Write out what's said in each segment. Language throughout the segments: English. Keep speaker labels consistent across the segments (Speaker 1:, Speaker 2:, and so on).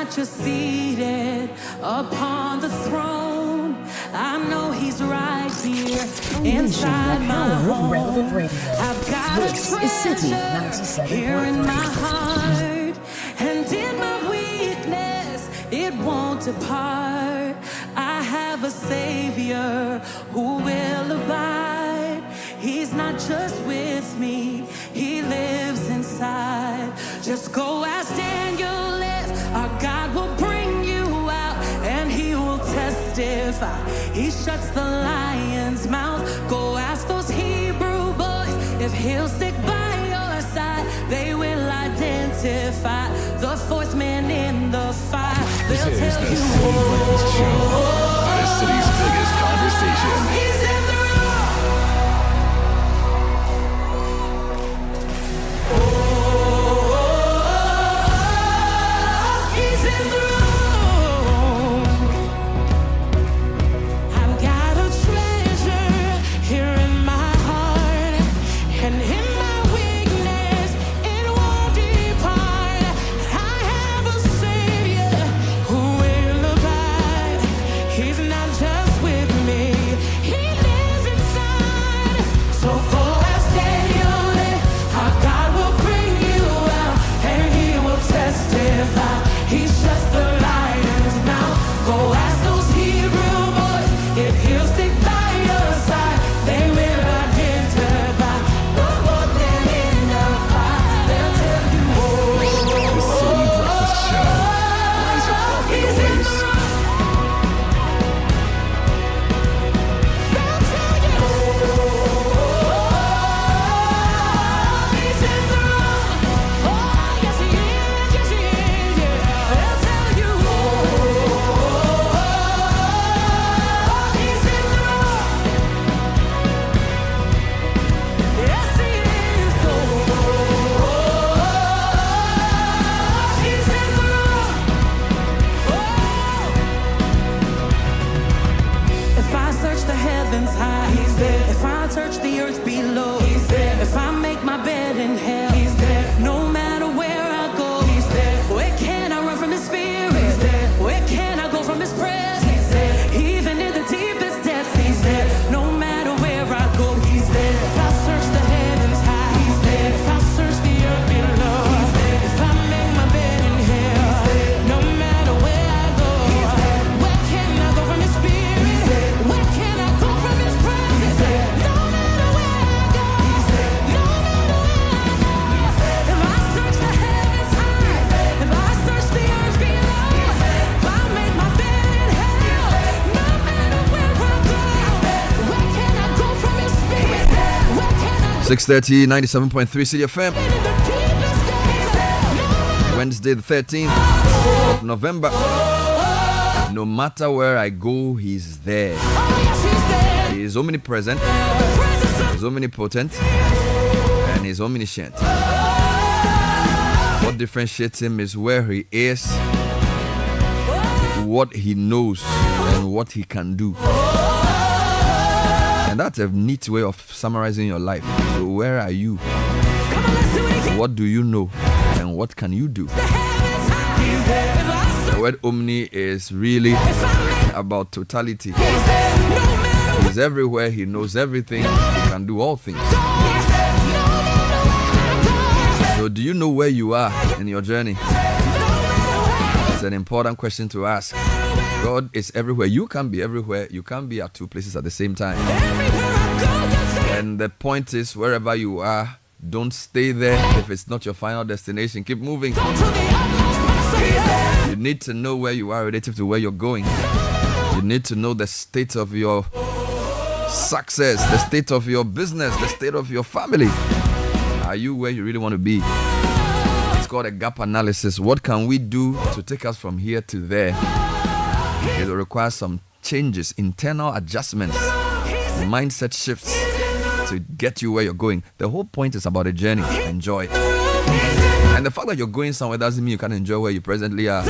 Speaker 1: not just seated upon the throne. I know he's right here inside my home. I've got a treasure here in my heart, and in my weakness it won't depart. I have a Savior who will abide. He's not just with me, he lives inside. Just go as Daniel is, our God will bring you out, and he will testify. He shuts the lion's mouth. Go ask those Hebrew boys if he'll stick by your side. They will identify the fourth man in the fire.
Speaker 2: This is the Citi Breakfast Show, the city's biggest conversation.
Speaker 1: He's in the
Speaker 3: .30, 97.3 Citi FM. Wednesday the 13th of November. No matter where I go, he's there. He is omnipresent, he's omnipotent, and he's omniscient. What differentiates him is where he is, what he knows, and what he can do. And that's a neat way of summarizing your life. So where are you? What do you know? And what can you do? The word omni is really about totality. He's everywhere, he knows everything, he can do all things. So do you know where you are in your journey? It's an important question to ask. God is everywhere. You can be everywhere. You can't be at two places at the same time. And the point is, wherever you are, don't stay there if it's not your final destination. Keep moving. You need to know where you are relative to where you're going. You need to know the state of your success, the state of your business, the state of your family. Are you where you really want to be? It's called a gap analysis. What can we do to take us from here to there? It will require some changes, internal adjustments, mindset shifts to get you where you're going. The whole point is about a journey. Enjoy. And the fact that you're going somewhere doesn't mean you can't enjoy where you presently are.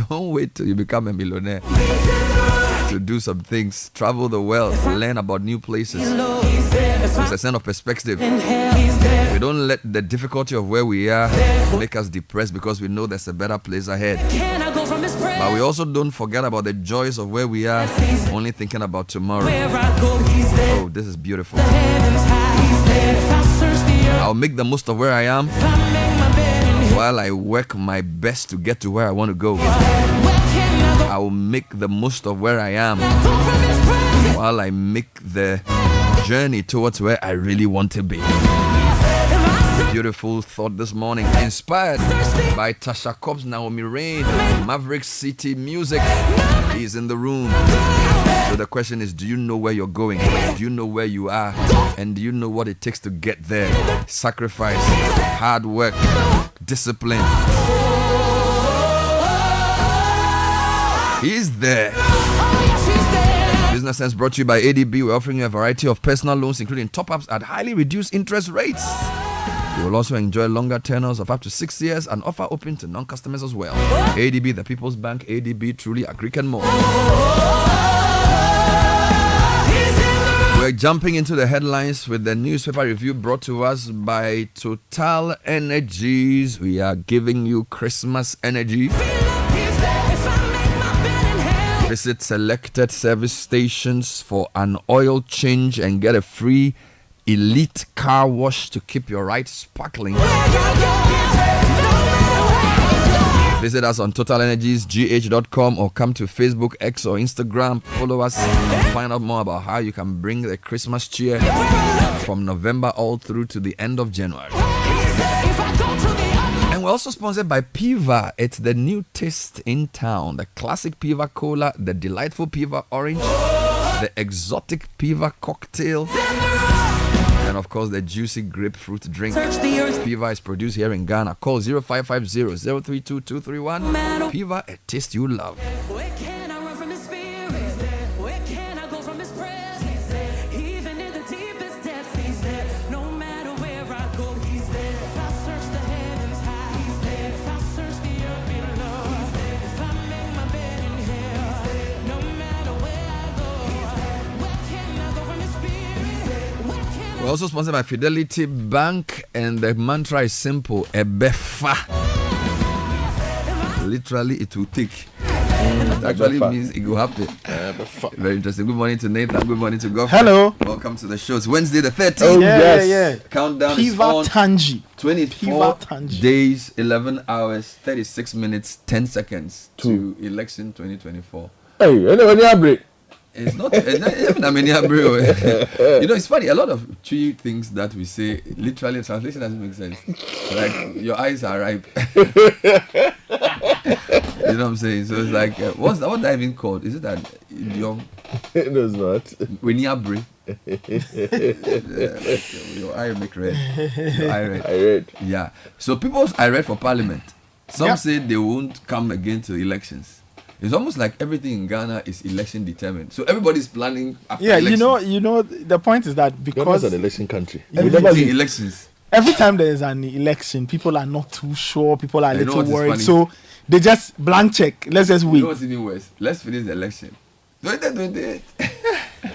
Speaker 3: Don't wait till you become a millionaire to do some things. Travel the world, learn about new places. It's a sense of perspective. We don't let the difficulty of where we are make us depressed because we know there's a better place ahead. But we also don't forget about the joys of where we are, only thinking about tomorrow. Oh, this is beautiful. I'll make the most of where I am while I work my best to get to where I want to go. I will make the most of where I am while I make the journey towards where I really want to be. Beautiful thought this morning, inspired by Tasha Cobbs, Naomi Rain, Maverick City Music. He's in the room. So the question is, do you know where you're going? Do you know where you are? And do you know what it takes to get there? Sacrifice, hard work, discipline. He's there. Business Sense brought to you by ADB. We're offering you a variety of personal loans, including top-ups at highly reduced interest rates. You will also enjoy longer tenors of up to 6 years and offer open to non-customers as well. ADB, the People's Bank. ADB, truly a Greek and more. We're jumping into the headlines with the newspaper review brought to us by Total Energies. We are giving you Christmas energy. Visit selected service stations for an oil change and get a free elite car wash to keep your ride sparkling. Visit us on totalenergiesgh.com or come to Facebook, X or Instagram. Follow us and find out more about how you can bring the Christmas cheer from November all through to the end of January. And we're also sponsored by Piva. It's the new taste in town. The classic Piva Cola, the delightful Piva Orange, the exotic Piva Cocktail, and of course the juicy grapefruit drink. Piva is produced here in Ghana. Call 0550-032-231. Piva, a taste you love.
Speaker 1: Where can I run from his spirit? Where can I go from his presence? Even in the deepest depths, he's there. No matter where I go, he's there. If I search the heavens high, he's there. If I search the earth below, he's there. If I make my bed in hell, no matter where I go, where can I go from his spirit? Where can I?
Speaker 3: We're also sponsored by Fidelity Bank, and the mantra is simple: Ebefa. Literally, it will take. It actually means it will happen. Very interesting. Good morning to Nathan. Good morning to Godfrey.
Speaker 4: Hello.
Speaker 3: Welcome to the show. It's Wednesday the 13th.
Speaker 4: Oh, yeah.
Speaker 3: Countdown is
Speaker 4: Piva
Speaker 3: on.
Speaker 4: Tangi.
Speaker 3: 24
Speaker 4: Tangi.
Speaker 3: days, 11 hours, 36 minutes, 10 seconds to election 2024.
Speaker 5: Hey, anybody have break?
Speaker 3: It's not even a many bro. You know, it's funny. A lot of true things that we say, literally, translation doesn't make sense. Like, your eyes are ripe. You know what I'm saying? So it's like, what's that even called? Is it that idiom?
Speaker 5: No, it's not.
Speaker 3: When you have brain, your eye make red. Your eye red.
Speaker 5: I read.
Speaker 3: Yeah. So people's eye red for Parliament. Some say they won't come again to elections. It's almost like everything in Ghana is election determined. So everybody's planning after elections.
Speaker 4: you know, the point is that
Speaker 5: Ghana's
Speaker 4: because
Speaker 5: an election country.
Speaker 4: Yeah.
Speaker 5: We never
Speaker 3: Everything
Speaker 5: leave.
Speaker 3: elections.
Speaker 4: every time there is an election, people are not too sure, people are a
Speaker 3: You know
Speaker 4: little
Speaker 3: what is
Speaker 4: worried,
Speaker 3: funny?
Speaker 4: so they just blank check. Let's just
Speaker 3: You
Speaker 4: wait.
Speaker 3: know what's even worse? Let's finish the election. 2028.
Speaker 5: Yeah,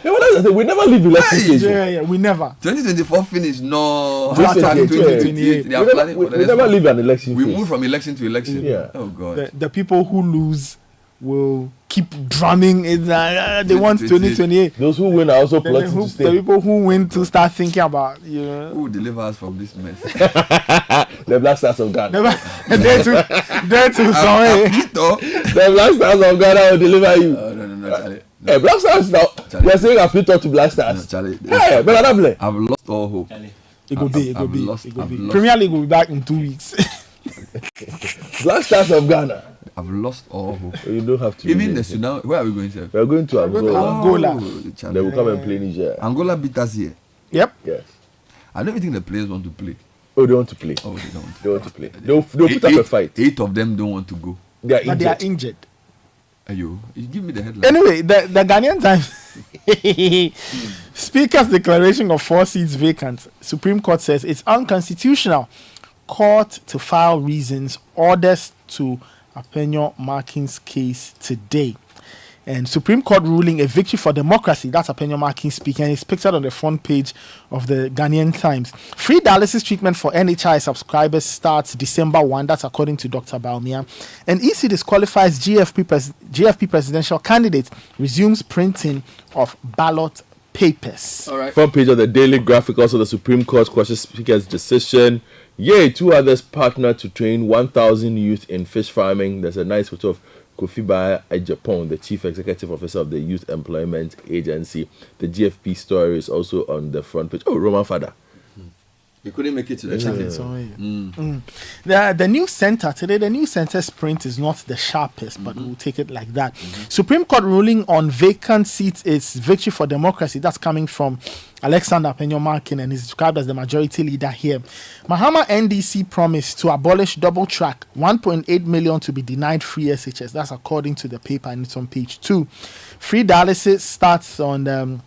Speaker 5: well, that's the thing. We never leave election
Speaker 3: Hey!
Speaker 5: stage.
Speaker 4: Yeah, we never.
Speaker 3: 2024 finish. No.
Speaker 5: This is
Speaker 3: Hashtag
Speaker 4: 2028.
Speaker 3: 2028. They are planning for the
Speaker 5: We
Speaker 3: next
Speaker 5: never
Speaker 3: one.
Speaker 5: leave an election
Speaker 3: We
Speaker 5: phase.
Speaker 3: move from election to election.
Speaker 5: Yeah.
Speaker 3: Oh God.
Speaker 4: The people who lose will keep drumming it. They want 2028.
Speaker 5: Those who win are also
Speaker 4: Then
Speaker 5: plotting to
Speaker 4: the
Speaker 5: stay.
Speaker 4: people who win to start thinking about, you know.
Speaker 3: Who will deliver us from this mess?
Speaker 5: The Black Stars of Ghana.
Speaker 4: Never, there to sorry.
Speaker 3: Ito.
Speaker 5: The Black Stars of Ghana will deliver you.
Speaker 3: No, Charlie.
Speaker 5: Hey, Black Stars now.
Speaker 3: Charlie.
Speaker 5: They're saying I've split up to Black
Speaker 3: No,
Speaker 5: Stars.
Speaker 3: Charlie.
Speaker 5: Hey, but I don't play.
Speaker 3: I've lost all hope.
Speaker 4: It will be.
Speaker 3: I've lost- I've lost.
Speaker 4: Premier League will be back in 2 weeks.
Speaker 5: Black Stars of Ghana.
Speaker 3: I've lost all hope.
Speaker 5: You don't have to.
Speaker 3: Even
Speaker 5: be
Speaker 3: the
Speaker 5: there.
Speaker 3: Sudan. Where are we going to?
Speaker 5: We are going to Angola.
Speaker 4: Angola.
Speaker 3: Charlie.
Speaker 5: They will come and play Niger.
Speaker 3: Angola beat us here.
Speaker 4: Yep.
Speaker 5: Yes.
Speaker 3: I don't even think the players want to play.
Speaker 5: Oh, they want to play.
Speaker 3: Oh, they don't.
Speaker 5: They want to play. They'll put up a fight.
Speaker 3: 8 of them don't want to go.
Speaker 5: They are
Speaker 4: But they are
Speaker 5: injured.
Speaker 4: injured.
Speaker 3: Ayo, you give me the headline.
Speaker 4: Anyway, the Ghanaian Times Speaker's declaration of 4 seats vacant. Supreme Court says it's unconstitutional. Court to file reasons, orders to Apenyo Markins case today. And Supreme Court ruling a victory for democracy. That's Apenyo Markin speaking. It's pictured on the front page of the Ghanaian Times. Free dialysis treatment for NHI subscribers starts December 1. That's according to Dr. Baumia. And EC disqualifies GFP presidential candidate. Resumes printing of ballot papers.
Speaker 3: All right.
Speaker 5: Front page of the Daily Graphic, also the Supreme Court questions Speaker's decision. Yay, 2 others partner to train 1,000 youth in fish farming. There's a nice photo of Kofi Bae Ajapong, the Chief Executive Officer of the Youth Employment Agency. The GFP story is also on the front page. Oh, Roman Father.
Speaker 3: You couldn't make it to the channel.
Speaker 4: The news center today, the news center's print is not the sharpest, but we'll take it like that. Supreme Court ruling on vacant seats is victory for democracy. That's coming from Alexander Apenyo Markin, and he's described as the majority leader here. Mahama NDC promised to abolish double track, 1.8 million to be denied free SHS. That's according to the paper, and it's on page 2. Free dialysis starts on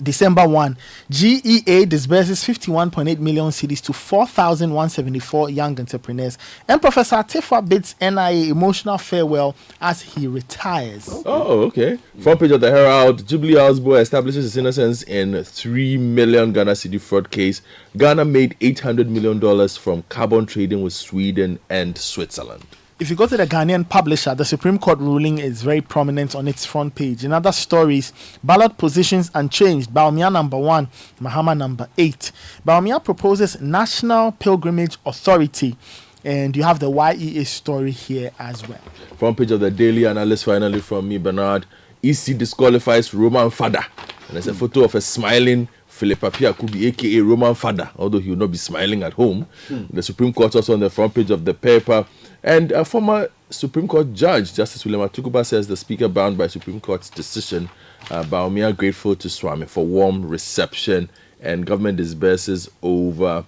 Speaker 4: December 1. GEA disburses 51.8 million cedis to 4,174 young entrepreneurs. And Professor Atefa bids NIA emotional farewell as he retires.
Speaker 5: Oh, okay. Front page of the Herald. Jubilee Houseboy establishes his innocence in 3 million Ghana cedi fraud case. Ghana made $800 million from carbon trading with Sweden and Switzerland.
Speaker 4: If you go to the Ghanaian Publisher, the Supreme Court ruling is very prominent on its front page. In other stories, ballot positions unchanged. Baumia number 1, Mahama number 8. Baumia proposes National Pilgrimage Authority. And you have the YEA story here as well.
Speaker 5: Front page of the Daily Analyst, finally from me, Bernard. EC disqualifies Roman Father. And there's a photo of a smiling Philip Apia Kubi, aka Roman Father, although he will not be smiling at home. The Supreme Court also on the front page of the paper. And a former Supreme Court judge, Justice William Atukuba, says the Speaker bound by Supreme Court's decision. Baumia grateful to Swami for warm reception, and government disburses over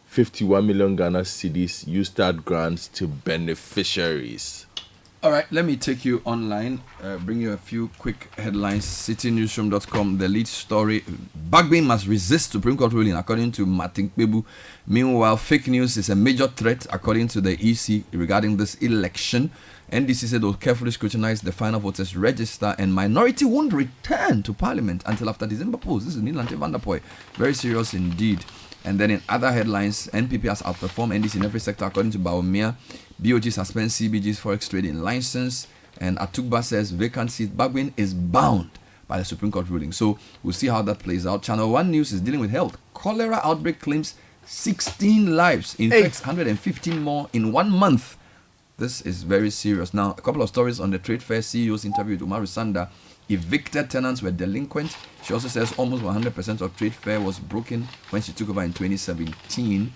Speaker 5: 51 million Ghana cedis USTART grants to beneficiaries.
Speaker 3: All right, let me take you online, bring you a few quick headlines. CityNewsroom.com, the lead story. Bagbin must resist Supreme Court ruling, according to Martin Kpebu. Meanwhile, fake news is a major threat, according to the EC, regarding this election. NDC said they'll carefully scrutinize the final voters register, and minority won't return to Parliament until after December polls. This is Nilante Vanderpoy. Very serious indeed. And then in other headlines, NPP has outperformed NDC in every sector, according to Baumia. BOG suspends CBG's forex trading license, and Atukba says vacant seat Bagbin is bound by the Supreme Court ruling. So we'll see how that plays out. Channel 1 News is dealing with health. Cholera outbreak claims 16 lives, infects 115 more in 1 month. This is very serious. Now, a couple of stories on the trade fair. CEO's interview with Umaru Sanda. Evicted tenants were delinquent. She also says almost 100% of trade fair was broken when she took over in 2017.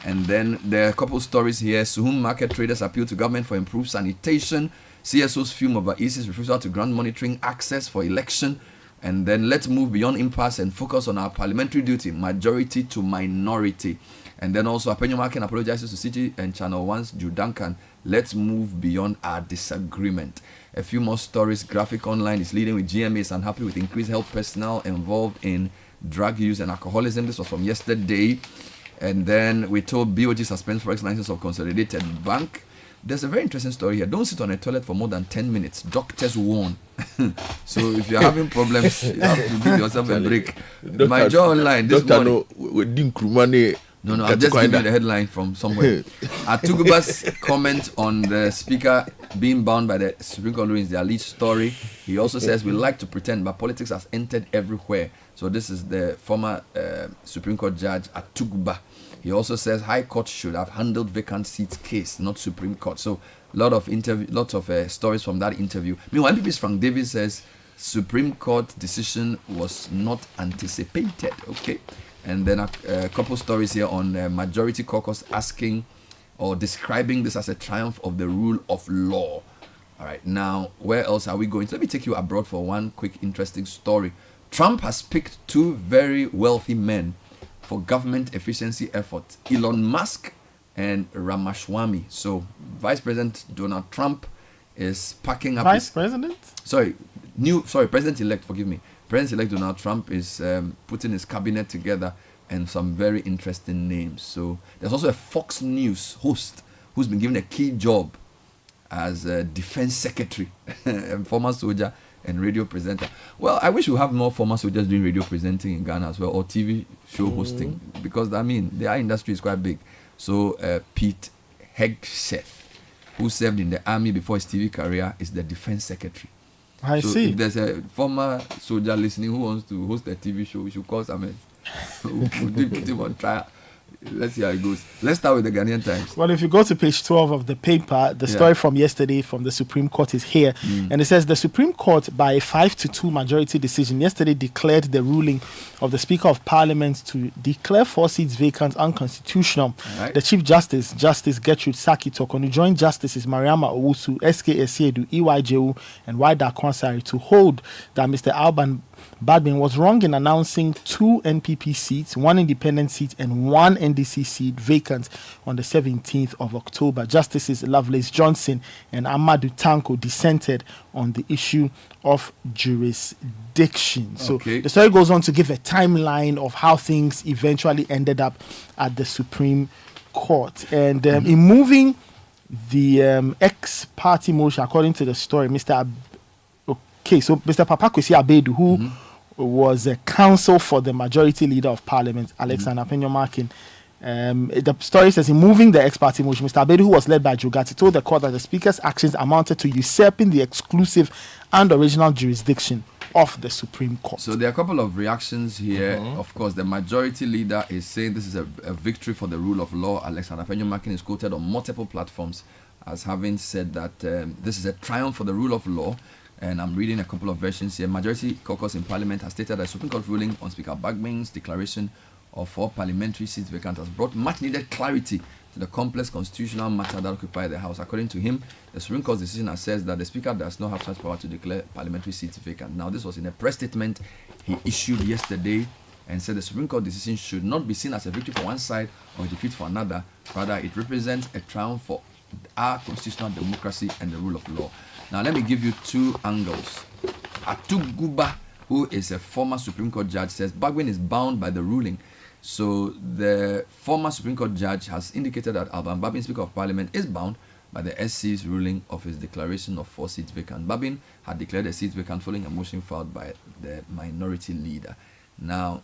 Speaker 3: And then there are a couple of stories here. Suhum market traders appeal to government for improved sanitation. CSO's fume over EC's refusal to grant monitoring access for election. And then let's move beyond impasse and focus on our parliamentary duty, majority to minority. And then also Apenyo Markin apologizes to City and Channel 1's Jude Duncan. Let's move beyond our disagreement. A few more stories. Graphic Online is leading with GMA is unhappy with increased health personnel involved in drug use and alcoholism. This was from yesterday. And then we told BOG suspends forex license of Consolidated Bank. There's a very interesting story here. Don't sit on a toilet for more than 10 minutes. Doctors warn. So if you're having problems, you have to give yourself a break. My jaw online this morning. No, I'm just giving you the headline from somewhere. Atuguba's comment on the Speaker being bound by the Supreme Court ruling is their lead story. He also says, we like to pretend, but politics has entered everywhere. So this is the former Supreme Court judge, Atuguba. He also says High Court should have handled vacant seats case, not Supreme Court. So lots of stories from that interview. Meanwhile, MPP's Frank Davis says Supreme Court decision was not anticipated. Okay. And then a couple stories here on Majority Caucus asking or describing this as a triumph of the rule of law. All right, now, where else are we going? So let me take you abroad for one quick interesting story. Trump has picked 2 very wealthy men for government efficiency efforts, Elon Musk and Ramaswamy. So Vice President Donald Trump is packing up President-elect, forgive me. President-elect Donald Trump is putting his cabinet together and some very interesting names. So there's also a Fox News host who's been given a key job as a defense secretary, a former soldier, and radio presenter. Well, I wish we have more former soldiers doing radio presenting in Ghana as well, or TV show hosting, because I mean, their industry is quite big. So Pete Hegseth, who served in the army before his TV career, is the defense secretary.
Speaker 4: I see.
Speaker 3: If there's a former soldier listening who wants to host a TV show, we should call Samuel. We'll put him on trial. Let's see how it goes. Let's start with the Ghanaian Times.
Speaker 4: Well, if you go to page 12 of the paper, the story from yesterday from the Supreme Court is here. And it says the Supreme Court, by a 5-2 majority decision, yesterday declared the ruling of the Speaker of Parliament to declare 4 seats vacant unconstitutional.
Speaker 3: Right.
Speaker 4: The Chief Justice, Justice Gertrude Saki Tokonu, joined Justices Mariama Owusu, S.K. Esiedu, E.Y. Jewu, and Wida Kwansari to hold that Mr. Alban Badmin was wrong in announcing 2 NPP seats, 1 independent seat, and 1 NDC seat vacant on the 17th of October. Justices Lovelace Johnson and Amadou Tanko dissented on the issue of jurisdiction. So the story goes on to give a timeline of how things eventually ended up at the Supreme Court. And in moving the ex-party motion, according to the story, Mr. Papa Kwesi Abedu, who was a counsel for the majority leader of Parliament, Alexander Penyomakin. The story says, in moving the ex-party motion, Mr. Abedu, who was led by Jogati, told the court that the Speaker's actions amounted to usurping the exclusive and original jurisdiction of the Supreme Court.
Speaker 3: So there are a couple of reactions here. Of course, the majority leader is saying this is a victory for the rule of law. Alexander Penyomakin is quoted on multiple platforms as having said that this is a triumph for the rule of law. And I'm reading a couple of versions here. Majority caucus in Parliament has stated that Supreme Court ruling on Speaker Bagmin's declaration of 4 parliamentary seats vacant has brought much needed clarity to the complex constitutional matter that occupies the House. According to him, the Supreme Court's decision assessed that the Speaker does not have such power to declare parliamentary seats vacant. Now, this was in a press statement he issued yesterday and said the Supreme Court decision should not be seen as a victory for one side or a defeat for another. Rather, it represents a triumph for our constitutional democracy and the rule of law. Now, let me give you 2 angles. Atu Guba, who is a former Supreme Court judge, says Bagwin is bound by the ruling. So the former Supreme Court judge has indicated that Alban Babin, Speaker of Parliament, is bound by the SC's ruling of his declaration of 4 seats vacant. Babin had declared the seats vacant following a motion filed by the minority leader. Now,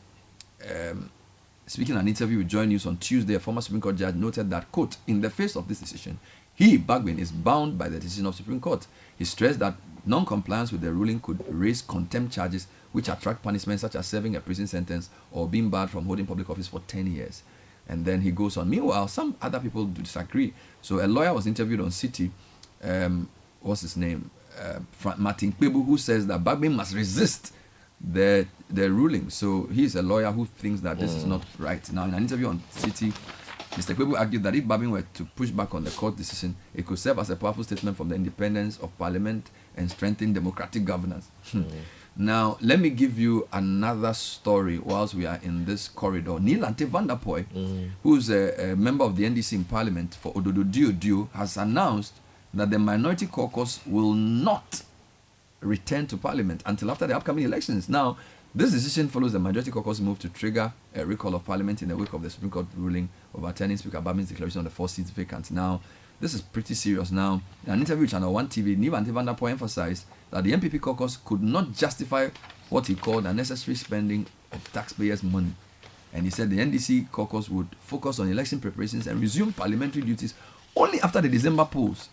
Speaker 3: speaking in an interview with Joy News on Tuesday, a former Supreme Court judge noted that, quote, in the face of this decision, he, Bagwin, is bound by the decision of Supreme Court. He stressed that non-compliance with the ruling could raise contempt charges which attract punishment such as serving a prison sentence or being barred from holding public office for 10 years. And then he goes on. Meanwhile, some other people disagree. So a lawyer was interviewed on Citi, what's his name? Martin Kpebu, who says that Bagwin must resist the ruling. So he's a lawyer who thinks that this is not right. Now, in an interview on Citi, Mr. Kwebu argued that if Babin were to push back on the court decision, it could serve as a powerful statement from the independence of Parliament and strengthen democratic governance. Now, let me give you another story whilst we are in this corridor. Neil Ante van der Poy, who's a member of the NDC in Parliament for Ododo Dio, has announced that the minority caucus will not return to Parliament until after the upcoming elections. Now, this decision follows the majority caucus move to trigger a recall of Parliament in the wake of the Supreme Court ruling overturning Speaker Babin's declaration on the 4 seats vacant. Now, this is pretty serious. Now, in an interview with Channel 1 TV, Neil Ante van der Poy emphasized that the MPP caucus could not justify what he called unnecessary spending of taxpayers' money. And he said the NDC caucus would focus on election preparations and resume parliamentary duties only after the December polls.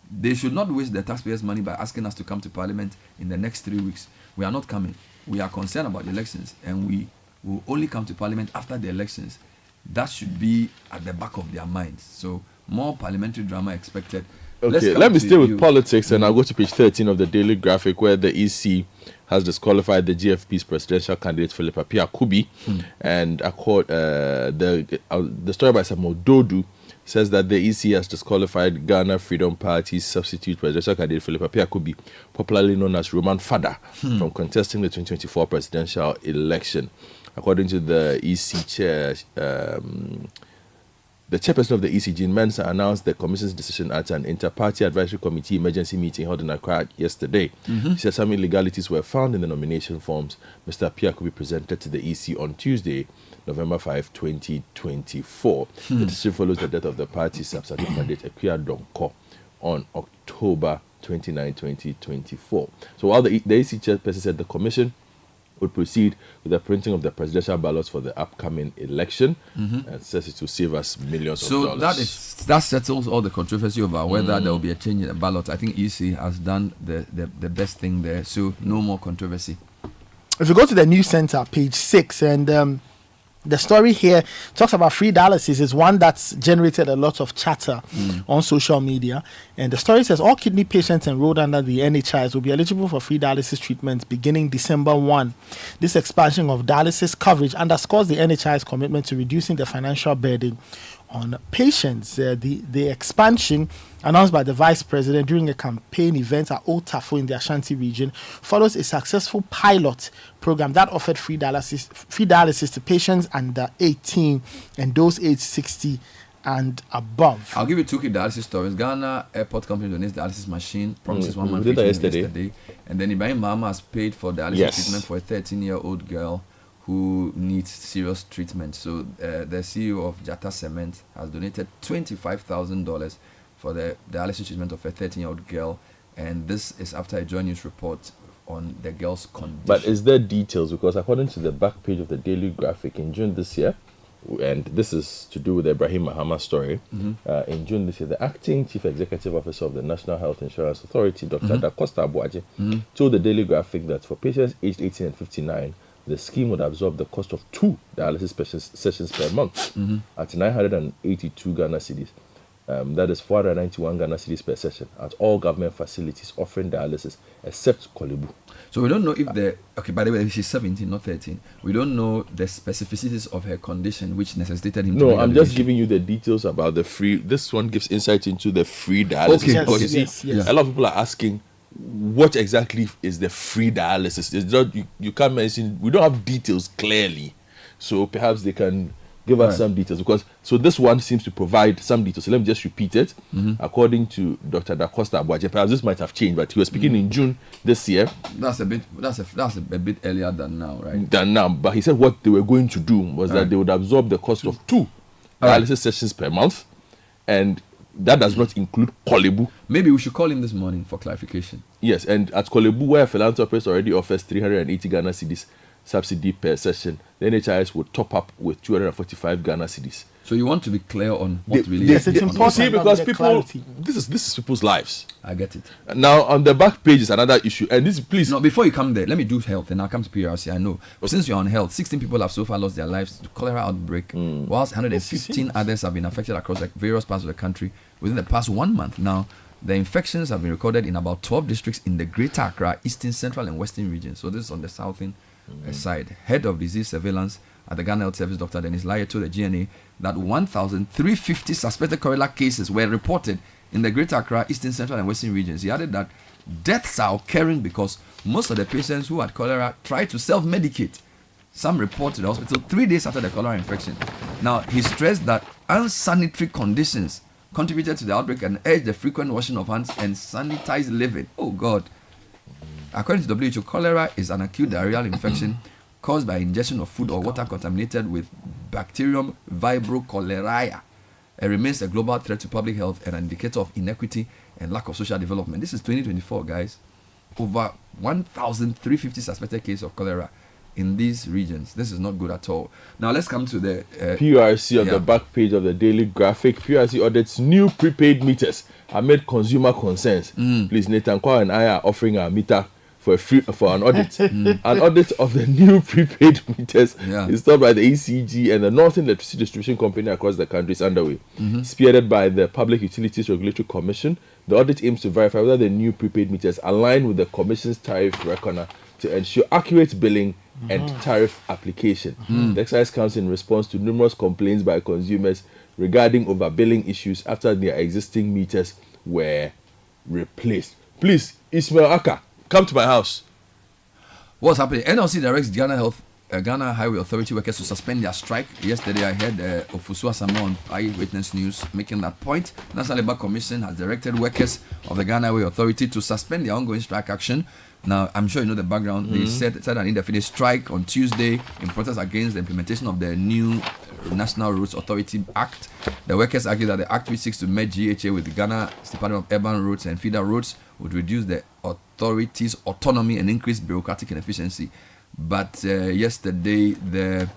Speaker 3: They should not waste their taxpayers' money by asking us to come to Parliament in the next 3 weeks. We are not coming. We are concerned about the elections, and we will only come to Parliament after the elections. That should be at the back of their minds. So, more parliamentary drama expected.
Speaker 5: Okay, let me stay with politics, and I'll go to page 13 of the Daily Graphic, where the EC has disqualified the GFP's presidential candidate, Philip Appiah-Kubi. And the story by Samuel Dodu says that the EC has disqualified Ghana Freedom Party's substitute presidential candidate, Philip Appiah-Kubi, popularly known as Roman Fada, from contesting the 2024 presidential election. According to the EC chair, the chairperson of the EC, Jean Mensah, announced the commission's decision at an inter-party advisory committee emergency meeting held in Accra yesterday. She said some illegalities were found in the nomination forms Mr. Appiah-Kubi presented to the EC on Tuesday, November 5, 2024. The decision follows the death of the party's substantive candidate, Ekuya Donko, on October October 29, 2024. So while the AC chairperson said the commission would proceed with the printing of the presidential ballots for the upcoming election, and says it will save us millions of dollars.
Speaker 3: So that settles all the controversy over whether there will be a change in the ballot. I think EC has done the best thing there, so no more controversy.
Speaker 4: If you go to the News Center, page 6, and the story here talks about free dialysis, is one that's generated a lot of chatter on social media. And the story says all kidney patients enrolled under the NHIs will be eligible for free dialysis treatment beginning December 1. This expansion of dialysis coverage underscores the NHI's commitment to reducing the financial burden on patients. The expansion, announced by the Vice President during a campaign event at Old Tafo in the Ashanti region, follows a successful pilot program that offered free dialysis to patients under 18 and those aged 60 and above.
Speaker 3: I'll give you two key dialysis stories. Ghana Airport Company donates dialysis machine, promises 1 month
Speaker 5: we did that
Speaker 3: yesterday. And then Ibrahim Mahama has paid for dialysis treatment for a 13-year-old girl who needs serious treatment. So the CEO of Jata Cement has donated $25,000 for the dialysis treatment of a 13-year-old girl, and this is after a Joy News report on the girl's condition.
Speaker 5: But is there details? Because according to the back page of the Daily Graphic, in June this year, and this is to do with the Ibrahim Mahama story, in June this year, the acting chief executive officer of the National Health Insurance Authority, Dr. Da Costa Abuaje, told the Daily Graphic that for patients aged 18 and 59, the scheme would absorb the cost of 2 dialysis sessions per month at 982 Ghana cedis. That is 491 Ghana cedis per session at all government facilities offering dialysis except Kolebu.
Speaker 3: So we don't know if by the way, she's 17, not 13. We don't know the specificities of her condition which necessitated him to
Speaker 5: No, I'm just giving you the details about the free. This one gives insight into the free dialysis.
Speaker 4: Yes, yes.
Speaker 5: A lot of people are asking, what exactly is the free dialysis? It's not, you can't mention, we don't have details clearly. So perhaps they can give us some details, because so this one seems to provide some details. So let me just repeat it. According to Dr. Da Costa Abuaje, perhaps this might have changed, but he was speaking in June this year.
Speaker 3: That's a bit earlier than now, right?
Speaker 5: But he said what they were going to do was that they would absorb the cost of 2 dialysis sessions per month, and that does not include Kolebu.
Speaker 3: Maybe we should call him this morning for clarification.
Speaker 5: Yes, and at Kolebu, where a philanthropist already offers 380 Ghana cedis subsidy per session, the NHIS would top up with 245 Ghana cedis.
Speaker 3: So you want to be clear on what really
Speaker 4: Yes, it's important.
Speaker 5: See, because people,
Speaker 4: clarity.
Speaker 5: this is people's lives.
Speaker 3: I get it.
Speaker 5: Now, on the back page is another issue, and this, please.
Speaker 3: No, before you come there, let me do health, and I'll come to PRC. I know. But since you're on health, 16 people have so far lost their lives to cholera outbreak, whilst 115 others have been affected across various parts of the country within the past 1 month. Now, the infections have been recorded in about 12 districts in the Greater Accra, Eastern, Central, and Western regions. So this is on the southern side. Head of disease surveillance at the Ghana Health Service, Dr. Dennis Lye, told the GNA that 1,350 suspected cholera cases were reported in the Greater Accra, Eastern, Central, and Western regions. He added that deaths are occurring because most of the patients who had cholera tried to self-medicate. Some report to the hospital 3 days after the cholera infection. Now, he stressed that unsanitary conditions contributed to the outbreak and urged the frequent washing of hands and sanitized living. Oh, God. According to WHO, cholera is an acute diarrheal infection caused by ingestion of food or water contaminated with Bacterium vibrio cholerae. It remains a global threat to public health and an indicator of inequity and lack of social development. This is 2024, guys. Over 1,350 suspected cases of cholera in these regions. This is not good at all. Now let's come to the
Speaker 5: PRC on the back page of the Daily Graphic. PRC audits new prepaid meters amid consumer concerns. Please, Nathan Kwa and I are offering our meter for an audit. An audit of the new prepaid meters installed by the ECG and the Northern Electricity Distribution Company across the country is underway. Spearheaded by the Public Utilities Regulatory Commission, the audit aims to verify whether the new prepaid meters align with the Commission's tariff reckoner to ensure accurate billing and tariff application. The exercise comes in response to numerous complaints by consumers regarding overbilling issues after their existing meters were replaced. Please, Ismail Aka, come to my house.
Speaker 3: What's happening? NLC directs Ghana Highway Authority workers to suspend their strike. Yesterday, I heard Ofusu Asama on Eyewitness News making that point. National Labour Commission has directed workers of the Ghana Highway Authority to suspend their ongoing strike action. Now, I'm sure you know the background. They set an indefinite strike on Tuesday in protest against the implementation of the new National Roads Authority Act. The workers argue that the act, which seeks to merge GHA with the Ghana's Department of Urban Roads and Feeder Roads, would reduce the authority's autonomy and increase bureaucratic inefficiency. But yesterday, the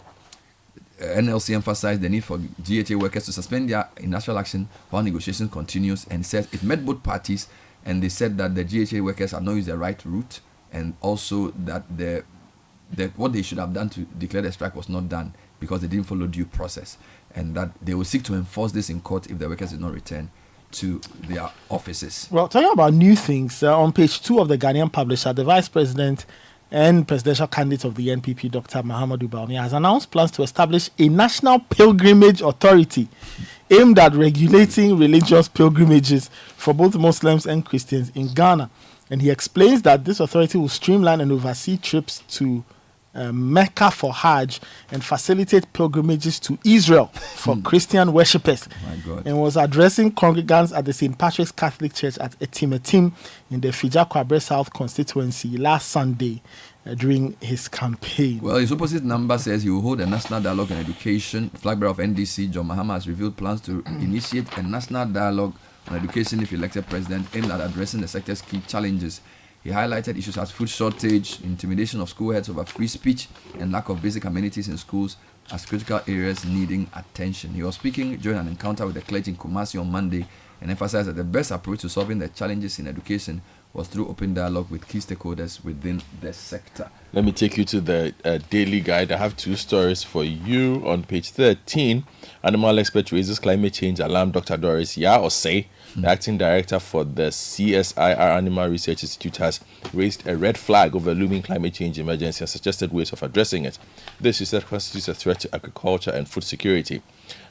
Speaker 3: NLC emphasized the need for GHA workers to suspend their industrial action while negotiations continues, and said it met both parties, and they said that the GHA workers have not used the right route, and also that what they should have done to declare the strike was not done because they didn't follow due process, and that they will seek to enforce this in court if the workers did not return to their offices.
Speaker 4: Well, talking about new things, on page 2 of the Ghanaian Publisher, the Vice President and presidential candidate of the NPP, Dr. Mahamudu Bawumia, has announced plans to establish a national pilgrimage authority aimed at regulating religious pilgrimages for both Muslims and Christians in Ghana. And he explains that this authority will streamline and oversee trips to Mecca for Hajj and facilitate pilgrimages to Israel for Christian worshippers.
Speaker 3: My God.
Speaker 4: And was addressing congregants at the St. Patrick's Catholic Church at Etimetim in the Fija Kwabre South constituency last Sunday during his campaign.
Speaker 3: Well, his opposite number says he will hold a national dialogue on education. Flag bearer of NDC, John Mahama, has revealed plans to initiate a national dialogue on education if elected president, aimed at addressing the sector's key challenges. He highlighted issues as food shortage, intimidation of school heads over free speech, and lack of basic amenities in schools as critical areas needing attention. He was speaking during an encounter with the clergy in Kumasi on Monday and emphasized that the best approach to solving the challenges in education was through open dialogue with key stakeholders within the sector.
Speaker 5: Let me take you to the Daily Guide. I have 2 stories for you. On page 13, animal expert raises climate change alarm. Dr. Doris Yaosei, the acting director for the CSIR Animal Research Institute, has raised a red flag over looming climate change emergency and suggested ways of addressing it. This, she said, constitutes a threat to agriculture and food security.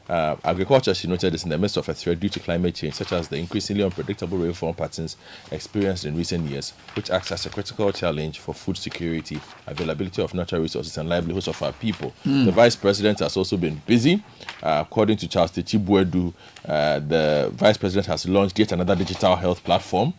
Speaker 5: Agriculture, she noted, is in the midst of a threat due to climate change, such as the increasingly unpredictable rainfall patterns experienced in recent years, which acts as a critical challenge for food security, availability of natural resources, and livelihoods of our people. The Vice President has also been busy. According to Charles Techibuedu, the Vice President has launched yet another digital health platform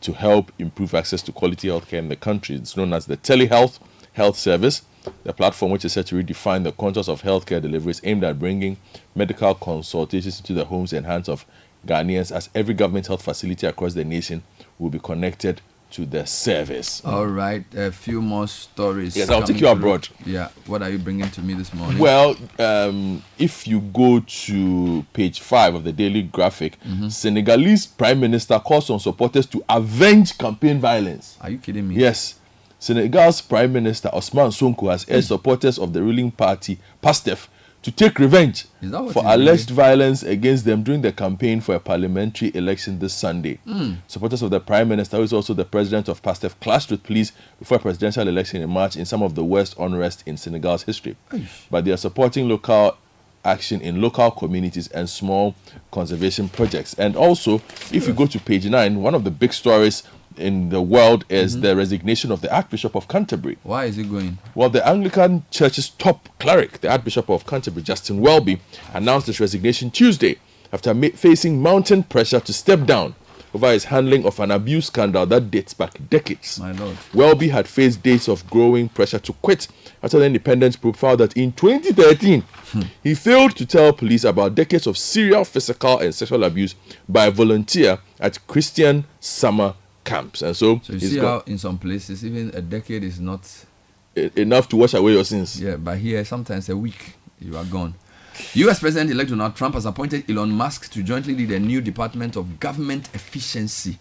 Speaker 5: to help improve access to quality healthcare in the country. It's known as the Telehealth Health Service. The platform, which is set to redefine the contours of healthcare delivery, is aimed at bringing medical consultations into the homes and hands of Ghanaians, as every government health facility across the nation will be connected to the service.
Speaker 3: All right, a few more stories.
Speaker 5: Yes, I'll take you abroad.
Speaker 3: Yeah, what are you bringing to me this morning?
Speaker 5: Well, if you go to page 5 of the Daily Graphic, Senegalese Prime Minister calls on supporters to avenge campaign violence.
Speaker 3: Are you kidding me?
Speaker 5: Yes. Senegal's Prime Minister Ousmane Sonko has urged supporters of the ruling party, PASTEF, to take revenge
Speaker 3: Is that what
Speaker 5: for
Speaker 3: he's doing?
Speaker 5: alleged violence against them during the campaign for a parliamentary election this Sunday. Supporters of the Prime Minister, who is also the president of PASTEF, clashed with police before a presidential election in March in some of the worst unrest in Senegal's history. But they are supporting local action in local communities and small conservation projects. And also, if you go to page 9, one of the big stories in the world is the resignation of the Archbishop of Canterbury.
Speaker 3: Why is it going?
Speaker 5: Well, the Anglican Church's top cleric, the Archbishop of Canterbury, Justin Welby, announced his resignation Tuesday after facing mounting pressure to step down over his handling of an abuse scandal that dates back decades.
Speaker 3: My Lord.
Speaker 5: Welby had faced days of growing pressure to quit after the independent probe found that in 2013, he failed to tell police about decades of serial physical and sexual abuse by a volunteer at Christian summer camps. And so
Speaker 3: you see how in some places even a decade is not
Speaker 5: enough to wash away your sins.
Speaker 3: Yeah, but here sometimes a week you are gone. U.S. President-elect Donald Trump has appointed Elon Musk to jointly lead a new Department of Government Efficiency.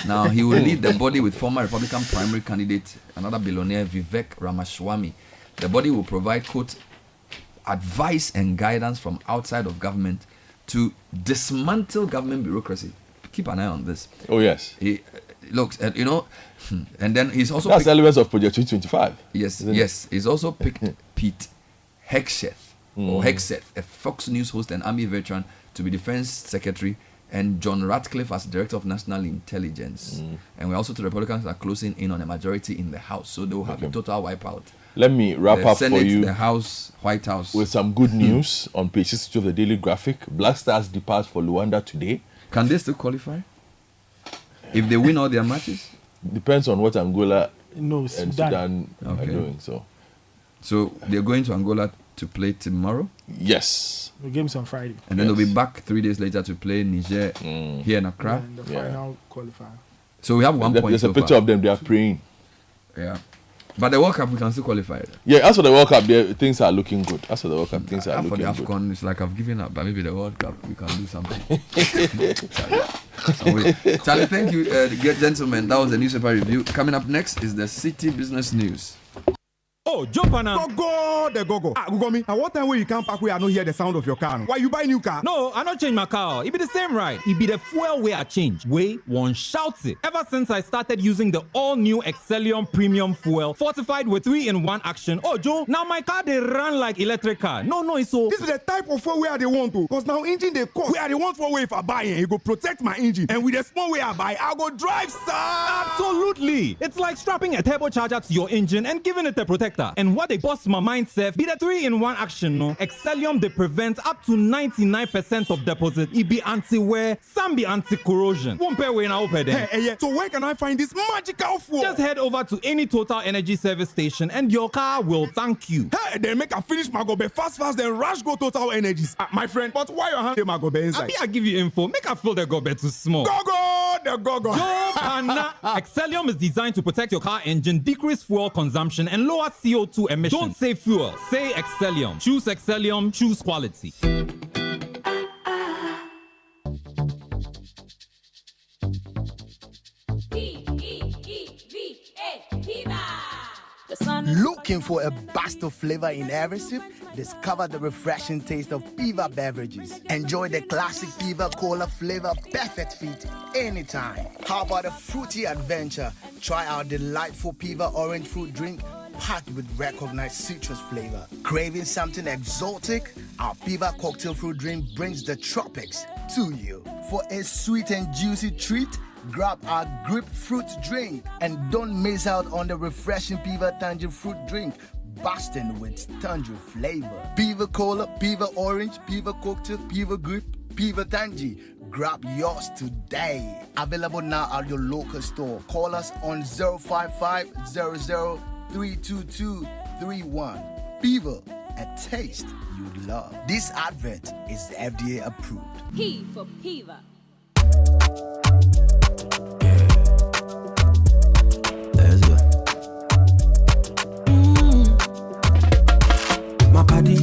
Speaker 3: Now he will lead the body with former Republican primary candidate, another billionaire, Vivek Ramaswamy. The body will provide, quote, advice and guidance from outside of government to dismantle government bureaucracy. Keep an eye on this.
Speaker 5: Oh yes.
Speaker 3: He looks, you know, and then he's also
Speaker 5: that's elements of Project 2025.
Speaker 3: Yes, yes. He's also picked Pete Hegseth, a Fox News host and Army veteran, to be Defense Secretary, and John Ratcliffe as Director of National Intelligence. And we're also, the Republicans are closing in on a majority in the House, so they will have a total wipeout.
Speaker 5: Let me wrap
Speaker 3: The
Speaker 5: up
Speaker 3: Senate,
Speaker 5: for you
Speaker 3: the House, White House,
Speaker 5: with some good news on page 62 of the Daily Graphic. Black Stars depart for Luanda today.
Speaker 3: Can they still qualify if they win all their matches?
Speaker 5: Depends on what Angola
Speaker 4: No,
Speaker 5: and
Speaker 4: Sudan.
Speaker 5: Sudan are
Speaker 3: Okay.
Speaker 5: doing.
Speaker 3: So they're going to Angola to play tomorrow.
Speaker 5: Yes.
Speaker 4: The game's on Friday.
Speaker 3: And then they'll be back 3 days later to play Niger here in Accra.
Speaker 4: And the final qualifier.
Speaker 3: So we have 1 point.
Speaker 5: There's a
Speaker 3: so
Speaker 5: picture
Speaker 3: far.
Speaker 5: of them. They are praying.
Speaker 3: Yeah. But the World Cup, we can still qualify.
Speaker 5: Yeah, as for the World Cup, things are looking good. As for the World Cup, things are
Speaker 3: For
Speaker 5: looking
Speaker 3: the
Speaker 5: good.
Speaker 3: AFCON, it's like I've given up. But maybe the World Cup, we can do something. Charlie, thank you, gentlemen. That was the newspaper review. Coming up next is the Citi Business News.
Speaker 6: Oh, jump on now. Go. Go me. And what time will you come back where I don't hear the sound of your car? Why you buy new car? No, I don't change my car. It be the same ride. It be the fuel way I change. Way one shouts it. Ever since I started using the all-new Excellium Premium Fuel, fortified with 3-in-1 action. Oh, Joe, now my car they run like electric car. No, it's so. This is the type of fuel where they want to. Cause now engine they cost. Where they want for way if I buy it, it go protect my engine. And with the small way I buy, I go drive, sir. Absolutely. It's like strapping a turbocharger to your engine and giving it a protector. And what they bust my mind, Seth, be the 3-in-1 action, no? Excellium, they prevent up to 99% of deposit. It be anti-wear, some be anti-corrosion. Won't pay when I open them. Hey, so where can I find this magical fuel? Just head over to any Total Energy service station and your car will thank you. Hey, then make a finish my gobe fast, then rush go Total Energies. My friend, but why your hand my gobe inside? I give you info. Make a fill the gobe too small. Go. Excellium is designed to protect your car engine, decrease fuel consumption, and lower CO2 emissions. Don't say fuel, say Excellium. Choose Excellium, choose quality.
Speaker 7: Looking for a burst of flavor in every sip? Discover the refreshing taste of Piva beverages. Enjoy the classic Piva Cola flavor, perfect fit anytime. How about a fruity adventure? Try our delightful Piva orange fruit drink packed with recognized citrus flavor. Craving something exotic? Our Piva cocktail fruit drink brings the tropics to you. For a sweet and juicy treat, grab our grapefruit drink and don't miss out on the refreshing Piva Tangerine fruit drink, bursting with tangerine flavor. Piva Cola, Piva Orange, Piva Cocktail, Piva Grape, Piva Tangy. Grab yours today. Available now at your local store. Call us on 055 00 32231. Piva, a taste you'd love. This advert is FDA approved.
Speaker 8: P for Piva.
Speaker 1: My body,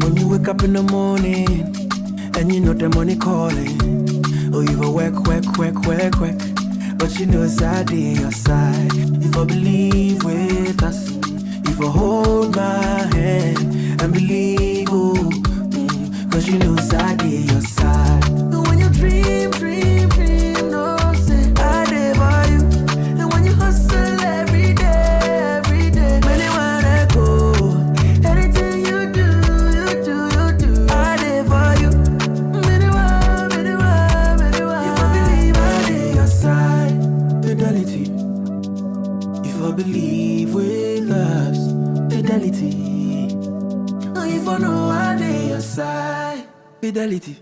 Speaker 1: when you wake up in the morning and you know the money calling, oh, you go work, but you know it's out in your side. If I believe with us, if I hold my hand and believe, oh, cause you know it's out in your side. And when you dream, no say I live by you. And when you hustle every day, many wanna go. Anything you do, I live for you. Many want. If I believe I live your side, fidelity. If I believe with us, fidelity. If I know I live your side, fidelity.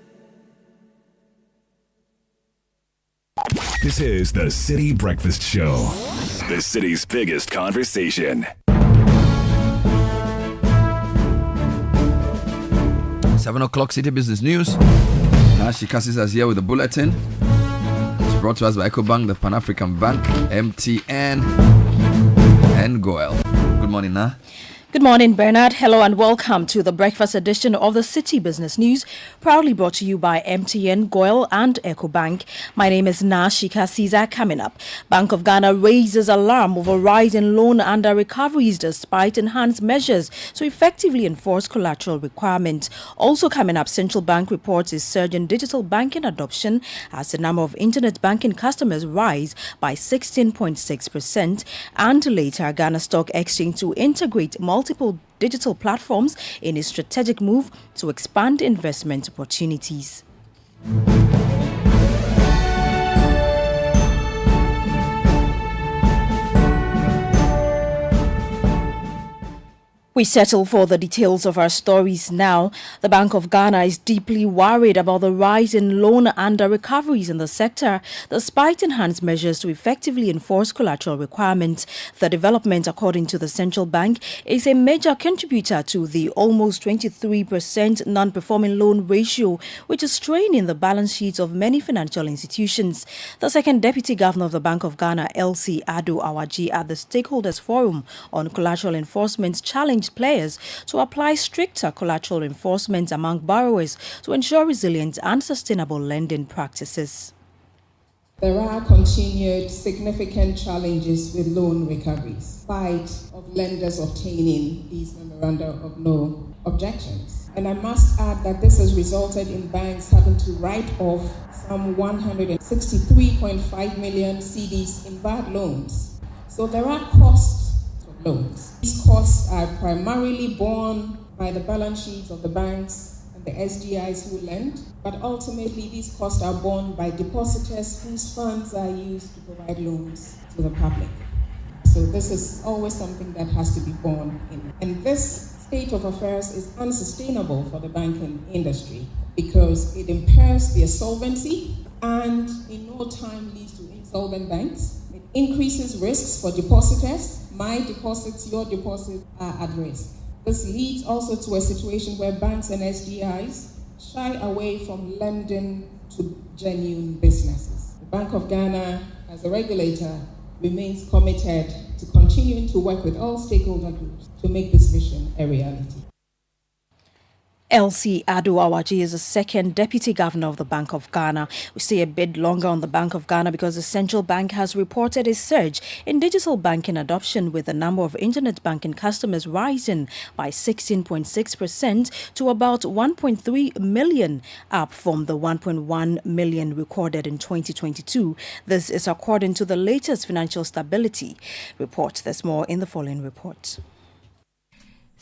Speaker 2: This is the Citi Breakfast Show, the city's biggest conversation.
Speaker 3: 7 o'clock Citi Business News. Now she casses us here with a bulletin. It's brought to us by EcoBank, the Pan-African Bank, MTN, and Goel. Good morning, Nah.
Speaker 9: Good morning, Bernard. Hello and welcome to the breakfast edition of the Citi Business News, proudly brought to you by MTN, Goel and EcoBank. My name is Nashika Caesar. Coming up, Bank of Ghana raises alarm over rising loan under recoveries despite enhanced measures to effectively enforce collateral requirements. Also coming up, Central Bank reports its surge in digital banking adoption as the number of internet banking customers rise by 16.6%. And later, Ghana Stock Exchange to integrate multiple digital platforms in a strategic move to expand investment opportunities. We settle for the details of our stories now. The Bank of Ghana is deeply worried about the rise in loan under recoveries in the sector, despite enhanced measures to effectively enforce collateral requirements. The development, according to the central bank, is a major contributor to the almost 23% non-performing loan ratio, which is straining the balance sheets of many financial institutions. The second Deputy Governor of the Bank of Ghana, LC Ado Awaji, at the Stakeholders Forum on Collateral Enforcement, challenged players to apply stricter collateral enforcement among borrowers to ensure resilient and sustainable lending practices.
Speaker 8: There are continued significant challenges with loan recoveries, despite of lenders obtaining these memoranda of no objections. And I must add that this has resulted in banks having to write off some 163.5 million CDs in bad loans. So there are costs of loans. These costs are primarily borne by the balance sheets of the banks and the SGIs who lend, but ultimately these costs are borne by depositors whose funds are used to provide loans to the public. So this is always something that has to be borne in. And this state of affairs is unsustainable for the banking industry because it impairs their solvency and in no time leads to insolvent banks. It increases risks for depositors. My deposits, your deposits are at risk. This leads also to a situation where banks and SDIs shy away from lending to genuine businesses. The Bank of Ghana, as a regulator, remains committed to continuing to work with all stakeholder groups to make this vision a reality.
Speaker 9: LC Ado Awaji is the second Deputy Governor of the Bank of Ghana. We stay a bit longer on the Bank of Ghana because the central bank has reported a surge in digital banking adoption, with the number of internet banking customers rising by 16.6% to about 1.3 million, up from the 1.1 million recorded in 2022. This is according to the latest Financial Stability report. There's more in the following report.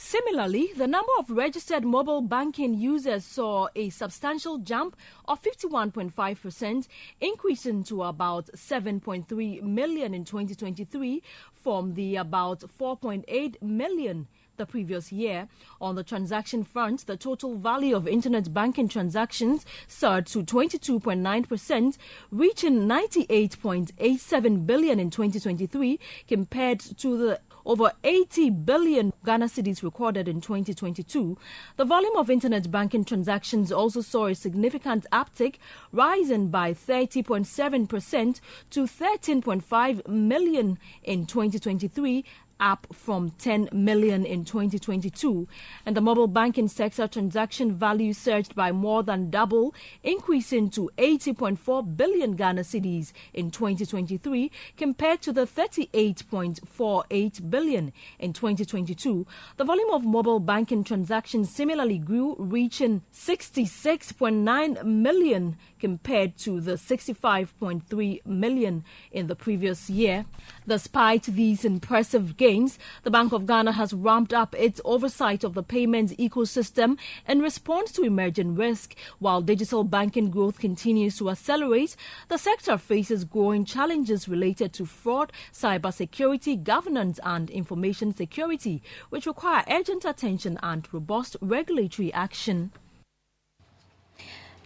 Speaker 9: Similarly, the number of registered mobile banking users saw a substantial jump of 51.5%, increasing to about 7.3 million in 2023 from the about 4.8 million the previous year. On the transaction front, the total value of internet banking transactions surged to 22.9%, reaching 98.87 billion in 2023 compared to the over 80 billion Ghana cedis recorded in 2022. The volume of internet banking transactions also saw a significant uptick, rising by 30.7% to 13.5 million in 2023, up from 10 million in 2022. And the mobile banking sector transaction value surged by more than double, increasing to 80.4 billion Ghana cedis in 2023 compared to the 38.48 billion in 2022. The volume of mobile banking transactions similarly grew, reaching 66.9 million compared to the 65.3 million in the previous year. Despite these impressive gains, the Bank of Ghana has ramped up its oversight of the payments ecosystem in response to emerging risk. While digital banking growth continues to accelerate, the sector faces growing challenges related to fraud, cybersecurity, governance and information security, which require urgent attention and robust regulatory action.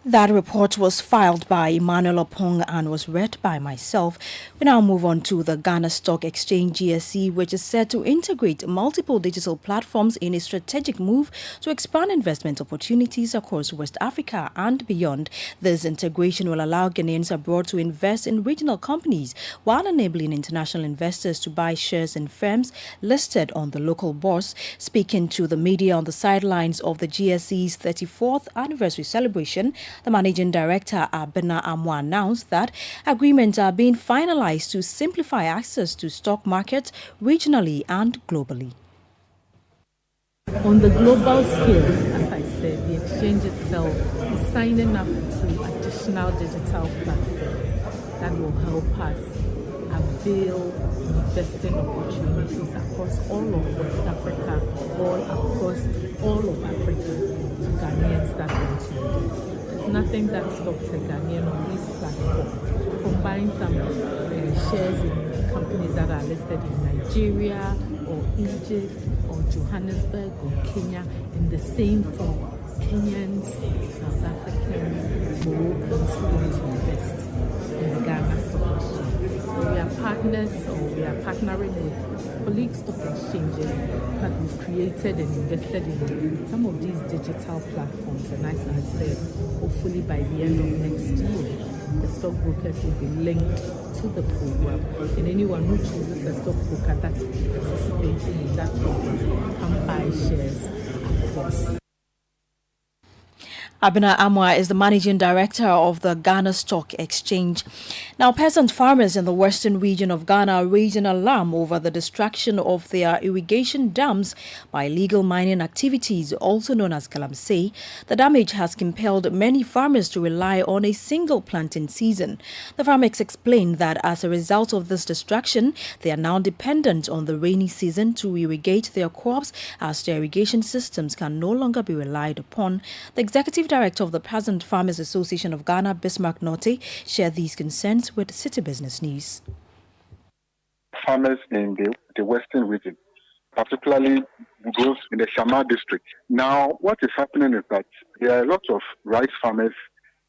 Speaker 9: That report was filed by Emmanuel Opong and was read by myself. We now move on to the Ghana Stock Exchange GSE, which is set to integrate multiple digital platforms in a strategic move to expand investment opportunities across West Africa and beyond. This integration will allow Ghanaians abroad to invest in regional companies while enabling international investors to buy shares in firms listed on the local bourse. Speaking to the media on the sidelines of the GSE's 34th anniversary celebration, the Managing Director, Abena Amwa, announced that agreements are being finalized to simplify access to stock markets regionally and globally.
Speaker 10: On the global scale, as I said, the exchange itself is signing up to additional digital platforms that will help us avail investing opportunities across all of West Africa, across all of Africa, to Ghanaians that want to invest. there's nothing that stops a Ghanaian on these platforms from buying some shares in companies that are listed in Nigeria or Egypt or Johannesburg or Kenya in the same form. Kenyans, South Africans, Moroccans who want to invest in the Ghana Stock Exchange. We are partners, or we are partnering with colleague stock exchanges that we've created and invested in some of these digital platforms. And as I said, hopefully by the end of next year, the stockbrokers will be linked to the program. And anyone who chooses a stockbroker that's participating in that program can buy shares across.
Speaker 9: Abena Amwa is the managing director of the Ghana Stock Exchange. Now, peasant farmers in the western region of Ghana are raising alarm over the destruction of their irrigation dams by illegal mining activities, also known as galamsey. The damage has compelled many farmers to rely on a single planting season. The farmers explained that as a result of this destruction, they are now dependent on the rainy season to irrigate their crops, as their irrigation systems can no longer be relied upon. The executive director of the Peasant Farmers Association of Ghana, Bismarck Norte, shared these concerns with Citi Business News.
Speaker 11: Farmers in the western region, particularly those in the Shama district. Now, what is happening is that there are lots of rice farmers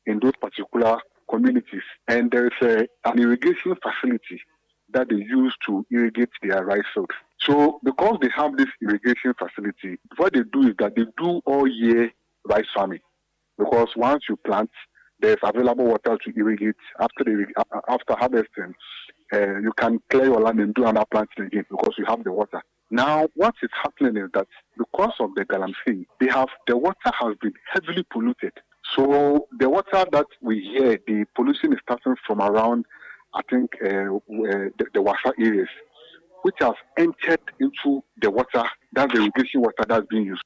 Speaker 11: in those particular communities, and there is an irrigation facility that they use to irrigate their rice fields. So, because they have this irrigation facility, what they do is that they do all year rice farming. Because once you plant, there's available water to irrigate. After harvesting, you can clear your land and do another planting again because you have the water. Now, what is happening is that because of the galamsey, the water has been heavily polluted. So the water that we hear, the pollution is starting from around, I think, the Wasa areas, which has entered into the water, that's the irrigation water that's being used.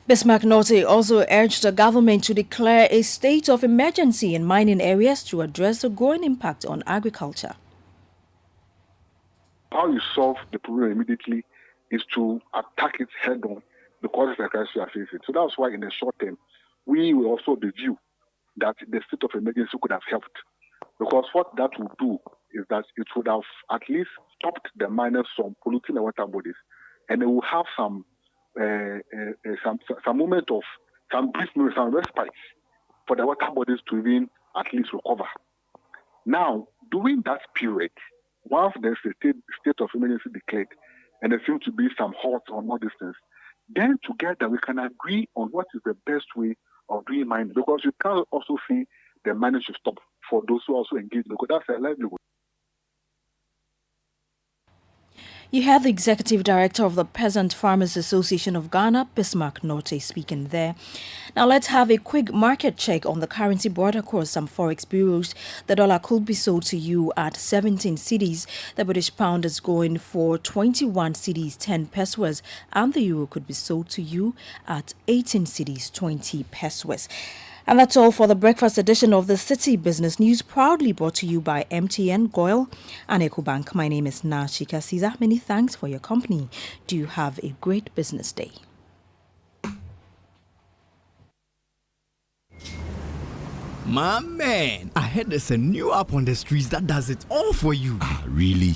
Speaker 9: Bismarck Norte also urged the government to declare a state of emergency in mining areas to address the growing impact on agriculture.
Speaker 11: How you solve the problem immediately is to attack it head on because of the crisis we are facing. So that's why in the short term, we will also review that the state of emergency could have helped. Because what that would do is that it would have at least stopped the miners from polluting the water bodies, and it will have some moment of some respite for the water bodies to even at least recover. Now, during that period, once there's a state of emergency declared and there seems to be some halt on all these things, then together we can agree on what is the best way of doing mining, because you can also see the mining should stop for those who also engage, because that's a livelihood.
Speaker 9: You have the Executive Director of the Peasant Farmers Association of Ghana, Bismarck Norte, speaking there. Now let's have a quick market check on the currency brought across some forex bureaus. The dollar could be sold to you at 17 cedis. The British pound is going for 21 cedis 10 pesos, and the euro could be sold to you at 18 cedis 20 pesos. And that's all for the breakfast edition of the Citi Business News, proudly brought to you by MTN, Goyle and EcoBank. My name is Nashika Caesar. Many thanks for your company. Do you have a great business day?
Speaker 12: My man, I heard there's a new app on the streets that does it all for you.
Speaker 13: Ah, really?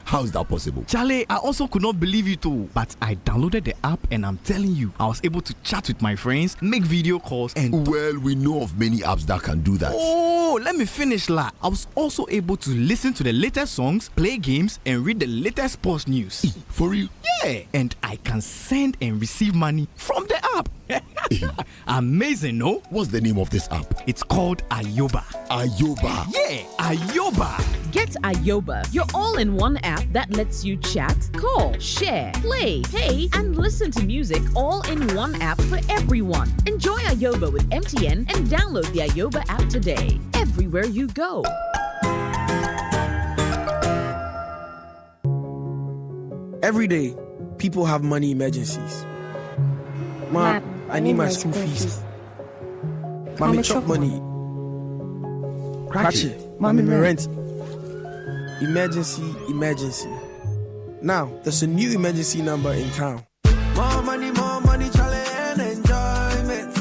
Speaker 13: How is that possible?
Speaker 12: Charlie, I also could not believe it too. But I downloaded the app and I'm telling you, I was able to chat with my friends, make video calls, and...
Speaker 13: Well, we know of many apps that can do that.
Speaker 12: Oh, let me finish, la. I was also able to listen to the latest songs, play games, and read the latest sports news.
Speaker 13: For real?
Speaker 12: Yeah, and I can send and receive money from the app. Amazing, no?
Speaker 13: What's the name of this app?
Speaker 12: It's called Ayoba.
Speaker 13: Ayoba?
Speaker 12: Yeah, Ayoba.
Speaker 14: Get Ayoba, your all-in-one app that lets you chat, call, share, play, pay, and listen to music all in one app for everyone. Enjoy Ayoba with MTN and download the Ayoba app today. Everywhere you go.
Speaker 15: Every day, people have money emergencies. Ma, I need my school fees. Mommy chop money. Cratchet. Mommy rent. Emergency. Now, there's a new emergency number in town.
Speaker 16: More money, Charlie, and enjoyment.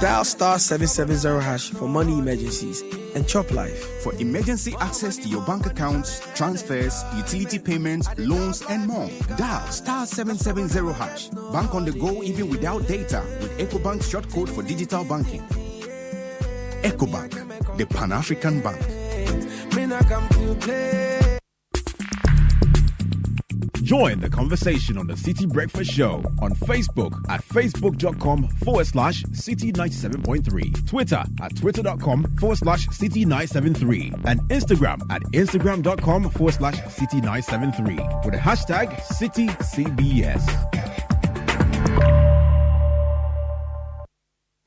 Speaker 15: Dial star 770 hash for money emergencies and chop life.
Speaker 16: For emergency access to your bank accounts, transfers, utility payments, loans, and more, dial star 770 hash. Bank on the go even without data with EcoBank's short code for digital banking. EcoBank, the Pan-African Bank.
Speaker 17: Join the conversation on the Citi Breakfast Show on Facebook at facebook.com/Citi97.3, Twitter at twitter.com/Citi973, and Instagram at instagram.com/Citi973 with the hashtag CitiCBS.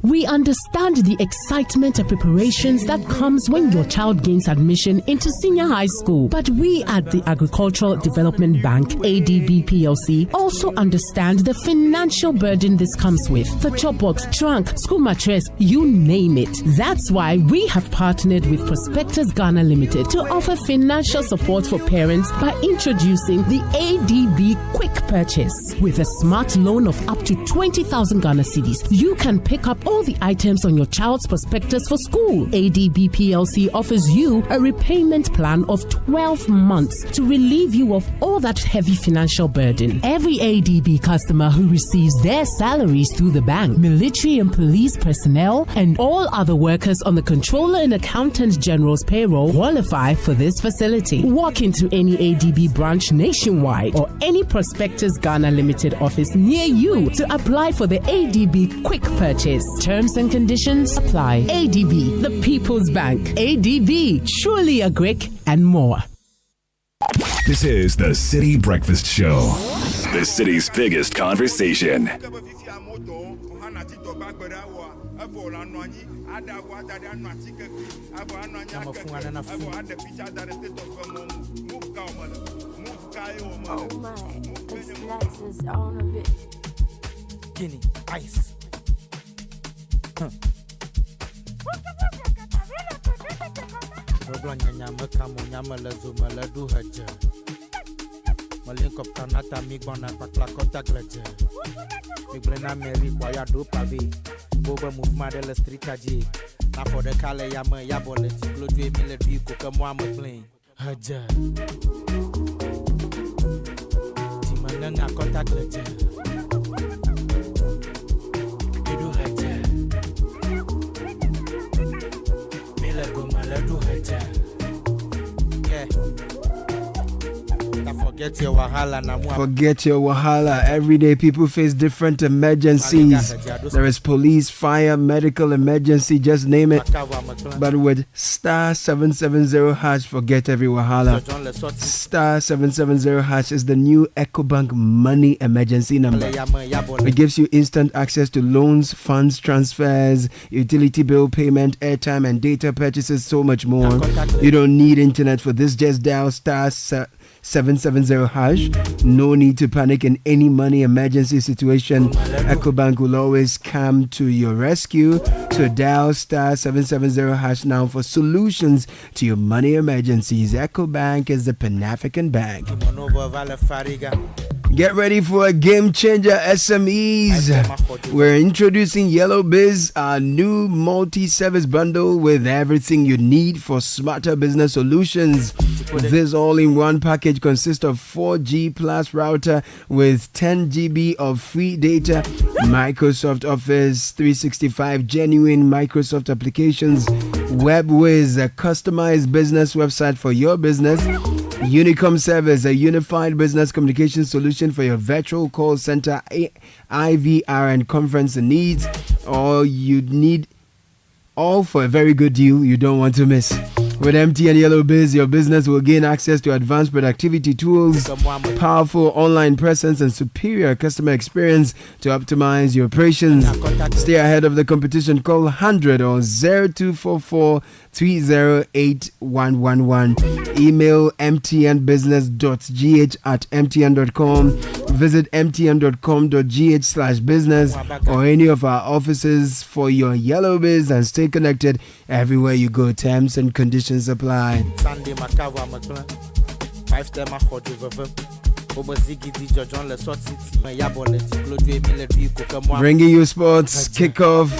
Speaker 18: We understand the excitement and preparations that comes when your child gains admission into senior high school. But we at the Agricultural Development Bank, ADB PLC, also understand the financial burden this comes with. The chop box, trunk, school mattress, you name it. That's why we have partnered with Prospectus Ghana Limited to offer financial support for parents by introducing the ADB Quick Purchase. With a smart loan of up to 20,000 Ghana cedis, you can pick up all the items on your child's prospectus for school. ADB PLC offers you a repayment plan of 12 months to relieve you of all that heavy financial burden. Every ADB customer who receives their salaries through the bank, military and police personnel, and all other workers on the Controller and Accountant General's payroll qualify for this facility. Walk into any ADB branch nationwide or any Prospectus Ghana Limited office near you to apply for the ADB Quick Purchase. Terms and conditions apply. ADB, the People's Bank. ADB, truly a Greek and more.
Speaker 2: This is the Citi Breakfast Show, the city's biggest conversation.
Speaker 19: Oh my, it's Lexus on a bit.
Speaker 15: Guinea, ice.
Speaker 20: Kanata Migbona Paklakota Gleje. Migrena Mary Quaya do Pave. Boba Movement de la Stritaji. Now for the Kale Yama Yabole, Clodre Military Cocamoama plane. Haja. Timananga Contact Gleje. Edu Haja.
Speaker 21: Forget your wahala. Everyday people face different emergencies. There is police, fire, medical emergency, just name it. But with star 770 hash, forget every wahala. Star 770 hash is the new EcoBank money emergency number. It gives you instant access to loans, funds, transfers, utility bill payment, airtime and data purchases, so much more. You don't need internet for this. Just dial star 770 hash. No need to panic in any money emergency situation. EcoBank will always come to your rescue. So dial star 770 hash now for solutions to your money emergencies. EcoBank is the Pan-African Bank. Get ready for a game changer, SMEs. We're introducing Yellow Biz, our new multi-service bundle with everything you need for smarter business solutions. This all-in-one package consists of 4G plus router with 10 GB of free data, Microsoft Office 365 genuine Microsoft applications, WebWiz, a customized business website for your business, Unicom Service, a unified business communication solution for your virtual call center, IVR and conference needs. All you need, all for a very good deal you don't want to miss. With MTN Yellow Biz, your business will gain access to advanced productivity tools, powerful online presence, and superior customer experience to optimize your operations. Stay ahead of the competition. Call 100 or 0244 308 Email mtnbusiness.gh@mtn.com. Visit mtn.com.gh/business or any of our offices for your Yellow Biz and stay connected everywhere you go. Terms and conditions apply. Bringing you sports kickoff.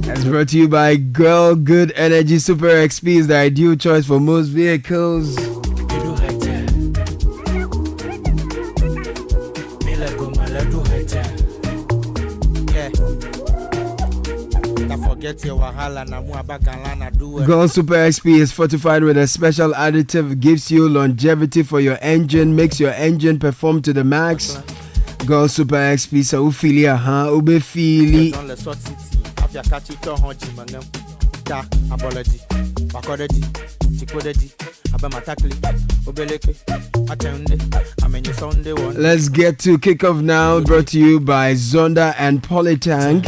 Speaker 21: That's brought to you by Girl Good Energy Super XP is the ideal choice for most vehicles. Girl Super XP is fortified with a special additive, gives you longevity for your engine, makes your engine perform to the max. Girl Super XP sa ufilia ha ube fili. Let's get to kickoff now, brought to you by Zonda and Polytank.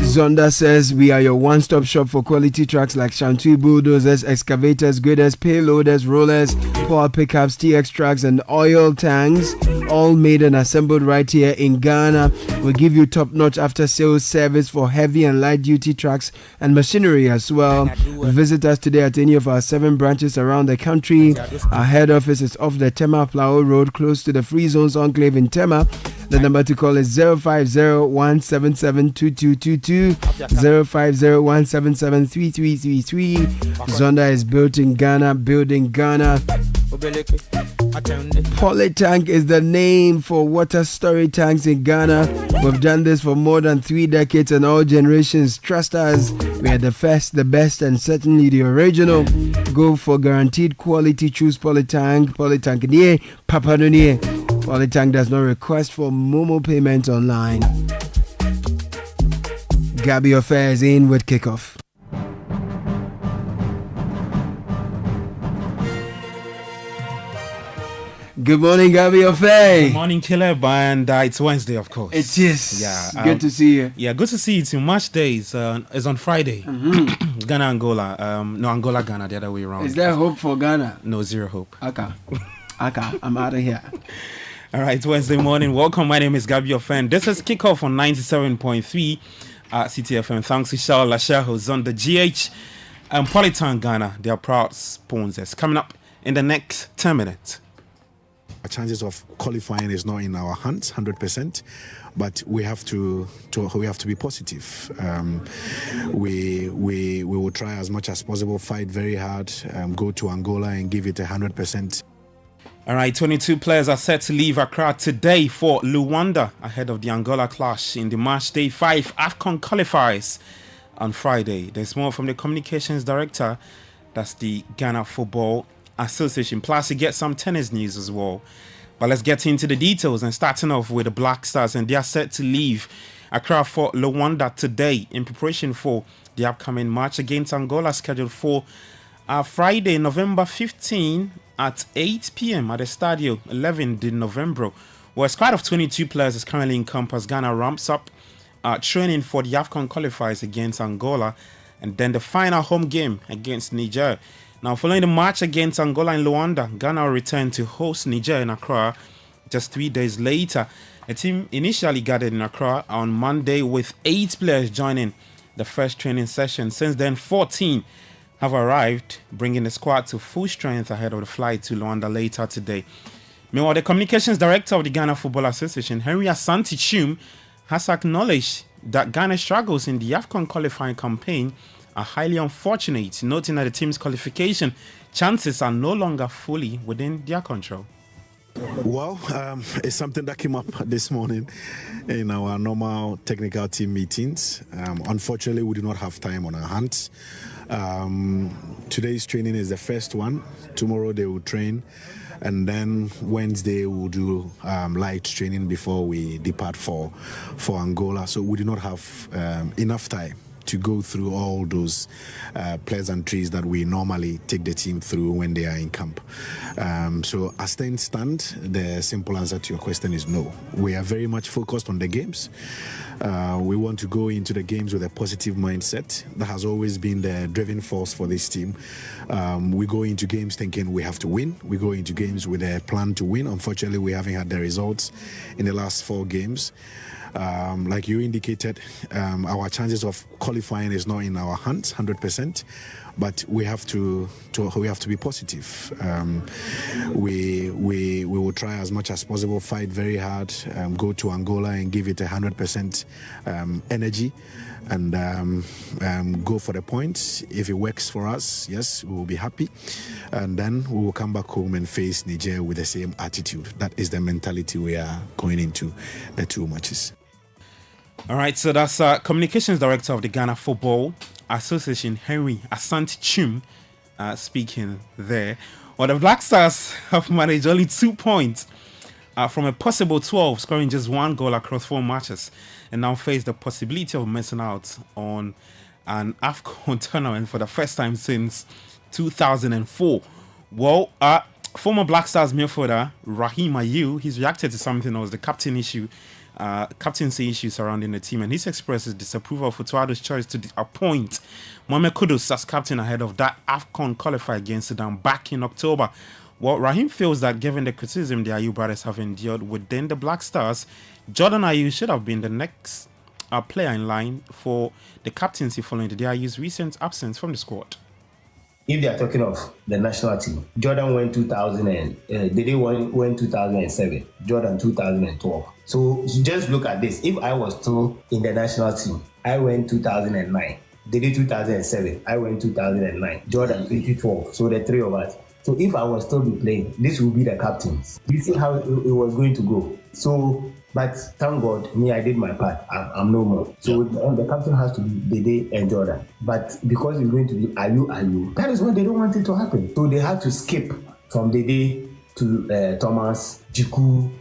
Speaker 21: Zonda says we are your one-stop shop for quality trucks like Shantui bulldozers, excavators, graders, payloaders, rollers, power pickups, TX trucks, and oil tanks, all made and assembled right here in Ghana. We'll give you top-notch after-sales service for heavy and light-duty trucks and machinery as well. Visit us today at any of our 7 branches around the country. Our head office is off the Tema Plao Road, close to the Free Zones Enclave in Tema. The number to call is 050-177-2222, 050-177-3333. Zonda is built in Ghana, building Ghana. Polytank is the name for water storage tanks in Ghana. We've done this for more than 3 decades and all generations trust us. We are the first, the best, and certainly the original. Go for guaranteed quality. Choose Polytank. Polytank nie, Papa no nie. Polytank does not request for Momo payments online. Gabby Affairs in with kickoff. Good morning, Gabby Ofe.
Speaker 4: Good morning, Caleb, and it's Wednesday, of course.
Speaker 21: It is.
Speaker 4: Yeah,
Speaker 21: good to see you.
Speaker 4: Yeah, good to see you. It's in March Day. It's on Friday. Mm-hmm. Ghana, Angola. No, Angola, Ghana, the other way around.
Speaker 21: Is there hope for Ghana?
Speaker 4: No, zero hope.
Speaker 21: Okay, I'm out of here.
Speaker 4: All right, Wednesday morning. Welcome. My name is Gabby Ofe. This is Kickoff on 97.3 Citi FM. Thanks to Charles Lachelle, who's on the GH and Polytank Ghana. They are proud sponsors. Coming up in the next 10 minutes.
Speaker 22: Our chances of qualifying is not in our hands 100%, but we have to be positive. We will try as much as possible, fight very hard, go to Angola and give it 100%.
Speaker 4: All right, 22 players are set to leave Accra today for Luanda ahead of the Angola clash in the March Day 5 AFCON qualifiers on Friday. There's more from the communications director, that's the Ghana Football Association. Plus, you get some tennis news as well. But let's get into the details and starting off with the Black Stars, and they are set to leave Accra for Luanda today in preparation for the upcoming match against Angola scheduled for Friday, November 15 at 8 p.m. at the Stadio 11 de Novembro, where a squad of 22 players is currently in camp as Ghana ramps up training for the AFCON qualifiers against Angola and then the final home game against Niger. Now, following the match against Angola in Luanda, Ghana will return to host Niger in Accra just 3 days later. A team initially gathered in Accra on Monday with 8 players joining the first training session. Since then, 14 have arrived, bringing the squad to full strength ahead of the flight to Luanda later today. Meanwhile, the communications director of the Ghana Football Association, Henry Asante Chum, has acknowledged that Ghana's struggles in the AFCON qualifying campaign are highly unfortunate, noting that the team's qualification chances are no longer fully within their control.
Speaker 22: Well, it's something that came up this morning in our normal technical team meetings. Unfortunately, we do not have time on our hands. Today's training is the first one. Tomorrow they will train. And then Wednesday we'll do light training before we depart for Angola. So we do not have enough time to go through all those pleasantries that we normally take the team through when they are in camp. So as things stand, the simple answer to your question is no. We are very much focused on the games. We want to go into the games with a positive mindset. That has always been the driving force for this team. We go into games thinking we have to win. We go into games with a plan to win. Unfortunately, we haven't had the results in the last 4 games. Like you indicated, our chances of qualifying is not in our hands 100%, but we have to be positive. We will try as much as possible, fight very hard, go to Angola and give it 100% energy, and go for the points. If it works for us, yes, we will be happy, and then we will come back home and face Niger with the same attitude. That is the mentality we are going into the two matches.
Speaker 4: All right, so that's Communications Director of the Ghana Football Association, Henry Asante Chum, speaking there. Well, the Black Stars have managed only 2 points from a possible 12, scoring just 1 goal across 4 matches, and now face the possibility of missing out on an AFCON tournament for the first time since 2004. Well, former Black Stars midfielder Rahim Ayew, he's reacted to something that was the captaincy issue surrounding the team, and he's expressed his disapproval for Tuado's choice to appoint Mohamed Kudus as captain ahead of that AFCON qualifier against Sudan back in October. Well, Rahim feels that given the criticism the Ayew brothers have endured within the Black Stars, Jordan Ayew should have been the next player in line for the captaincy following the Ayew's recent absence from the squad.
Speaker 5: If they are talking of the national team, Jordan went 2007, Jordan 2012. So just look at this. If I was still in the national team, I went 2009. Dede 2007, I went 2009. Jordan 2012. So the three of us. So if I was still be playing, this will be the captains. You see how it was going to go. So, but thank God, me, I did my part. I'm no more. So the captain has to be Dede and Jordan. But because it's going to be Ayew, that is why they don't want it to happen. So they had to skip from Dede to Thomas, Jiku.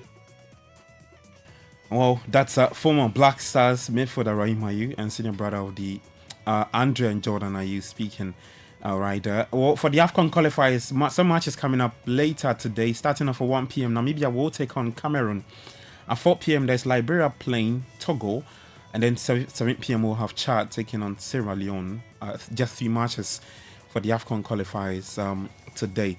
Speaker 4: Well, that's former Black Stars midfielder Rahim Ayew and senior brother of the Andre and Jordan Ayew speaking. Right. Well, for the AFCON qualifiers, some matches coming up later today, starting off at 1 p.m. Namibia will take on Cameroon. At 4 p.m. there's Liberia playing Togo, and then 7 p.m. we'll have Chad taking on Sierra Leone. Just 3 matches for the AFCON qualifiers today.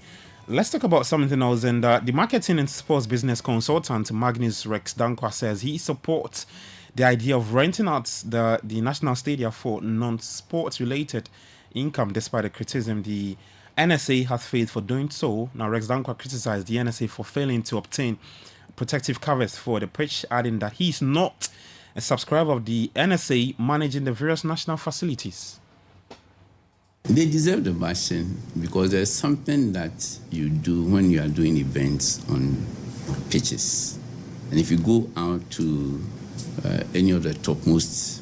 Speaker 4: Let's talk about something else. And the marketing and sports business consultant Magnus Rex Dankwa says he supports the idea of renting out the national stadium for non-sports related income, despite the criticism the NSA has faced for doing so. Now, Rex Dankwa criticized the NSA for failing to obtain protective covers for the pitch, adding that he's not a subscriber of the NSA managing the various national facilities.
Speaker 6: They deserve the bashing because there's something that you do when you are doing events on pitches. And if you go out to any of the topmost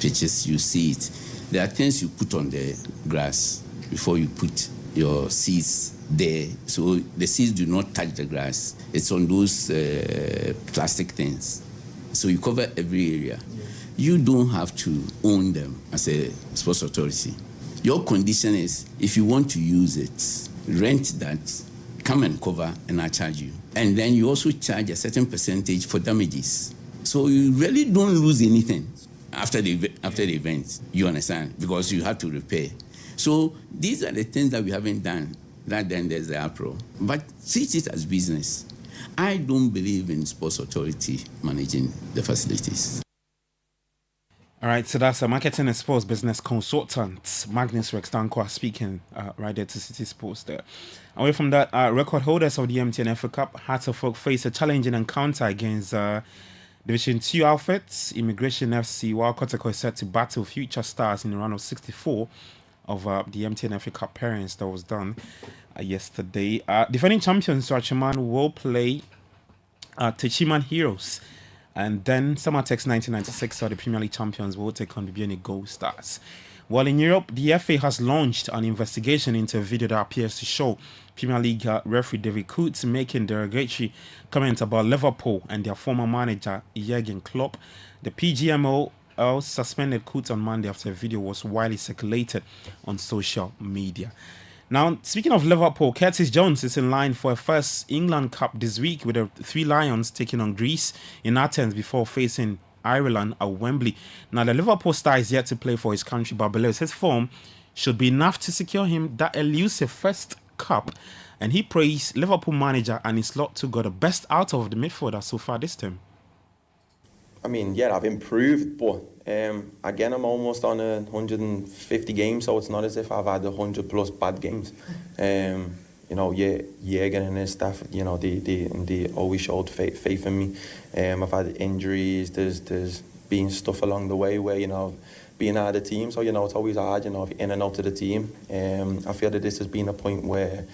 Speaker 6: pitches, you see it. There are things you put on the grass before you put your seeds there. So the seeds do not touch the grass. It's on those plastic things. So you cover every area. You don't have to own them as a sports authority. Your condition is, if you want to use it, rent that, come and cover, and I charge you. And then you also charge a certain percentage for damages. So you really don't lose anything after the event, you understand, because you have to repair. So these are the things that we haven't done. That then there's the uproar. But see it as business. I don't believe in sports authority managing the facilities.
Speaker 4: All right, so that's a marketing and sports business consultant, Magnus Rex Dankwa, speaking right there to City Sports there. Away from that, record holders of the MTN FA Cup, Hearts of Oak, face a challenging encounter against Division 2 outfits, Immigration FC, while Kotoko is set to battle Future Stars in the round of 64 of the MTN FA Cup pairings that was done yesterday. Defending champions Rachiman will play Techiman Heroes, and then Samatex 1996, or the Premier League champions, will take on Bibiani Gold Stars. While in Europe, the FA has launched an investigation into a video that appears to show Premier League referee David Coots making derogatory comments about Liverpool and their former manager Jurgen Klopp. The PGMOL suspended Coots on Monday after a video was widely circulated on social media. Now, speaking of Liverpool, Curtis Jones is in line for a first England Cup this week with the Three Lions taking on Greece in Athens before facing Ireland at Wembley. Now, the Liverpool star is yet to play for his country, but believes his form should be enough to secure him that elusive first cup. And he praised Liverpool manager and his lot to got the best out of the midfielder so far this term.
Speaker 1: I mean, yeah, I've improved, but again, I'm almost on 150 games, so it's not as if I've had 100 plus bad games. You know, Jäger and his staff, you know, they always showed faith in me. I've had injuries, there's been stuff along the way where, you know, being out of the team, so, you know, it's always hard, you know, in and out of the team. I feel that this has been a point where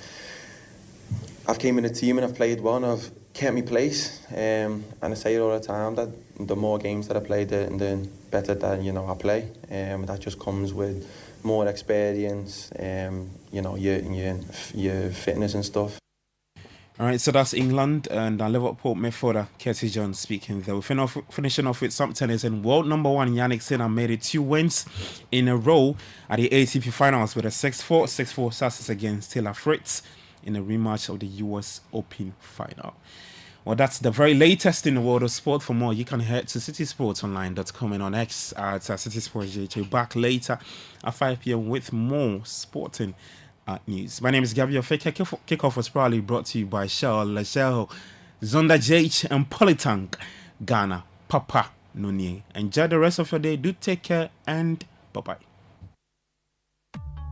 Speaker 1: I've came in the team and I've played well and I've kept my place. And I say it all the time that the more games that I play, the better that, you know, I play. That just comes with more experience, you know, your fitness and stuff.
Speaker 4: All right, so that's England and Liverpool midfielder Curtis Jones speaking there. We're finishing off with some tennis, and world number one Yannick Sinner made it 2 wins in a row at the ATP Finals with a 6-4, 6-4 success against Taylor Fritz in a rematch of the US Open final. Well, that's the very latest in the world of sport. For more, you can head to citysportsonline.com and on X at CitySportsJJ. Back later at 5 p.m. with more sporting news. My name is Gabriel Fake. Kickoff was proudly brought to you by Shell, Lachelle, Zonda JH, and Polytank, Ghana, Papa Nunye. Enjoy the rest of your day. Do take care and bye-bye.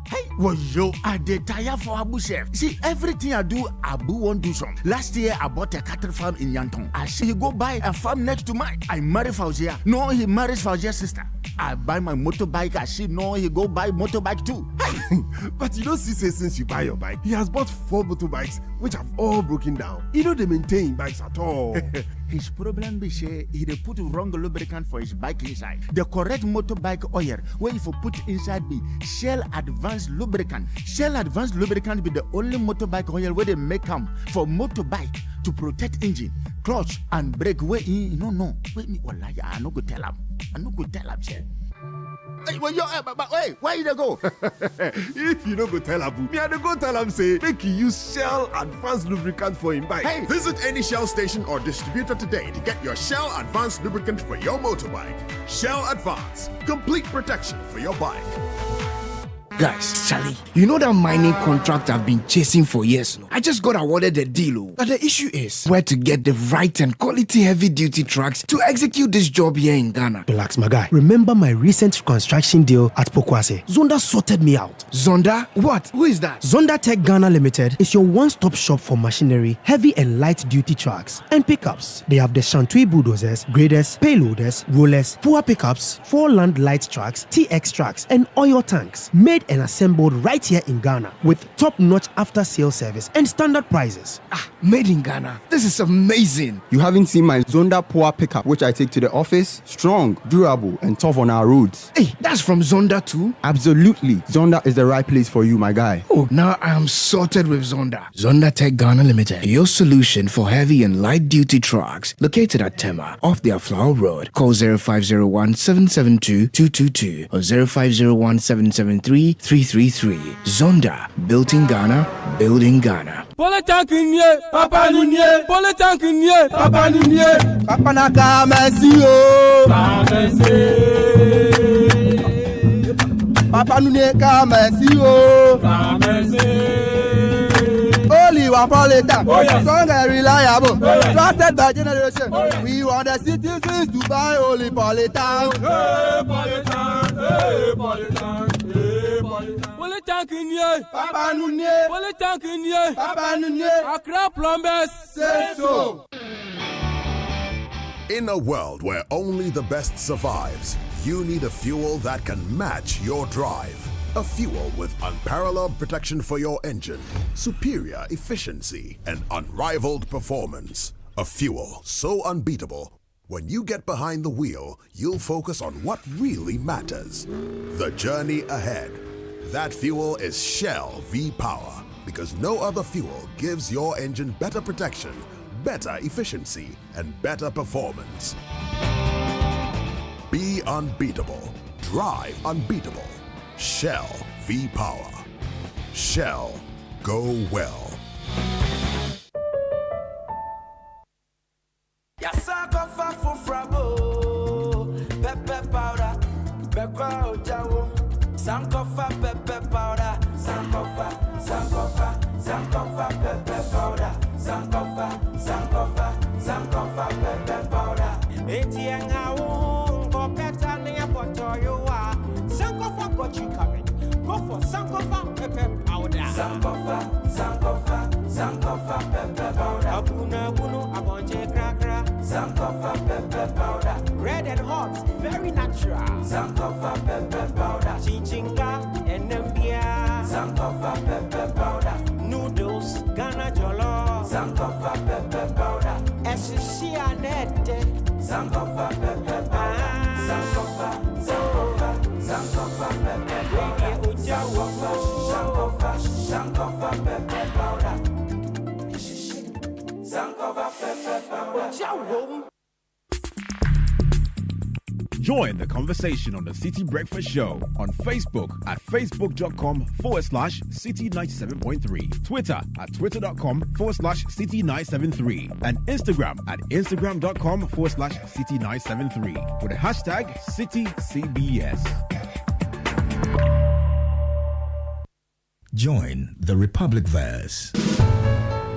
Speaker 7: Hey, well, yo, I did tire for Abu Chef. See, everything I do, Abu won't do some. Last year, I bought a cattle farm in Yanton. I see he go buy a farm next to mine. I marry Fauzia. No, he marries Fauzia's sister. I buy my motorbike. I see no, he go buy motorbike too. Hey.
Speaker 23: But you don't see, since you buy your bike, he has bought 4 motorbikes, which have all broken down. He don't maintain bikes at all.
Speaker 7: His problem be say he dey put wrong lubricant for his bike inside. The correct motorbike oil where if you put inside be Shell Advanced Lubricant. Shell Advanced Lubricant be the only motorbike oil where they make them for motorbike to protect engine, clutch and brake. Where you no. Wait me, I no go tell him. Shell. Hey, well, hey, where you go?
Speaker 23: If you don't go tell Abu, me I don't go tell him say make you use Shell Advanced Lubricant for him bike.
Speaker 7: Hey,
Speaker 23: visit any Shell station or distributor today to get your Shell Advanced Lubricant for your motorbike. Shell Advance, complete protection for your bike.
Speaker 24: Guys, Charlie, you know that mining contract I've been chasing for years now? I just got awarded the deal. But the issue is where to get the right and quality heavy-duty trucks to execute this job here in Ghana.
Speaker 25: Relax, my guy. Remember my recent construction deal at Pokwase? Zonda sorted me out.
Speaker 24: Zonda? What? Who is that?
Speaker 25: Zonda Tech Ghana Limited is your one-stop shop for machinery, heavy and light-duty trucks, and pickups. They have the Shantui bulldozers, graders, payloaders, rollers, power pickups, 4 land light trucks, TX trucks, and oil tanks. Made and assembled right here in Ghana with top-notch after-sales service and standard prices.
Speaker 24: Made in Ghana. This is amazing.
Speaker 26: You haven't seen my Zonda Power Pickup, which I take to the office? Strong, durable, and tough on our roads.
Speaker 24: Hey, that's from Zonda too?
Speaker 26: Absolutely. Zonda is the right place for you, my guy.
Speaker 24: Oh, now I am sorted with Zonda. Zonda Tech Ghana Limited, your solution for heavy and light-duty trucks. Located at Tema, off the Aflao Road. Call 0501 772 222 or 0501 773 333. Zonda, built in Ghana, building Ghana.
Speaker 27: Polytank Papa Nunye, Polytank Papa Nunye, Papa Naka Messi, Papa Nunye Messi, only one Polytank, strong and reliable, trusted by generation. We want the citizens to buy only Polytank. Polytank Papa Nunye, Polytank Papa Nunye, Accra Plumbers, say so.
Speaker 28: In a world where only the best survives, you need a fuel that can match your drive. A fuel with unparalleled protection for your engine, superior efficiency, and unrivaled performance. A fuel so unbeatable, when you get behind the wheel, you'll focus on what really matters. The journey ahead. That fuel is Shell V-Power, because no other fuel gives your engine better protection, better efficiency, and better performance. Be unbeatable. Drive unbeatable. Shell V-Power. Shell, go well.
Speaker 27: Sankofa pepper powder, Sankofa pepper powder, Sankofa pepper powder.
Speaker 20: got you covered. Go for Sankofa pepper powder. Sankofa pepper powder. Abuna bunu abonje krakra. Sankofa pepper powder. Red and hot, very natural. Sankofa pepper powder. Chinchinga enembia. Sankofa pepper powder. Noodles Ghana jollo. Sankofa pepper powder. Eshishi anete. Sankofa pepper powder. Sankofa pepper powder. Sankofa pepper powder. Sankofa pepper powder.
Speaker 17: Join the conversation on the Citi Breakfast Show on Facebook at facebook.com/Citi97.3, Twitter at twitter.com/Citi973, and Instagram at instagram.com/Citi973 with the hashtag CitiCBS.
Speaker 3: Join the Republic Verse.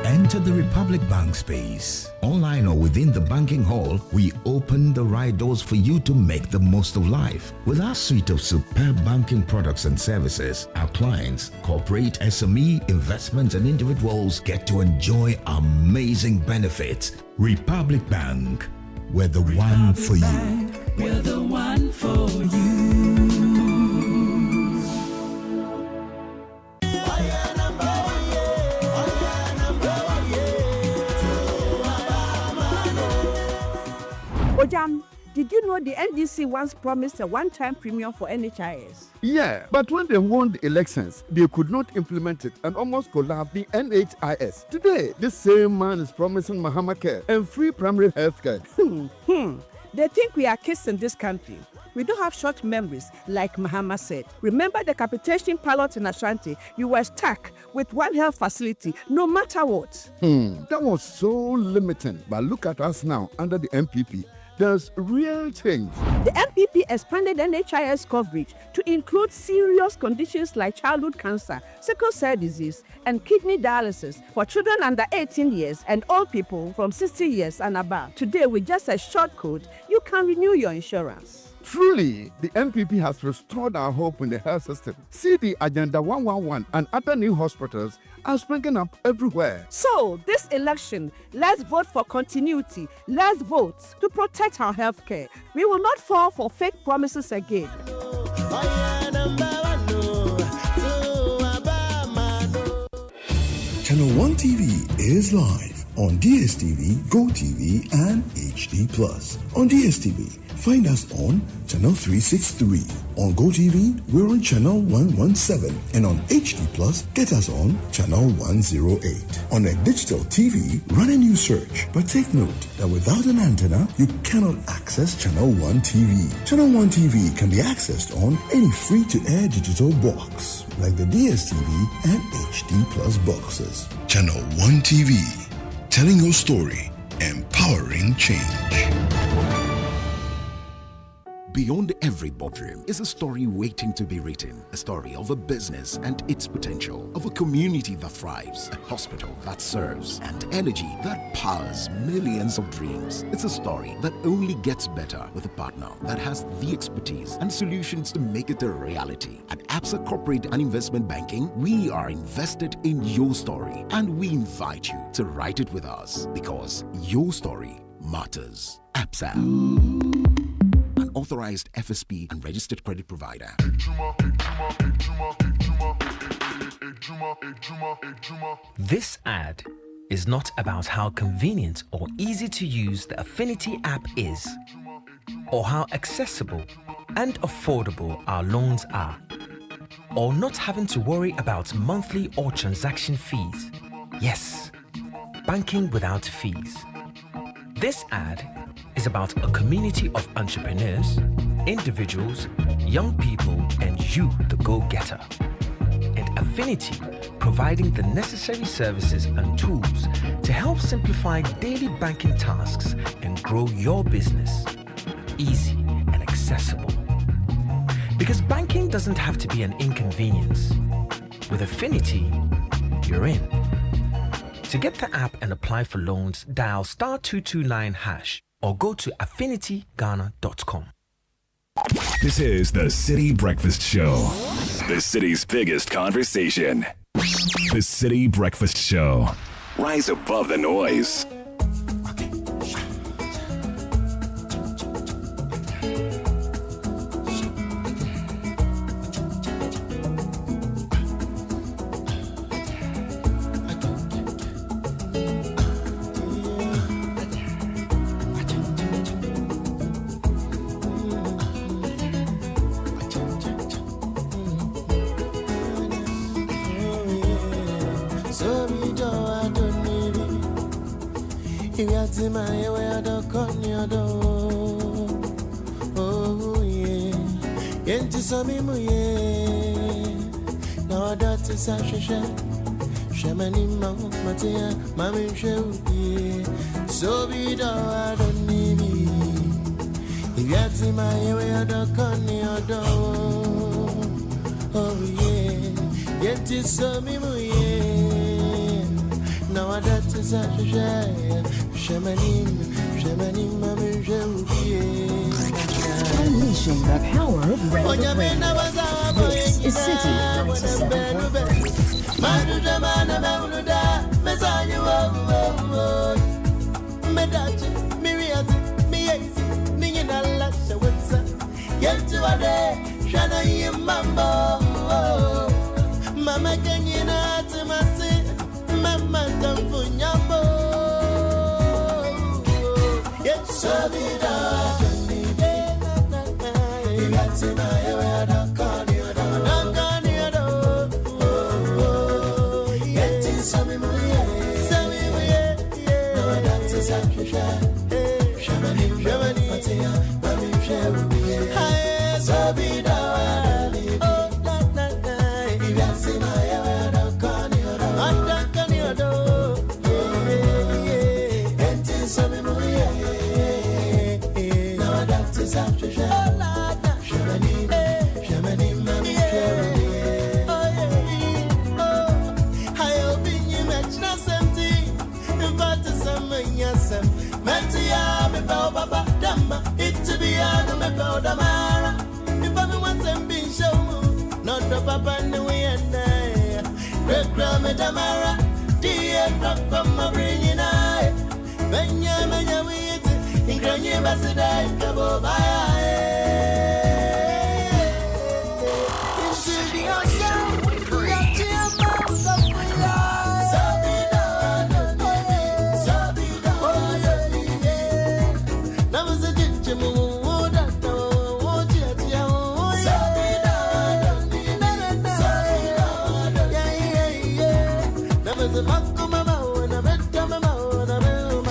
Speaker 3: Enter the Republic Bank space. Online or within the banking hall, we open the right doors for you to make the most of life. With our suite of superb banking products and services, our clients, corporate, SME, investments, and individuals get to enjoy amazing benefits. Republic Bank, we're the one for you.
Speaker 8: We're the one for you.
Speaker 9: Ojam, did you know the NDC once promised a one-time premium for NHIS?
Speaker 10: Yeah, but when they won the elections, they could not implement it and almost collapsed the NHIS. Today, this same man is promising Mahama Care and free primary health care.
Speaker 9: They think we are kids in this country. We don't have short memories, like Mahama said. Remember the capitation pilot in Ashanti? You were stuck with one health facility, no matter what.
Speaker 10: That was so limiting. But look at us now under the MPP. There's real change.
Speaker 9: The MPP expanded NHIS coverage to include serious conditions like childhood cancer, sickle cell disease, and kidney dialysis for children under 18 years and old people from 60 years and above. Today, with just a short code, you can renew your insurance.
Speaker 10: Truly, the MPP has restored our hope in the health system. See the Agenda 111 and other new hospitals are springing up everywhere.
Speaker 9: So, this election, let's vote for continuity. Let's vote to protect our health care. We will not fall for fake promises again.
Speaker 28: Channel 1 TV is live on DSTV, GoTV, and HD+. On DSTV, find us on Channel 363. On GoTV, we're on Channel 117. And on HD+, get us on Channel 108. On a digital TV, run a new search. But take note that without an antenna, you cannot access Channel 1 TV. Channel 1 TV can be accessed on any free-to-air digital box, like the DSTV and HD+ boxes. Channel 1 TV, telling your story, empowering change.
Speaker 11: Beyond every boardroom is a story waiting to be written. A story of a business and its potential, of a community that thrives, a hospital that serves, and energy that powers millions of dreams. It's a story that only gets better with a partner that has the expertise and solutions to make it a reality. At ABSA Corporate and Investment Banking, we are invested in your story, and we invite you to write it with us because your story matters. ABSA. Authorized FSP and registered credit provider.
Speaker 12: This ad is not about how convenient or easy to use the Affinity app is, or how accessible and affordable our loans are, or not having to worry about monthly or transaction fees. Yes, banking without fees. This ad is about a community of entrepreneurs, individuals, young people, and you, the go-getter. And Affinity, providing the necessary services and tools to help simplify daily banking tasks and grow your business. Easy and accessible. Because banking doesn't have to be an inconvenience. With Affinity, you're in. To get the app and apply for loans, dial *229# or go to affinityghana.com.
Speaker 2: This is the Citi Breakfast Show, the city's biggest conversation. The Citi Breakfast Show. Rise above the noise.
Speaker 13: Unleashing the power of Red Radio. This is Citi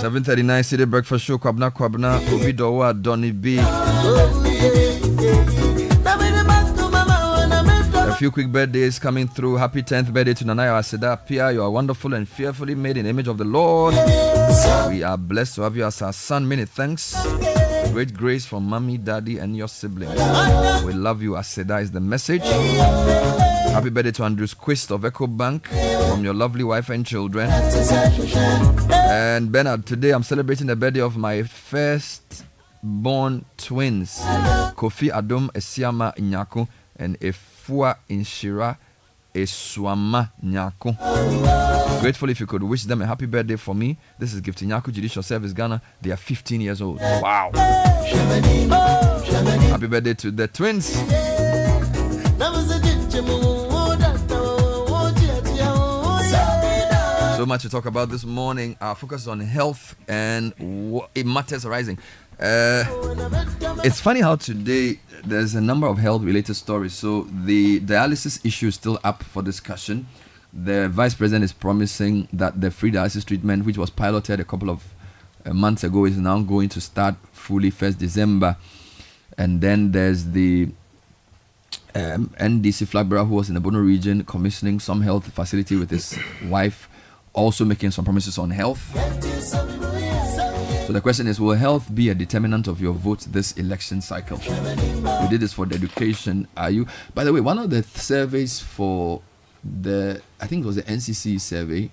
Speaker 26: 7:39 Citi Breakfast Show. Kwabna Obidowa Donny B. A few quick birthdays coming through. Happy 10th birthday to Nanaya Aseda Pia. You are wonderful and fearfully made in the image of the Lord. We are blessed to have you as our son. Many thanks. Great grace from mommy, daddy, and your siblings. We love you. Aseda is the message. Happy birthday to Andrews Quist of Echo Bank from your lovely wife and children. And Bernard, today I'm celebrating the birthday of my first born twins, Kofi Adom Esiama Nyako and Efua Inshira Eswama Nyako. Grateful if you could wish them a happy birthday for me. This is Gift Nyako Judicial Service Ghana. They are 15 years old. Wow. Happy birthday to the twins. So much to talk about this morning. Our focus is on health and it matters arising. It's funny how today there's a number of health related stories. So the dialysis issue is still up for discussion. The vice president is promising that the free dialysis treatment, which was piloted a couple of months ago, is now going to start fully 1st December. And then there's the NDC Flagbera, who was in the Bono region, commissioning some health facility with his wife, also making some promises on health. So the question is, will health be a determinant of your vote this election cycle? We did this for the education. Are you? By the way, one of the surveys for I think it was the NCC survey,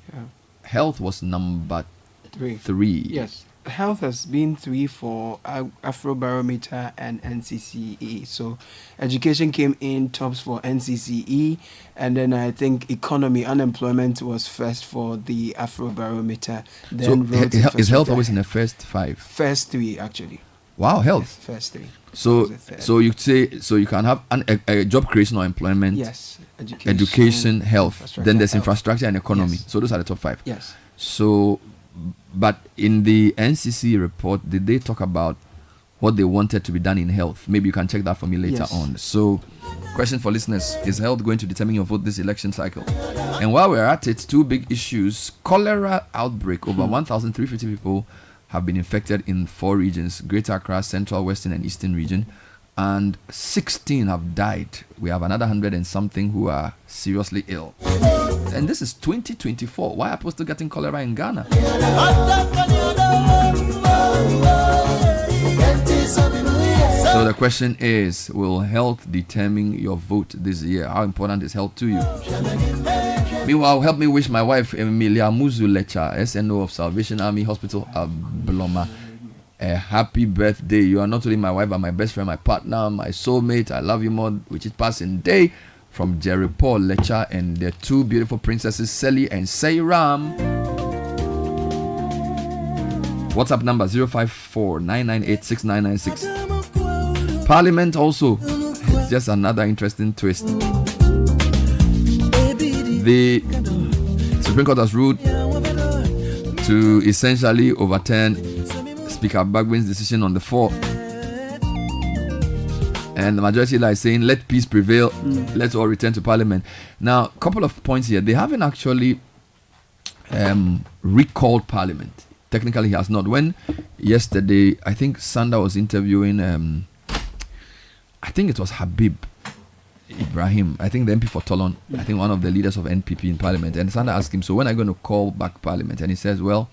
Speaker 26: health was number three. Yes.
Speaker 5: Health has been 3 for Afrobarometer and NCCE. So education came in tops for NCCE, and then I think economy, unemployment was first for the Afrobarometer. Then
Speaker 26: so is health always in the first 5?
Speaker 5: First 3 actually.
Speaker 26: Wow, health.
Speaker 5: First 3.
Speaker 26: So you say you can have a job creation or employment.
Speaker 5: Yes.
Speaker 26: Education, health. Then there's infrastructure and economy.
Speaker 5: Yes.
Speaker 26: So those are the top 5.
Speaker 5: Yes.
Speaker 26: So, but in the NCC report, did they talk about what they wanted to be done in health? Maybe you can check that for me later on. So, question for listeners: is health going to determine your vote this election cycle? And while we're at it, 2 big issues: cholera outbreak. Over 1,350 people have been infected in 4 regions: Greater Accra, Central, Western, and Eastern region, and 16 have died. We have another 100 and something who are seriously ill. And this is 2024. Why are people still getting cholera in Ghana? So the question is, will health determine your vote this year? How important is health to you? Meanwhile, help me wish my wife Emilia Muzulecha, SNO of Salvation Army Hospital, Bloma, a happy birthday. You are not only my wife, but my best friend, my partner, my soulmate. I love you more, which is passing day. From Jerry Paul Lecha and their 2 beautiful princesses, Sally and Sayram. WhatsApp number 054-998-6996. Parliament also. It's just another interesting twist. The Supreme Court has ruled to essentially overturn Speaker Bagwin's decision on the 4th. And the majority is saying, let peace prevail, let's all return to Parliament. Now, a couple of points here. They haven't actually recalled Parliament. Technically, he has not. When yesterday, I think Sanda was interviewing, I think it was Habib Ibrahim, I think the MP for Tolon, I think one of the leaders of NPP in Parliament. And Sanda asked him, so when are you going to call back Parliament? And he says, well,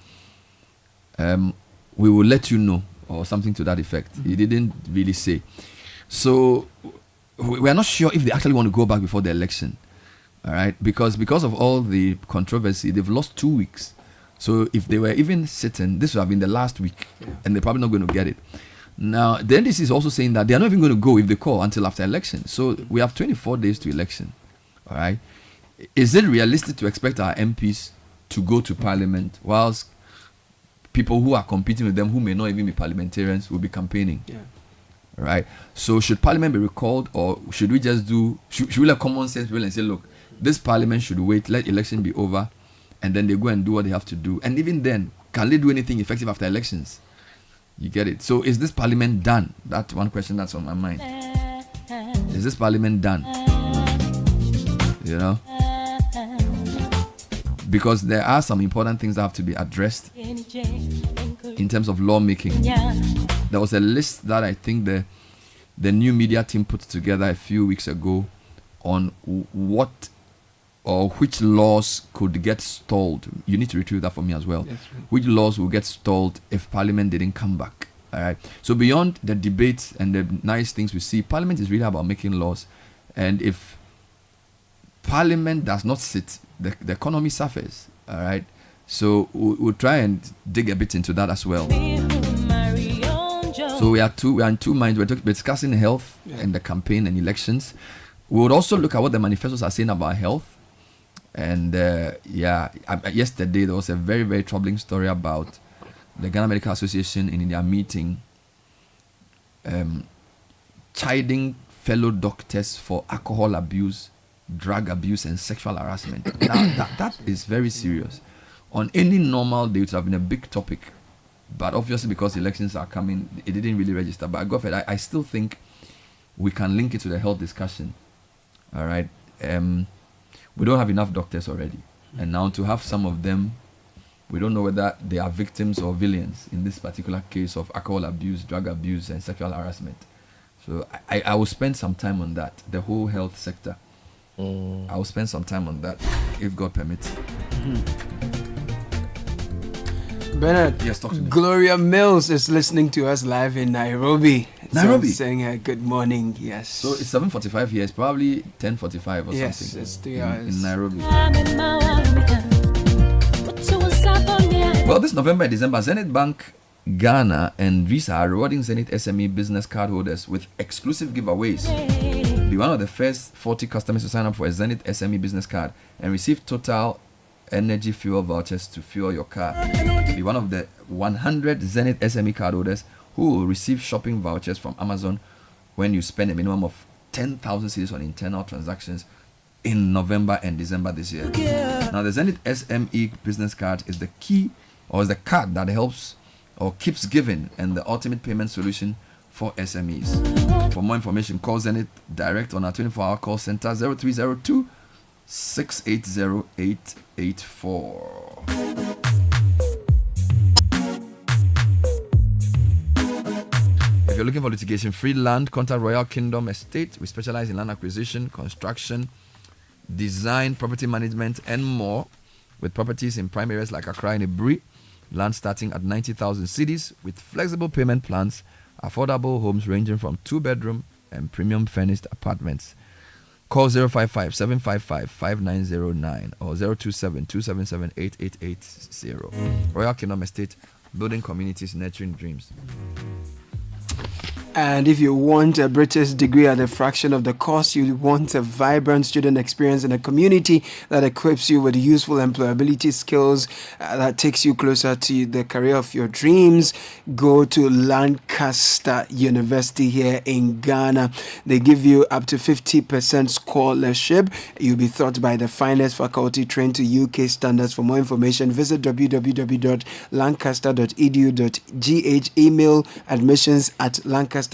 Speaker 26: we will let you know, or something to that effect. He didn't really say. So we are not sure if they actually want to go back before the election, all right? Because of all the controversy, they've lost 2 weeks. So if they were even sitting, this would have been the last week, and they're probably not going to get it. Now, the NDC is also saying that they are not even going to go if they call until after election. So we have 24 days to election, all right? Is it realistic to expect our MPs to go to Parliament whilst people who are competing with them, who may not even be parliamentarians, will be campaigning?
Speaker 5: Yeah.
Speaker 26: Right. So should Parliament be recalled, or should we just should we let common sense people and say, look, this Parliament should wait, let election be over, and then they go and do what they have to do? And even then, can they do anything effective after elections? You get it? So is this Parliament done? That's one question that's on my mind. Is this Parliament done? You know? Because there are some important things that have to be addressed in terms of lawmaking. There was a list that I think the new media team put together a few weeks ago on what or which laws could get stalled. You need to retrieve that for me as well.
Speaker 5: Yes, right.
Speaker 26: Which laws will get stalled if Parliament didn't come back. All right. So beyond the debates and the nice things we see, Parliament is really about making laws. And if Parliament does not sit, the economy suffers. All right. So we'll try and dig a bit into that as well. So we are in 2 minds. We're discussing health and the campaign and elections. We would also look at what the manifestos are saying about health. And yesterday there was a very, very troubling story about the Ghana Medical Association in their meeting chiding fellow doctors for alcohol abuse, drug abuse, and sexual harassment. Now, that is very serious. On any normal day, it would have been a big topic. But obviously, because elections are coming, it didn't really register. But I still think we can link it to the health discussion. All right. We don't have enough doctors already. And now to have some of them, we don't know whether they are victims or villains in this particular case of alcohol abuse, drug abuse, and sexual harassment. So I will spend some time on that, the whole health sector. I will spend some time on that, if God permits.
Speaker 5: Bernard,
Speaker 26: yes, talk to me.
Speaker 5: Gloria Mills is listening to us live in Nairobi.
Speaker 26: Nairobi?
Speaker 5: So saying good morning, yes.
Speaker 26: So it's 7:45 here, it's probably 10:45 or
Speaker 5: yes,
Speaker 26: something.
Speaker 5: Yes, it's 3 hours.
Speaker 26: In Nairobi. Well, this November and December, Zenith Bank Ghana and Visa are rewarding Zenith SME business card holders with exclusive giveaways. Be one of the first 40 customers to sign up for a Zenith SME business card and receive total energy fuel vouchers to fuel your car. Be one of the 100 Zenith SME card holders who will receive shopping vouchers from Amazon when you spend a minimum of 10,000 cedis on internal transactions in November and December this year. Now, the Zenith SME business card is the key, or is the card that helps or keeps giving and the ultimate payment solution for SMEs. For more information, call Zenith direct on our 24-hour call center 0302 680 884. If you're looking for litigation-free land, contact Royal Kingdom Estate. We specialize in land acquisition, construction, design, property management, and more, with properties in prime areas like Accra and Ibri. Land starting at 90,000 cedis with flexible payment plans, affordable homes ranging from 2-bedroom and premium furnished apartments. Call 055-755-5909 or 027-277-8880. Royal Kingdom Estate, building communities, nurturing dreams.
Speaker 5: And if you want a British degree at a fraction of the cost, you want a vibrant student experience in a community that equips you with useful employability skills that takes you closer to the career of your dreams, go to Lancaster University here in Ghana. They give you up to 50% scholarship. You'll be taught by the finest faculty trained to UK standards. For more information, visit www.lancaster.edu.gh. Email admissions@lancaster.edu.gh.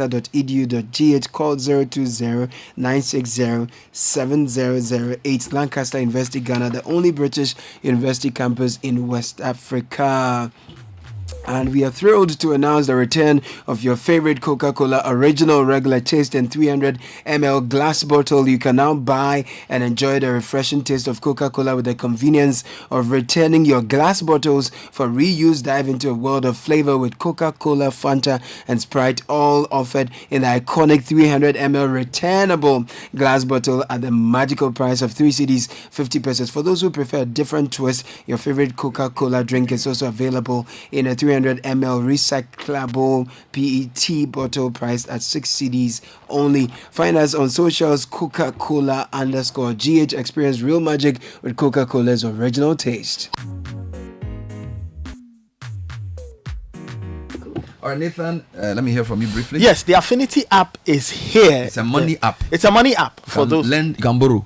Speaker 5: Call 020-960-7008. Lancaster University, Ghana, the only British university campus in West Africa. And we are thrilled to announce the return of your favorite Coca-Cola Original Regular Taste in 300 ml glass bottle. You can now buy and enjoy the refreshing taste of Coca-Cola with the convenience of returning your glass bottles for reuse. Dive into a world of flavor with Coca-Cola, Fanta, and Sprite, all offered in the iconic 300 ml returnable glass bottle at the magical price of 3 cedis, 50 pesos. For those who prefer a different twist, your favorite Coca-Cola drink is also available in a 300 ml recyclable PET bottle priced at 6 cedis only. Find us on socials, Coca-Cola_GH. Experience real magic with Coca-Cola's original taste.
Speaker 26: All right, Nathan, let me hear from you briefly.
Speaker 6: Yes, the Affinity app is here.
Speaker 26: It's a money app.
Speaker 6: It's a money app for those.
Speaker 26: Lend, you can borrow.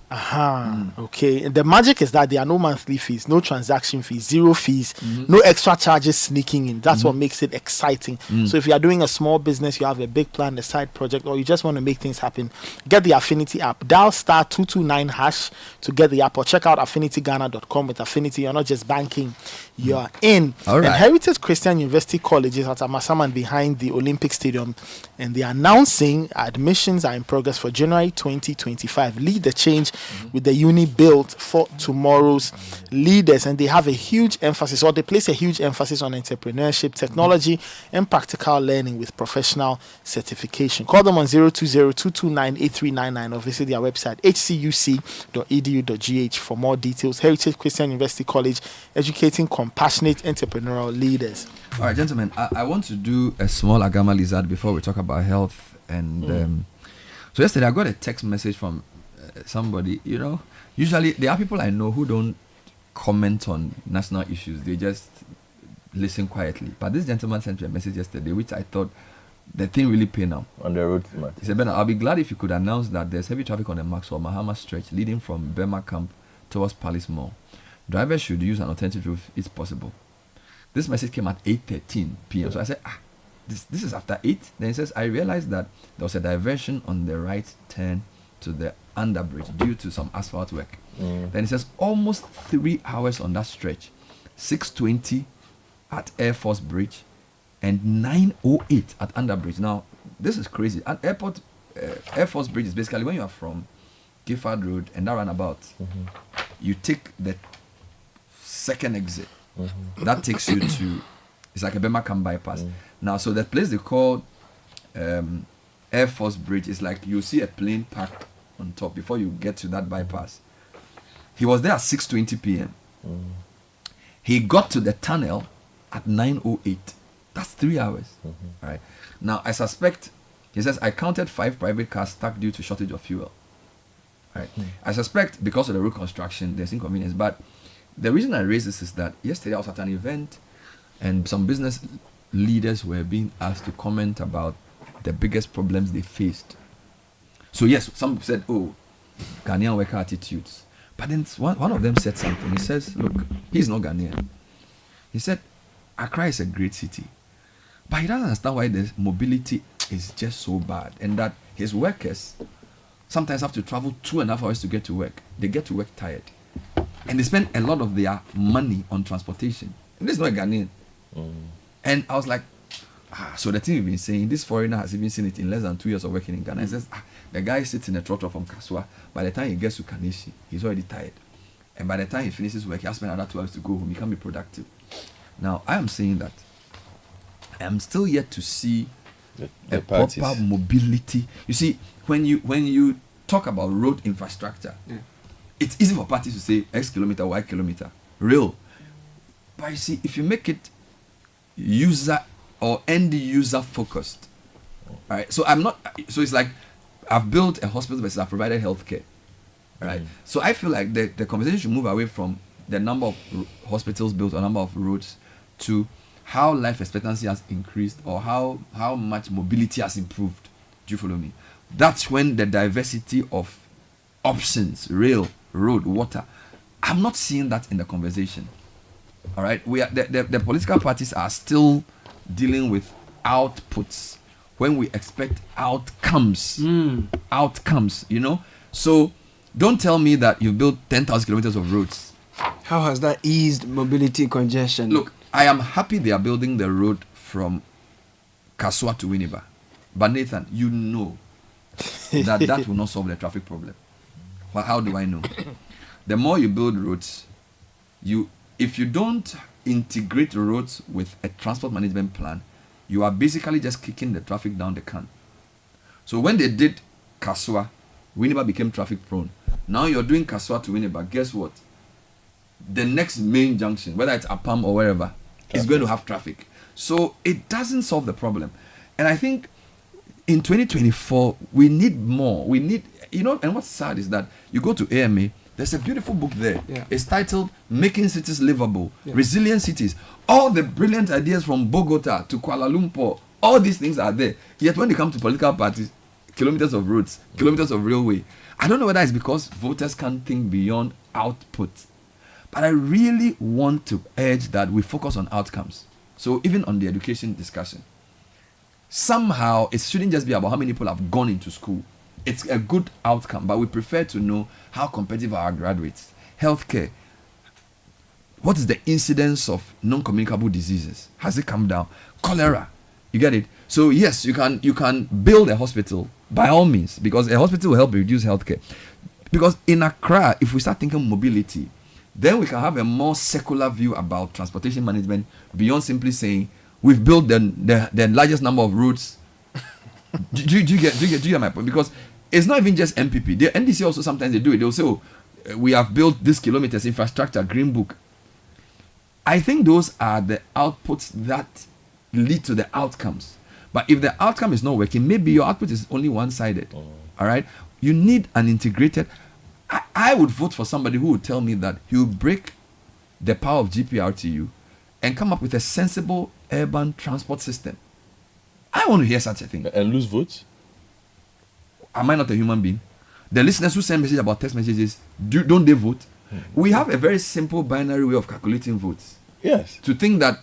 Speaker 6: Okay. And the magic is that there are no monthly fees, no transaction fees, zero fees, no extra charges sneaking in. That's what makes it exciting. So if you are doing a small business, you have a big plan, a side project, or you just want to make things happen, get the Affinity app. Dial *229# to get the app, or check out affinityghana.com. With Affinity, you're not just banking, you're in.
Speaker 26: All right.
Speaker 6: And Heritage Christian University College is at Amasaman behind the Olympic Stadium, and they are announcing admissions are in progress for January 2025. Lead the change with the uni built for tomorrow's leaders. And they have a huge emphasis, or they place a huge emphasis on entrepreneurship, technology, and practical learning with professional certification. Call them on 020-229-8399 or visit their website hcuc.edu.gh for more details. Heritage Christian University College, educating compassionate entrepreneurial leaders.
Speaker 26: All right, gentlemen, I want to do a small agama lizard before we talk about health. And so yesterday I got a text message from somebody. You know, usually there are people I know who don't comment on national issues. They just listen quietly. But this gentleman sent me a message yesterday, which I thought the thing really paid now.
Speaker 14: On the road, man.
Speaker 26: He said, Ben, I'll be glad if you could announce that there's heavy traffic on the Maxwell Mahama stretch leading from Burma Camp towards Palace Mall. Drivers should use an alternative route if possible. This message came at 8:13 p.m. So I said, this is after 8. Then he says, I realized that there was a diversion on the right turn to the underbridge due to some asphalt work. Then he says, almost 3 hours on that stretch, 6:20 at Air Force Bridge and 9:08 at Underbridge. Now, this is crazy. At airport, Air Force Bridge is basically when you are from Gifford Road and that roundabout, you take the second exit. That takes you to, it's like a Burma Camp bypass. Now, so the place they call Air Force Bridge is like you see a plane parked on top before you get to that bypass. He was there at 6:20 p.m. He got to the tunnel at 9:08. That's 3 hours. All right. Now, I suspect, he says, I counted 5 private cars stuck due to shortage of fuel. All right. I suspect because of the road construction, there's inconvenience. But the reason I raise this is that yesterday I was at an event and some business leaders were being asked to comment about the biggest problems they faced. So yes, some said, oh, Ghanaian worker attitudes. But then one of them said something. He says, look, he's not Ghanaian. He said, Accra is a great city. But he doesn't understand why the mobility is just so bad. And that his workers sometimes have to travel 2.5 hours to get to work. They get to work tired. And they spend a lot of their money on transportation. And this is not a Ghanaian. And I was like, so the thing you've been saying, this foreigner has even seen it in less than 2 years of working in Ghana. He says, the guy sits in a trotro from Kaswa. By the time he gets to Kaneshi, he's already tired. And by the time he finishes work, he has to spend another 2 hours to go home. He can't be productive. Now, I am saying that I am still yet to see a proper mobility. You see, when you talk about road infrastructure, it's easy for parties to say X kilometer, Y kilometer, real. But you see, if you make it user or end user focused, right? So it's like I've built a hospital versus I've provided healthcare, right? So I feel like the conversation should move away from the number of hospitals built or number of roads to how life expectancy has increased or how much mobility has improved. Do you follow me? That's when the diversity of options, rail, road, water, I'm not seeing that in the conversation. All right, the political parties are still dealing with outputs when we expect outcomes. Outcomes, you know. So don't tell me that you built 10,000 kilometers of roads.
Speaker 5: How has that eased mobility congestion?
Speaker 26: Look, I am happy they are building the road from Kaswa to Winneba, but Nathan, you know that will not solve the traffic problem. Well, how do I know? The more you build roads, if you don't integrate roads with a transport management plan, you are basically just kicking the traffic down the can. So when they did Kaswa, Winneba became traffic prone. Now you're doing Kaswa to Winneba. Guess what? The next main junction, whether it's Apam or wherever, is going to have traffic. So it doesn't solve the problem. And I think in 2024, we need more. We need, and what's sad is that you go to AMA, there's a beautiful book there. Yeah. It's titled Making Cities Livable, Resilient Cities. All the brilliant ideas from Bogota to Kuala Lumpur, all these things are there. Yet when they come to political parties, kilometers of roads, kilometers of railway. I don't know whether it's because voters can't think beyond output. But I really want to urge that we focus on outcomes. So even on the education discussion, somehow it shouldn't just be about how many people have gone into school. It's a good outcome, but we prefer to know how competitive are our graduates. Healthcare. What is the incidence of non-communicable diseases? Has it come down? Cholera. You get it? So yes, you can build a hospital by all means, because a hospital will help reduce healthcare. Because in Accra, if we start thinking mobility, then we can have a more secular view about transportation management beyond simply saying we've built the largest number of routes. do you get my point? Because it's not even just MPP. The NDC also sometimes they do it. They'll say, oh, we have built this kilometers infrastructure, Green Book. I think those are the outputs that lead to the outcomes. But if the outcome is not working, maybe your output is only one-sided. All right? You need an integrated... I would vote for somebody who would tell me that he will break the power of GPRTU and come up with a sensible urban transport system. I want to hear such a thing.
Speaker 1: And lose votes?
Speaker 26: Am I not a human being? The listeners who send messages about text messages, don't they vote? We have a very simple binary way of calculating votes.
Speaker 1: Yes.
Speaker 26: To think that,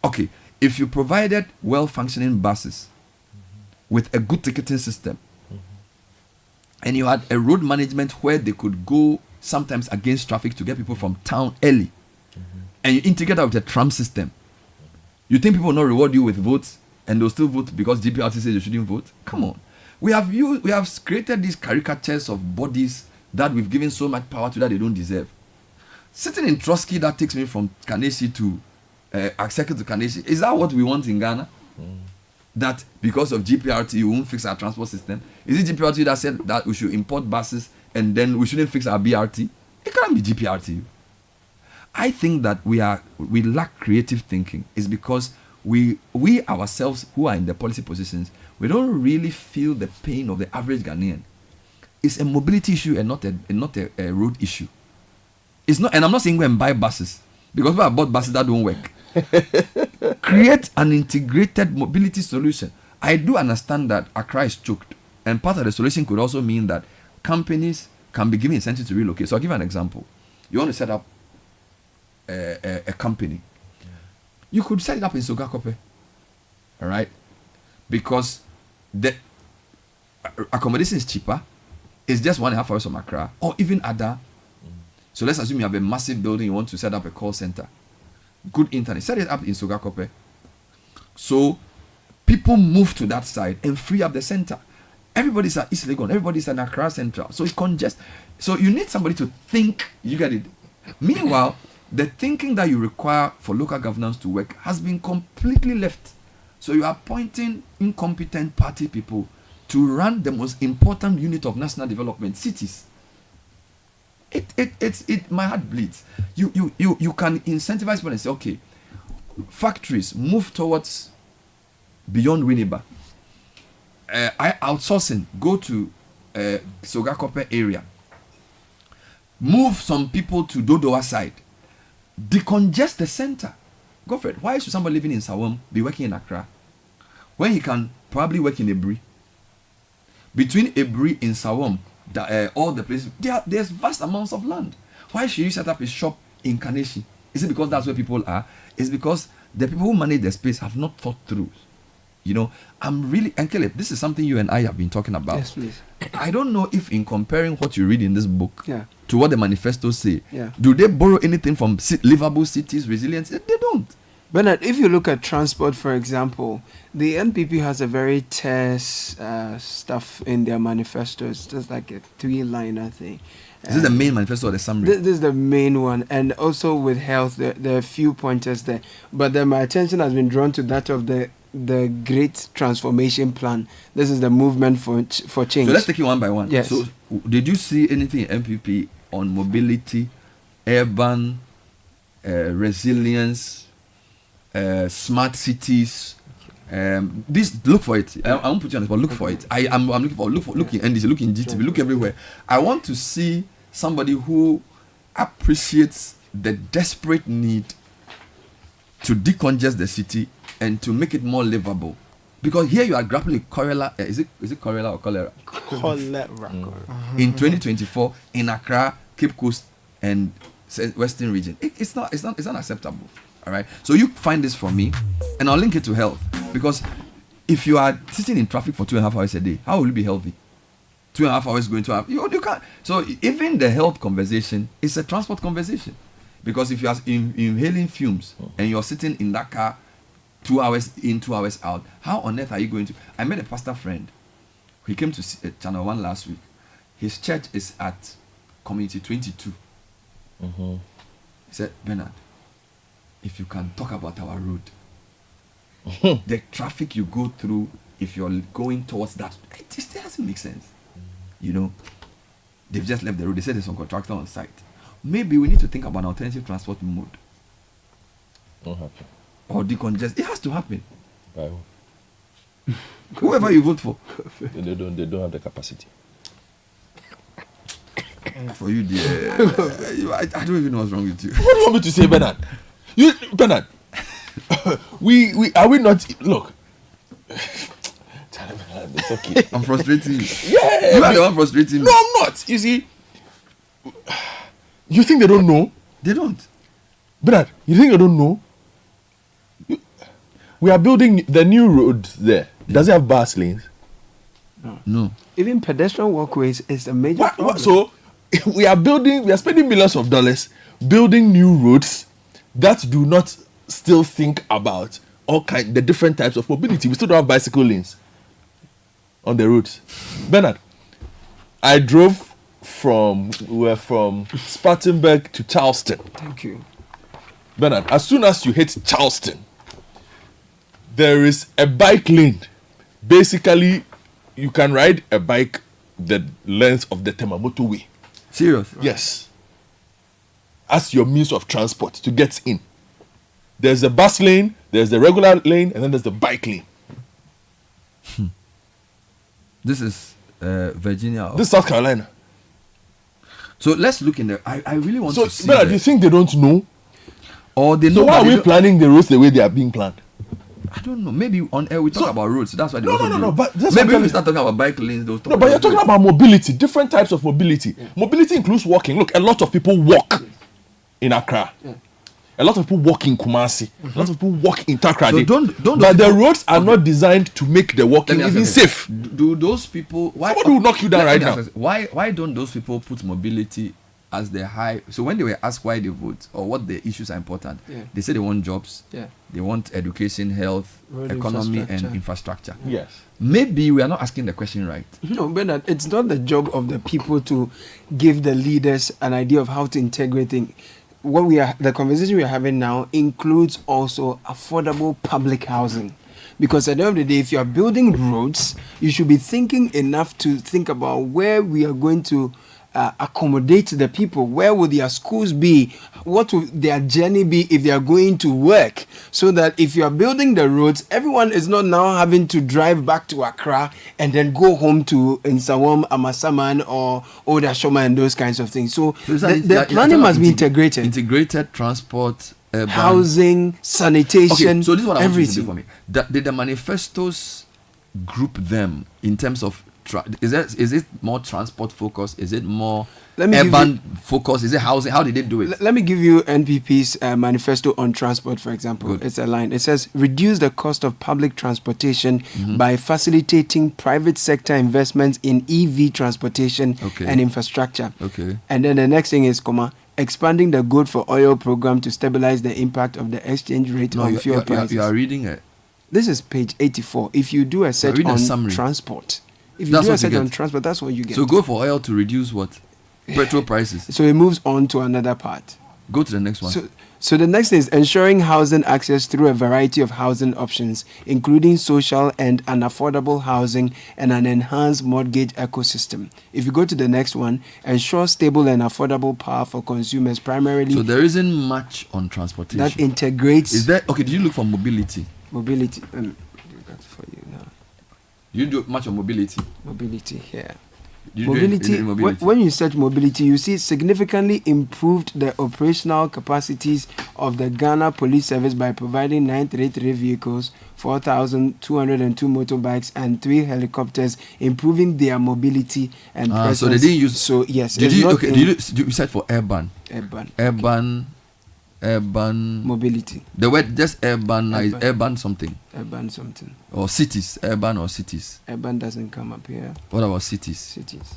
Speaker 26: okay, if you provided well-functioning buses with a good ticketing system, and you had a road management where they could go sometimes against traffic to get people from town early, and you integrate that with a tram system, you think people will not reward you with votes and they'll still vote because GPRT says they shouldn't vote? Come on. We have created these caricatures of bodies that we've given so much power to that they don't deserve. Sitting in Trotsky that takes me from Kaneshi to Akseke to Kaneshi, is that what we want in Ghana? That because of GPRT we won't fix our transport system? Is it GPRT that said that we should import buses and then we shouldn't fix our BRT? It can't be GPRT. I think that we lack creative thinking is because we ourselves who are in the policy positions, we don't really feel the pain of the average Ghanaian. It's a mobility issue and not a road issue. It's not, and I'm not saying go and buy buses, because we have bought buses that don't work. Create an integrated mobility solution. I do understand that Accra is choked, and part of the solution could also mean that companies can be given incentive to relocate. So I'll give you an example. You want to set up a company. You could set it up in Sogakope, all right? Because the accommodation is cheaper. It's just 1.5 hours from Accra, or even Ada. So let's assume you have a massive building, you want to set up a call center. Good internet. Set it up in Sogakope. So people move to that side and free up the center. Everybody's at East Legon, everybody's at Accra Central. So it congests. So you need somebody to think, you get it. Meanwhile, the thinking that you require for local governance to work has been completely left. So you are appointing incompetent party people to run the most important unit of national development, cities. My heart bleeds. You can incentivize people and say, okay, factories move towards beyond Winneba. Outsourcing, go to Sogakope area. Move some people to Dodowa side. Decongest the center. Go for it. Why should somebody living in Sawam be working in Accra when he can probably work in Ebri? Between Ebri and Sawam, all the places, there's vast amounts of land. Why should you set up a shop in Kaneshi? Is it because that's where people are? It's because the people who manage the space have not thought through. You know, I'm really, and Caleb, this is something you and I have been talking about.
Speaker 5: Yes, please.
Speaker 26: I don't know if in comparing what you read in this book
Speaker 5: Yeah.
Speaker 26: to what the manifestos say,
Speaker 5: Yeah.
Speaker 26: do they borrow anything from livable cities, resilience? They don't.
Speaker 5: Bernard, if you look at transport, for example, the NPP has a very terse stuff in their manifestos, just like a 3-liner thing.
Speaker 26: Is this the main manifesto or the summary?
Speaker 5: This is the main one, and also with health, there are a few pointers there. But then my attention has been drawn to that of the Great Transformation Plan. This is the movement for change.
Speaker 26: So let's take it one by one.
Speaker 5: Yes.
Speaker 26: So did you see anything in MPP on mobility, urban resilience, smart cities? Look for it. I won't put you on the spot. Look for it. I'm looking for look in NDC, look in GTV, look everywhere. I want to see somebody who appreciates the desperate need to decongest the city and to make it more livable. Because here you are grappling with cholera. Is it cholera or cholera?
Speaker 6: Cholera.
Speaker 26: In 2024 in Accra, Cape Coast, and Western region, it's not acceptable. All right. So you find this for me, and I'll link it to health. Because if you are sitting in traffic for 2.5 hours a day, how will you be healthy? 2.5 hours going to have you can't. So even the health conversation is a transport conversation. Because if you are inhaling fumes and you're sitting in that car 2 hours in, 2 hours out, how on earth are you going to? I met a pastor friend. He came to Channel 1 last week. His church is at Community 22. He said, Bernard, if you can talk about our road, the traffic you go through, if you're going towards that, it just doesn't make sense. You know, they've just left the road. They said there's some contractor on site. Maybe we need to think about an alternative transport mode.
Speaker 1: Won't happen.
Speaker 26: Or decongest. It has to happen.
Speaker 1: By who?
Speaker 26: Whoever you vote for.
Speaker 1: They don't have the capacity.
Speaker 26: For you, dear. I don't even know what's wrong with you.
Speaker 1: What do you want me to say, Bernard? Bernard, we are we not? Look, it's okay.
Speaker 26: I'm frustrating you.
Speaker 1: Yeah,
Speaker 26: you are the one frustrating me.
Speaker 1: No, I'm not. You see, you think they don't know?
Speaker 26: They don't.
Speaker 1: Bernard, you think they don't know? We are building the new road there. Does it have bus lanes?
Speaker 26: No.
Speaker 5: Even pedestrian walkways is a major problem.
Speaker 1: So we are spending millions of dollars building new roads that do not still think about the different types of mobility. We still don't have bicycle lanes on the roads. Bernard, I drove from Spartanburg to Charleston.
Speaker 5: Thank you.
Speaker 1: Bernard, as soon as you hit Charleston, there is a bike lane. Basically, you can ride a bike the length of the Temamoto Way.
Speaker 26: Serious?
Speaker 1: Yes. As your means of transport to get in. There's a bus lane, There's the regular lane, and then there's the bike lane.
Speaker 26: This is Virginia.
Speaker 1: This is South Carolina.
Speaker 26: So let's look in there. I really want to see.
Speaker 1: So, do you think they don't know?
Speaker 26: Or they know?
Speaker 1: So why are we planning the roads the way they are being planned?
Speaker 26: I don't know. Maybe on air we talk about roads. That's why they also do.
Speaker 1: No. But
Speaker 26: maybe if we start talking about bike lanes, they'll talk.
Speaker 1: No, but you're talking about mobility. Different types of mobility. Yeah. Mobility includes walking. Look, a lot of people walk in Accra. Yeah. A lot of people walk in Kumasi. A lot of people walk in Takrady.
Speaker 26: So don't.
Speaker 1: But the roads are not designed to make the walking even safe.
Speaker 26: Do those people? Why?
Speaker 1: Somebody will knock you down right now.
Speaker 26: Why don't those people put mobility as the high? So when they were asked why they vote or what the issues are important, they say they want jobs. Yeah. They want education, health, economy, and infrastructure.
Speaker 1: Yes.
Speaker 26: Maybe we are not asking the question right.
Speaker 5: No, but it's not the job of the people to give the leaders an idea of how to integrate things. The conversation we are having now includes also affordable public housing. Because at the end of the day, if you are building roads, you should be thinking enough to think about where we are going to accommodate the people. Where will their schools be? What will their journey be if they are going to work? So that if you are building the roads, everyone is not now having to drive back to Accra and then go home to Nsawam, Amasaman, or Oda Shoma and those kinds of things. So the planning must be integrated.
Speaker 26: Integrated transport,
Speaker 5: housing, sanitation,
Speaker 26: okay, so this is what I want you to
Speaker 5: everything.
Speaker 26: do for me. Did the manifestos group them in terms of is it more transport focused? Is it more urban focused? Is it housing? How did they do it?
Speaker 5: Let me give you NPP's manifesto on transport, for example. Good. It's a line. It says, reduce the cost of public transportation by facilitating private sector investments in EV transportation and infrastructure.
Speaker 26: Okay.
Speaker 5: And then the next thing is, expanding the good for oil program to stabilize the impact of the exchange rate on fuel prices.
Speaker 26: You are reading it.
Speaker 5: This is page 84. If you do a search on transport, if you do a search on transport, that's what you get.
Speaker 26: So go for oil to reduce what? Petrol prices.
Speaker 5: So it moves on to another part.
Speaker 26: Go to the next one.
Speaker 5: So the next thing is ensuring housing access through a variety of housing options, including social and unaffordable housing and an enhanced mortgage ecosystem. If you go to the next one, ensure stable and affordable power for consumers primarily.
Speaker 26: So there isn't much on transportation.
Speaker 5: That integrates.
Speaker 26: Is there? Okay, did you look for mobility?
Speaker 5: Mobility. That's for you now.
Speaker 26: You do much on mobility.
Speaker 5: Mobility here.
Speaker 26: Mobility.
Speaker 5: When you search mobility, you see significantly improved the operational capacities of the Ghana Police Service by providing 933 vehicles, 4,202 motorbikes, and 3 helicopters, improving their mobility and presence.
Speaker 26: So they didn't use.
Speaker 5: So yes.
Speaker 26: Did you search for urban?
Speaker 5: Urban mobility.
Speaker 26: The word just urban is urban something.
Speaker 5: Urban something.
Speaker 26: Or cities. Urban or cities.
Speaker 5: Urban doesn't come up here.
Speaker 26: What about cities?
Speaker 5: Cities.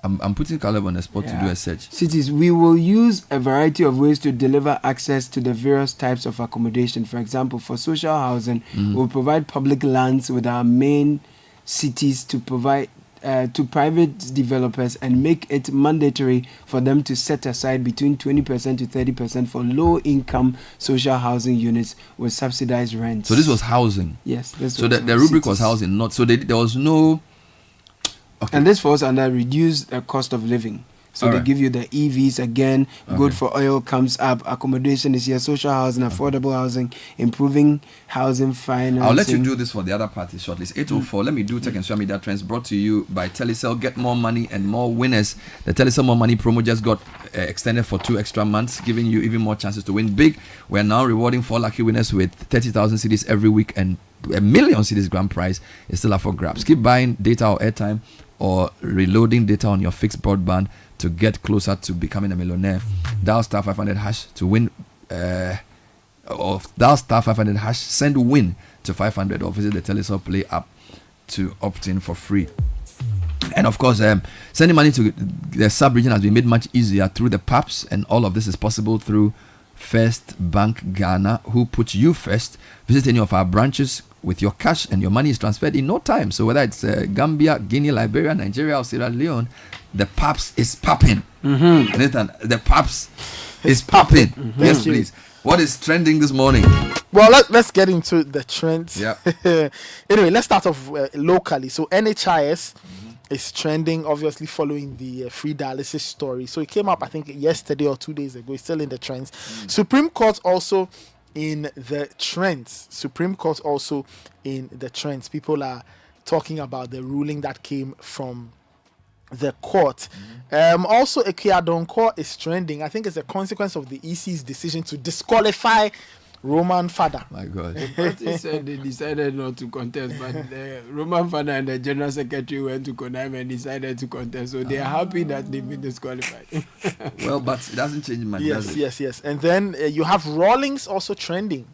Speaker 26: I'm putting Caleb on the spot to do a search.
Speaker 5: Cities. We will use a variety of ways to deliver access to the various types of accommodation. For example, for social housing, we'll provide public lands with our main cities to provide to private developers and make it mandatory for them to set aside between 20% to 30% for low-income social housing units with subsidized rent.
Speaker 26: So this was housing.
Speaker 5: Yes.
Speaker 26: So the rubric was housing, not so there was no.
Speaker 5: Okay. And this falls under reduce the cost of living. So they give you the EVs again. Good for oil comes up. Accommodation is here. Social housing, affordable housing, improving housing financing.
Speaker 26: I'll let you do this for the other parties shortly. It's 8:04. Let me do tech and social media trends brought to you by Telecel. Get more money and more winners. The Telecel More Money promo just got extended for 2 extra months, giving you even more chances to win big. We're now rewarding 4 lucky winners with 30,000 cedis every week, and a million cedis grand prize is still up for grabs. Keep buying data or airtime or reloading data on your fixed broadband to get closer to becoming a millionaire. Dial star 500 hash to win, or dial star 500 hash, send win to 500, or visit the Telecel Play app to opt in for free. And of course, sending money to the sub-region has been made much easier through the PAPs, and all of this is possible through First Bank Ghana, who puts you first. Visit any of our branches with your cash, and your money is transferred in no time. So whether it's Gambia, Guinea, Liberia, Nigeria, or Sierra Leone, the PAPs is popping. Nathan, the PAPs is popping. Yes, please. What is trending this morning?
Speaker 6: Well, let's get into the trends.
Speaker 26: Yeah.
Speaker 6: Anyway, let's start off locally. So NHIS is trending, obviously following the free dialysis story. So it came up, I think, yesterday or 2 days ago. It's still in the trends. Supreme Court also in the trends. Supreme Court also in the trends. People are talking about the ruling that came from the court. Also, Ekiadonkor is trending. I think it's a consequence of the EC's decision to disqualify Roman Father.
Speaker 26: My God.
Speaker 5: The party said they decided not to contest, but the Roman Father and the General Secretary went to connive and decided to contest. So they are happy that they've been disqualified.
Speaker 26: Well, but it doesn't change much.
Speaker 6: Yes. And then you have Rawlings also trending.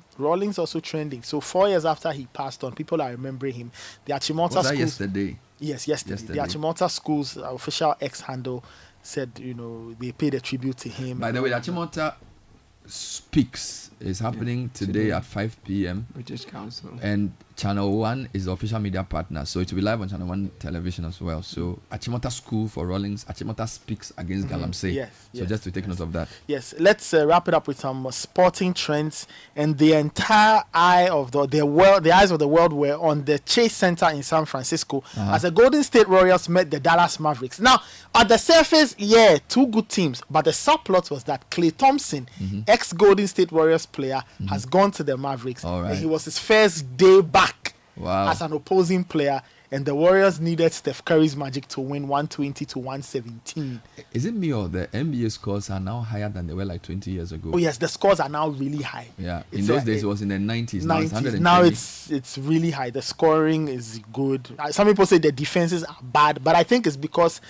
Speaker 6: So 4 years after he passed on, people are remembering him. The Achimota
Speaker 26: Was that
Speaker 6: schools.
Speaker 26: yesterday?
Speaker 6: Yes, yesterday. The Achimota schools official X handle said, they paid a tribute to him.
Speaker 26: By the way, the Achimota Speaks is happening today at 5 p.m.
Speaker 5: British Council.
Speaker 26: And Channel 1 is the official media partner, so it will be live on Channel 1 television as well. So Achimota School for Rawlings, Achimota Speaks against Galamsey. So just to take note of that.
Speaker 6: Yes, let's wrap it up with some sporting trends. And the entire eye of the eyes of the world were on the Chase Center in San Francisco as the Golden State Warriors met the Dallas Mavericks. Now, at the surface, two good teams, but the subplot was that Klay Thompson, ex-Golden State Warriors player, has gone to the Mavericks. And he was his first day back as an opposing player, and the Warriors needed Steph Curry's Magic to win 120 to 117.
Speaker 26: Is it me or the NBA scores are now higher than they were like 20 years ago?
Speaker 6: Oh yes, the scores are now really high.
Speaker 26: Yeah, in those days it was in the 90s.
Speaker 6: Now it's really high. The scoring is good. Some people say the defenses are bad, but I think it's because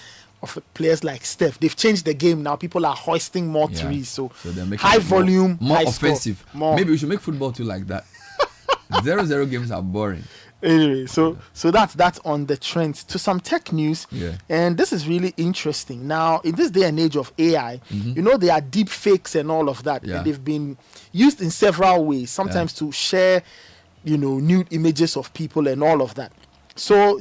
Speaker 6: of players like Steph. They've changed the game now. People are hoisting more threes, so
Speaker 26: they're making
Speaker 6: high volume,
Speaker 26: more
Speaker 6: high
Speaker 26: offensive. Maybe we should make football too like that. 0-0 games are boring.
Speaker 6: Anyway, so that's on the trends. To some tech news, and this is really interesting. Now, in this day and age of AI, there are deep fakes and all of that. And they've been used in several ways. Sometimes to share, nude images of people and all of that. So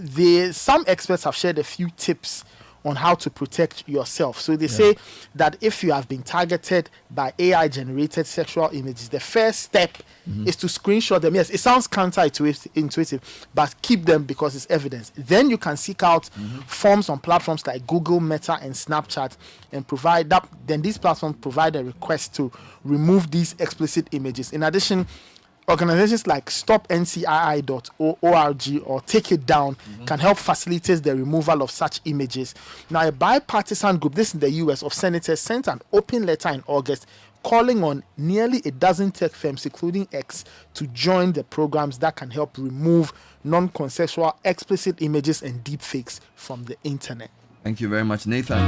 Speaker 6: some experts have shared a few tips on how to protect yourself. So they say that if you have been targeted by AI-generated sexual images, the first step is to screenshot them. Yes, it sounds counterintuitive, but keep them because it's evidence. Then you can seek out forms on platforms like Google, Meta, and Snapchat, and provide that. Then these platforms provide a request to remove these explicit images. In addition, organizations like stopncii.org or Take It Down can help facilitate the removal of such images. Now, a bipartisan group, this in the US, of senators sent an open letter in August calling on nearly a dozen tech firms, including X, to join the programs that can help remove non-consensual explicit images and deepfakes from the internet.
Speaker 26: Thank you very much, Nathan.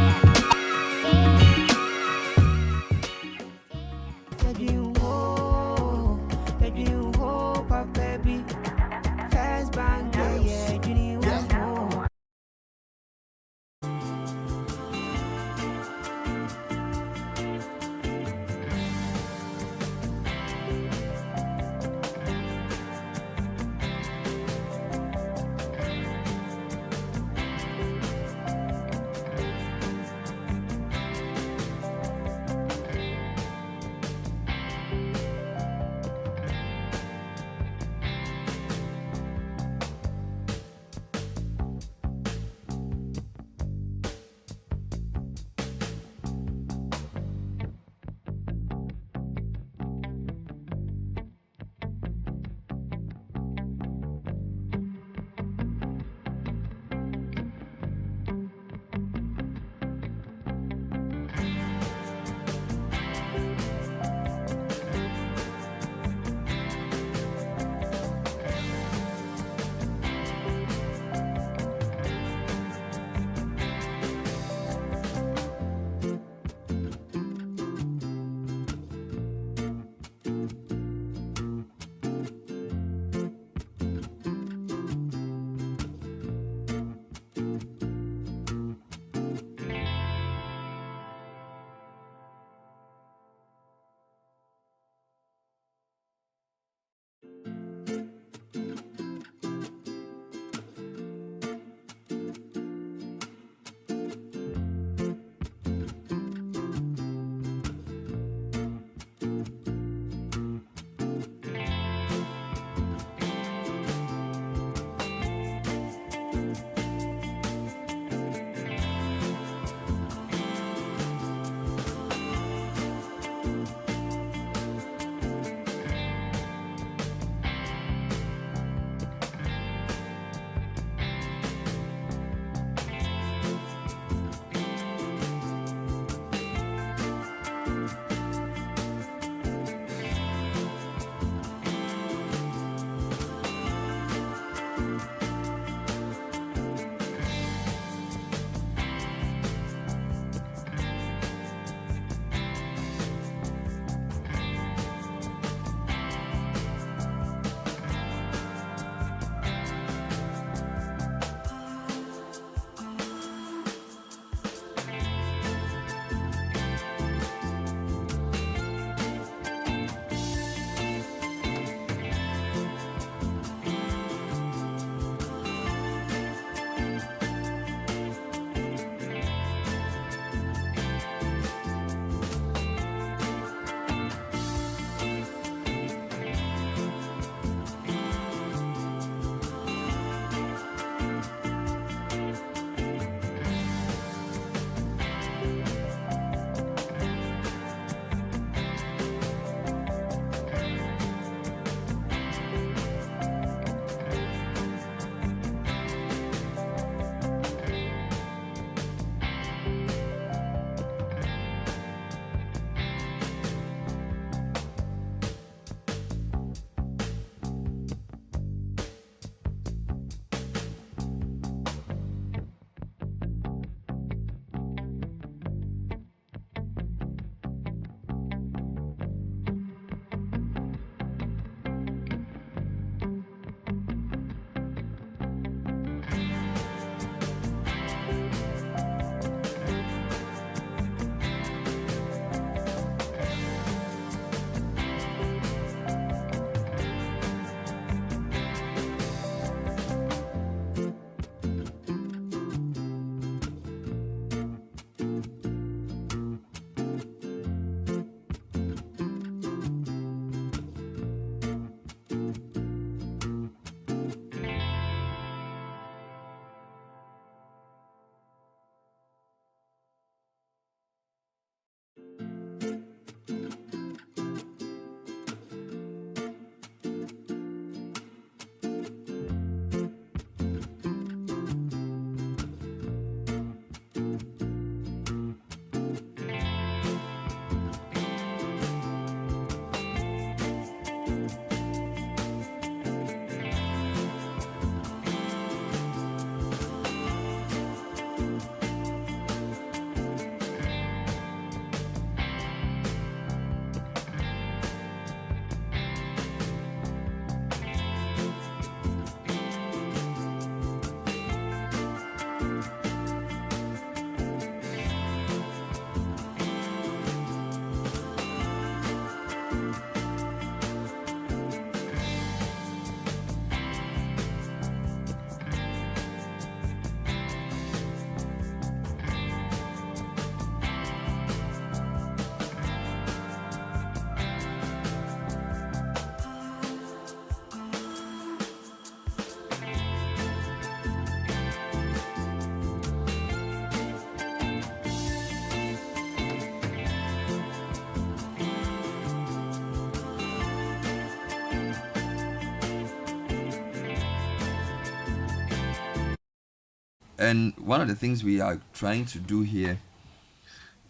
Speaker 26: And one of the things we are trying to do here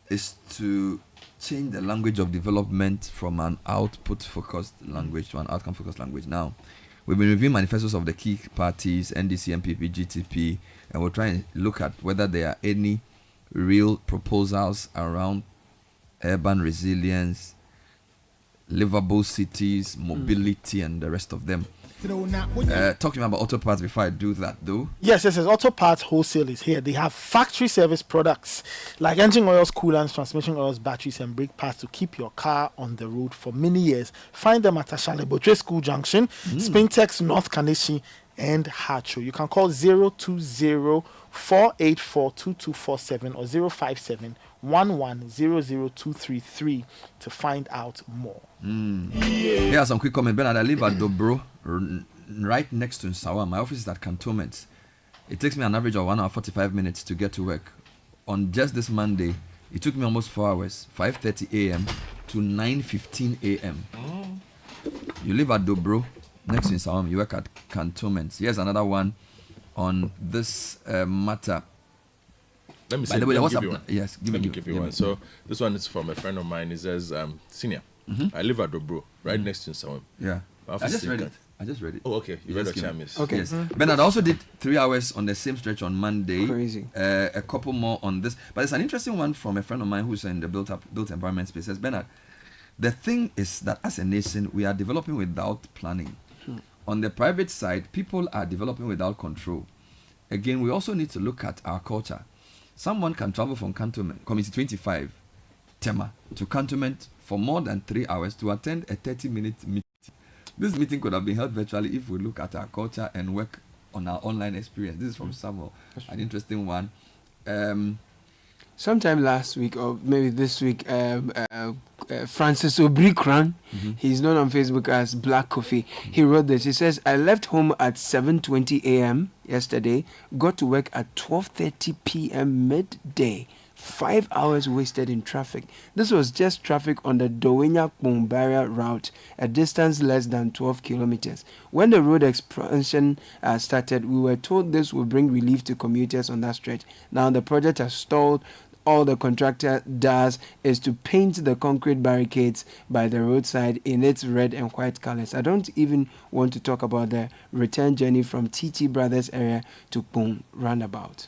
Speaker 26: is to change the language of development from an output-focused language to an outcome-focused language. Now, we've been reviewing manifestos of the key parties, NDC, MPP, GTP, and we're trying to look at whether there are any real proposals around urban resilience, livable cities, mobility, and the rest of them. Talking about auto parts before I do that, though.
Speaker 6: Yes. Auto parts wholesale is here. They have factory service products like engine oils, coolants, transmission oils, batteries, and brake pads to keep your car on the road for many years. Find them at Ashale Botre School Junction, Spintex, North Kaneshi, and Hacho. You can call 020-484-2247 or 057-11-00233 to find out more.
Speaker 26: Here are some quick comments. Bernard, I live at Dobro, right next to Nsawa. My office is at Cantonment. It takes me an average of 1 hour 45 minutes to get to work. On just this Monday, it took me almost 4 hours, 5:30 a.m. to 9:15 a.m. You live at Dobro, next to Nsawa. You work at Cantonment. Here's another one on this matter.
Speaker 1: Let me
Speaker 26: By the way, what's up? Yes,
Speaker 1: give me one. So this one is from a friend of mine. He says, "Senior, I live at Dobro, right next to Nsawa."
Speaker 26: Yeah, I just read it.
Speaker 1: Oh, okay. You read what I missed.
Speaker 26: Okay. Yes. Bernard, I also did 3 hours on the same stretch on Monday.
Speaker 5: Crazy.
Speaker 26: A couple more on this, but it's an interesting one from a friend of mine who's in the built environment space. Says, Bernard, the thing is that as a nation, we are developing without planning. On the private side, people are developing without control. Again, we also need to look at our culture. Someone can travel from Cantonment, Committee 25, Tema, to Cantonment for more than 3 hours to attend a 30-minute meeting. This meeting could have been held virtually if we look at our culture and work on our online experience. This is from Samuel, an interesting one.
Speaker 5: Sometime last week or maybe this week, Francis Obrikran, he's known on Facebook as Black Coffee. He wrote this. He says, I left home at 7:20 a.m. yesterday, got to work at 12:30 p.m. midday. 5 hours wasted in traffic. This was just traffic on the Dowenya-Kpongbaria route, a distance less than 12 kilometers. When the road expansion started, we were told this would bring relief to commuters on that stretch. Now the project has stalled. All the contractor does is to paint the concrete barricades by the roadside in its red and white colors. I don't even want to talk about the return journey from TT Brothers area to Kpong roundabout.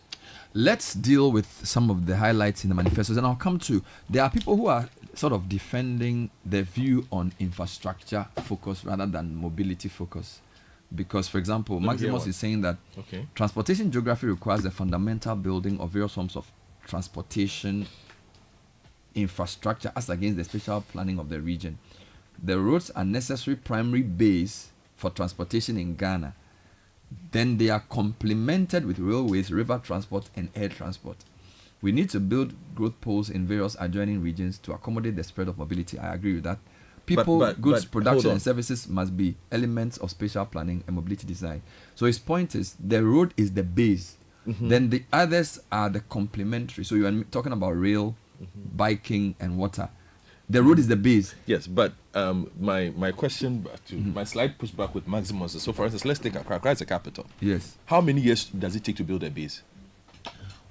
Speaker 26: Let's deal with some of the highlights in the manifestos, and I'll come to, there are people who are sort of defending their view on infrastructure focus rather than mobility focus. Because, for example, Maximus is saying that transportation geography requires the fundamental building of various forms of transportation infrastructure as against the spatial planning of the region. The roads are necessary primary base for transportation in Ghana. Then they are complemented with railways, river transport, and air transport. We need to build growth poles in various adjoining regions to accommodate the spread of mobility. I agree with that. People, goods, production, and services must be elements of spatial planning and mobility design. So his point is the road is the base. Then the others are the complementary. So you are talking about rail, biking, and water. The road is the base.
Speaker 1: Yes, but my question to my slight pushback with Maximus is, so for instance, let's take Accra. Accra is a capital.
Speaker 26: Yes.
Speaker 1: How many years does it take to build a base?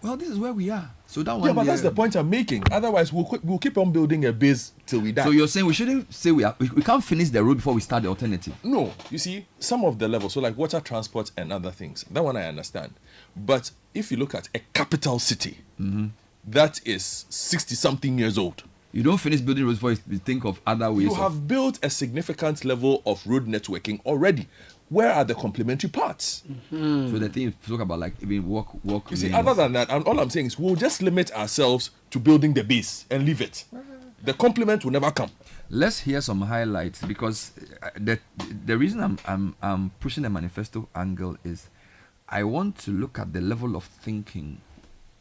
Speaker 26: Well, this is where we are. So that one.
Speaker 1: Yeah, but that's the point I'm making. Otherwise, we'll keep on building a base till we die.
Speaker 26: So you're saying we shouldn't say we can't finish the road before we start the alternative?
Speaker 1: No. You see, some of the levels, so like water transport and other things, that one I understand. But if you look at a capital city, that is 60-something years old.
Speaker 26: You don't finish building roads before you think of other ways.
Speaker 1: You have built a significant level of road networking already. Where are the complementary parts?
Speaker 26: So the thing is to talk about, like, even walk.
Speaker 1: You see, other than that, all I'm saying is we'll just limit ourselves to building the base and leave it. The complement will never come.
Speaker 26: Let's hear some highlights, because the reason I'm pushing the manifesto angle is I want to look at the level of thinking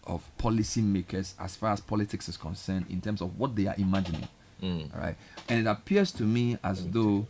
Speaker 26: of policymakers as far as politics is concerned in terms of what they are imagining. All right, and it appears to me as though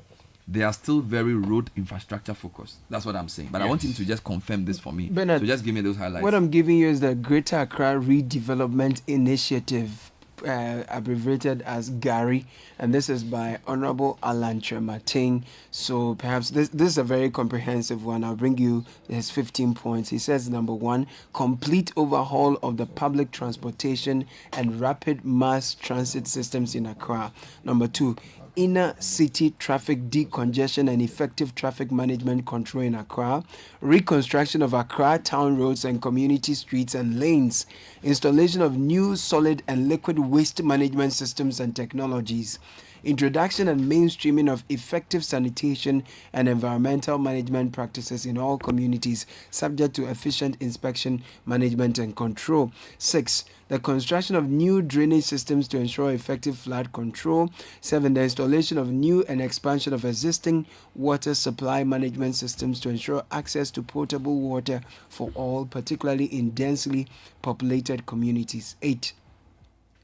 Speaker 26: they are still very road infrastructure focused. That's what I'm saying. But I want him to just confirm this for me.
Speaker 5: Bernard,
Speaker 26: so just give me those highlights.
Speaker 5: What I'm giving you is the Greater Accra Redevelopment Initiative abbreviated as Gary, and this is by Honorable Alan Chermatin. So perhaps this is a very comprehensive one. I'll bring you his 15 points. He says, number 1, complete overhaul of the public transportation and rapid mass transit systems in Accra. Number 2, inner city traffic decongestion and effective traffic management control in Accra, reconstruction of Accra town roads and community streets and lanes, installation of new solid and liquid waste management systems and technologies, introduction and mainstreaming of effective sanitation and environmental management practices in all communities, subject to efficient inspection, management, and control. 6, the construction of new drainage systems to ensure effective flood control. 7, the installation of new and expansion of existing water supply management systems to ensure access to potable water for all, particularly in densely populated communities. 8,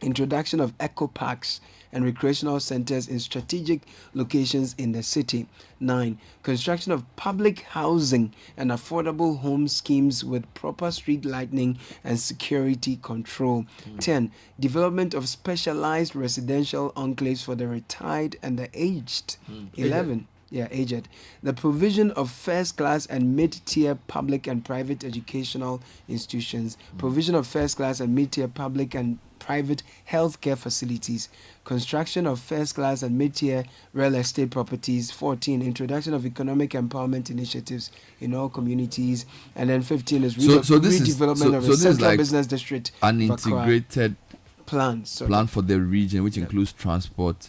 Speaker 5: introduction of eco parks and recreational centers in strategic locations in the city. 9, construction of public housing and affordable home schemes with proper street lighting and security control. 10, development of specialized residential enclaves for the retired and the aged. 11, aged. The provision of first-class and mid-tier public and private educational institutions. Provision of first-class and mid-tier public and private healthcare facilities. Construction of first-class and mid-tier real estate properties. 14, introduction of economic empowerment initiatives in all communities. And then 15 is redevelopment of a central business district.
Speaker 26: An integrated
Speaker 5: plan
Speaker 26: for the region, which includes transport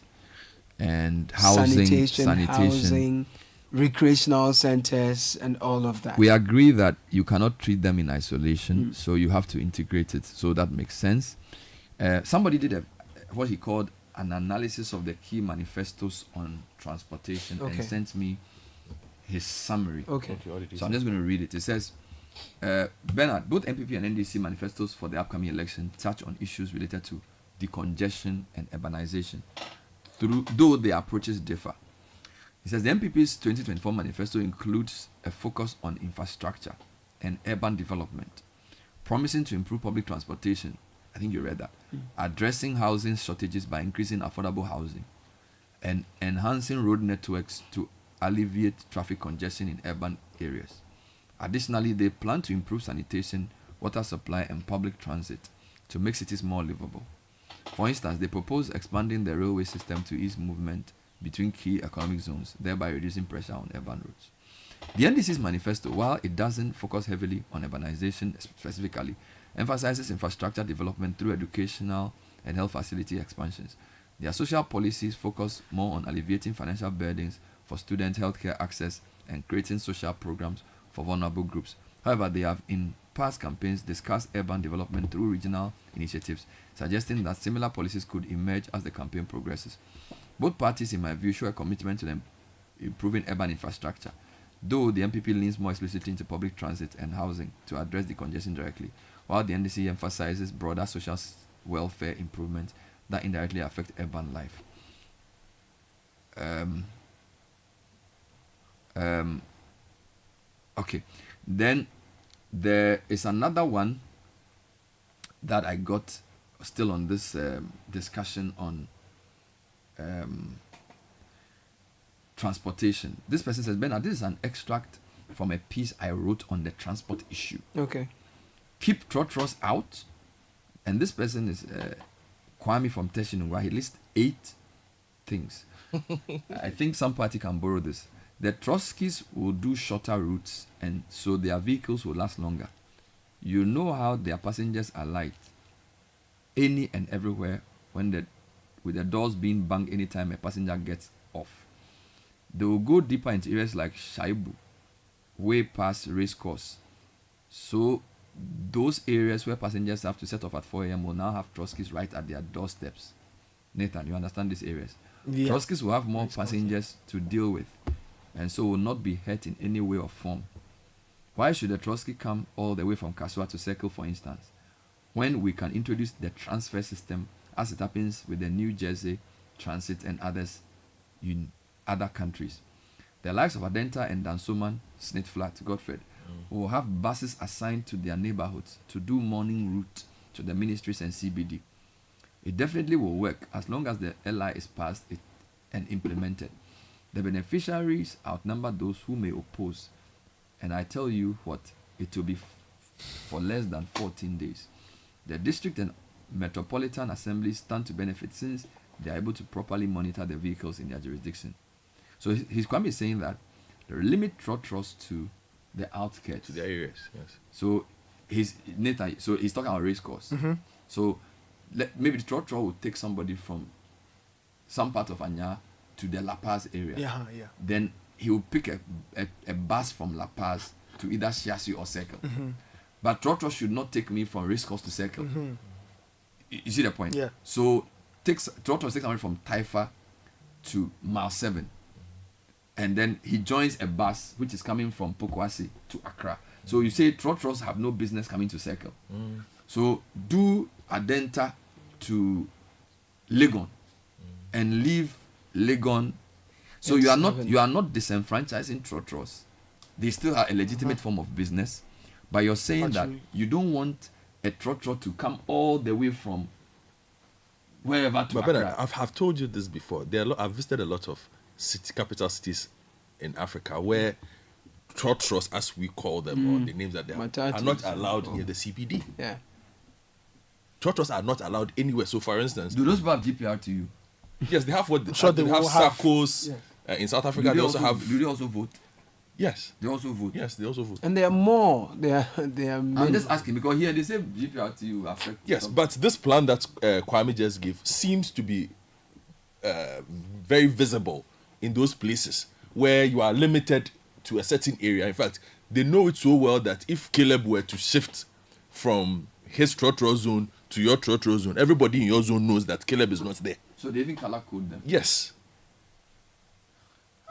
Speaker 26: and housing,
Speaker 5: sanitation, recreational centers, and all of that.
Speaker 26: We agree that you cannot treat them in isolation, so you have to integrate it. So that makes sense. Somebody did what he called an analysis of the key manifestos on transportation and sent me his summary.
Speaker 5: Okay.
Speaker 26: So I'm just going to read it. It says, Bernard, both MPP and NDC manifestos for the upcoming election touch on issues related to decongestion and urbanization, though their approaches differ. He says the MPP's 2024 manifesto includes a focus on infrastructure and urban development, promising to improve public transportation. I think you read that. Addressing housing shortages by increasing affordable housing and enhancing road networks to alleviate traffic congestion in urban areas. Additionally, they plan to improve sanitation, water supply, and public transit to make cities more livable. For instance, they propose expanding the railway system to ease movement between key economic zones, thereby reducing pressure on urban roads. The NDC's manifesto, while it doesn't focus heavily on urbanization specifically, emphasizes infrastructure development through educational and health facility expansions. Their social policies focus more on alleviating financial burdens for student healthcare access and creating social programs for vulnerable groups. However, they have in past campaigns discussed urban development through regional initiatives, suggesting that similar policies could emerge as the campaign progresses. Both parties, in my view, show a commitment to improving urban infrastructure, though the MPP leans more explicitly into public transit and housing to address the congestion directly, while the NDC emphasizes broader social welfare improvements that indirectly affect urban life. Okay, then there is another one that I got still on this discussion on transportation. This person says, Bernard, this is an extract from a piece I wrote on the transport issue.
Speaker 5: Okay.
Speaker 26: Keep trotros out. And this person is Kwame from Teshinungwa. He lists 8 things. I think some party can borrow this. The Trotskys will do shorter routes, and so their vehicles will last longer. You know how their passengers are light, any and everywhere, with the doors being banged anytime a passenger gets off. They will go deeper into areas like Shaibu, way past race course. So those areas where passengers have to set off at 4 a.m. will now have Trotskys right at their doorsteps. Nathan, you understand these areas? Yeah. Trotskys will have more passengers to deal with, and so will not be hurt in any way or form. Why should a Trotsky come all the way from Kasua to Circle, for instance, when we can introduce the transfer system as it happens with the New Jersey Transit and others in other countries? The likes of Adenta and Dansoman, Snit Flat, Godfred, will have buses assigned to their neighborhoods to do morning route to the ministries and CBD. It definitely will work as long as the LI is passed and implemented. The beneficiaries outnumber those who may oppose. And I tell you what, it will be for less than 14 days. The district and metropolitan assemblies stand to benefit since they are able to properly monitor the vehicles in their jurisdiction. So he's Kwame saying that they limit trotros to the outskirts.
Speaker 1: To the areas, yes.
Speaker 26: So he's talking about race course. So maybe the trotro will take somebody from some part of Anya to the La Paz area.
Speaker 6: Yeah.
Speaker 26: Then he will pick a bus from La Paz to either Shiasi or Circle. But trotro should not take me from race course to Circle. You see the point?
Speaker 6: Yeah.
Speaker 26: So trotro takes somebody from Taifa to Mile 7. And then he joins a bus which is coming from Pokwasi to Accra. So you say trotros have no business coming to Circle. So do Adenta to Legon and leave Legon. So you are not disenfranchising trotros. They still are a legitimate form of business, but you're saying that you don't want a trotro to come all the way from wherever to Accra.
Speaker 1: But I've told you this before. I've visited a lot of capital cities in Africa where trotros, as we call them, or the names that they have, are not allowed near the CBD.
Speaker 5: Yeah.
Speaker 1: Trotros are not allowed anywhere. So, for instance,
Speaker 26: do those people have GPR to you?
Speaker 1: Yes, they have what they have circles. In South Africa, they also have.
Speaker 26: Do they also vote?
Speaker 1: Yes.
Speaker 26: They also vote.
Speaker 1: Yes, they also vote.
Speaker 5: And there are more. There are
Speaker 26: I'm just asking because here they say GPR to you affect.
Speaker 1: Yes, but this plan that Kwame just gave seems to be very visible in those places where you are limited to a certain area. In fact, they know it so well that if Caleb were to shift from his trotro zone to your trotro zone, everybody in your zone knows that Caleb is not there.
Speaker 26: So they even color code them?
Speaker 1: Yes.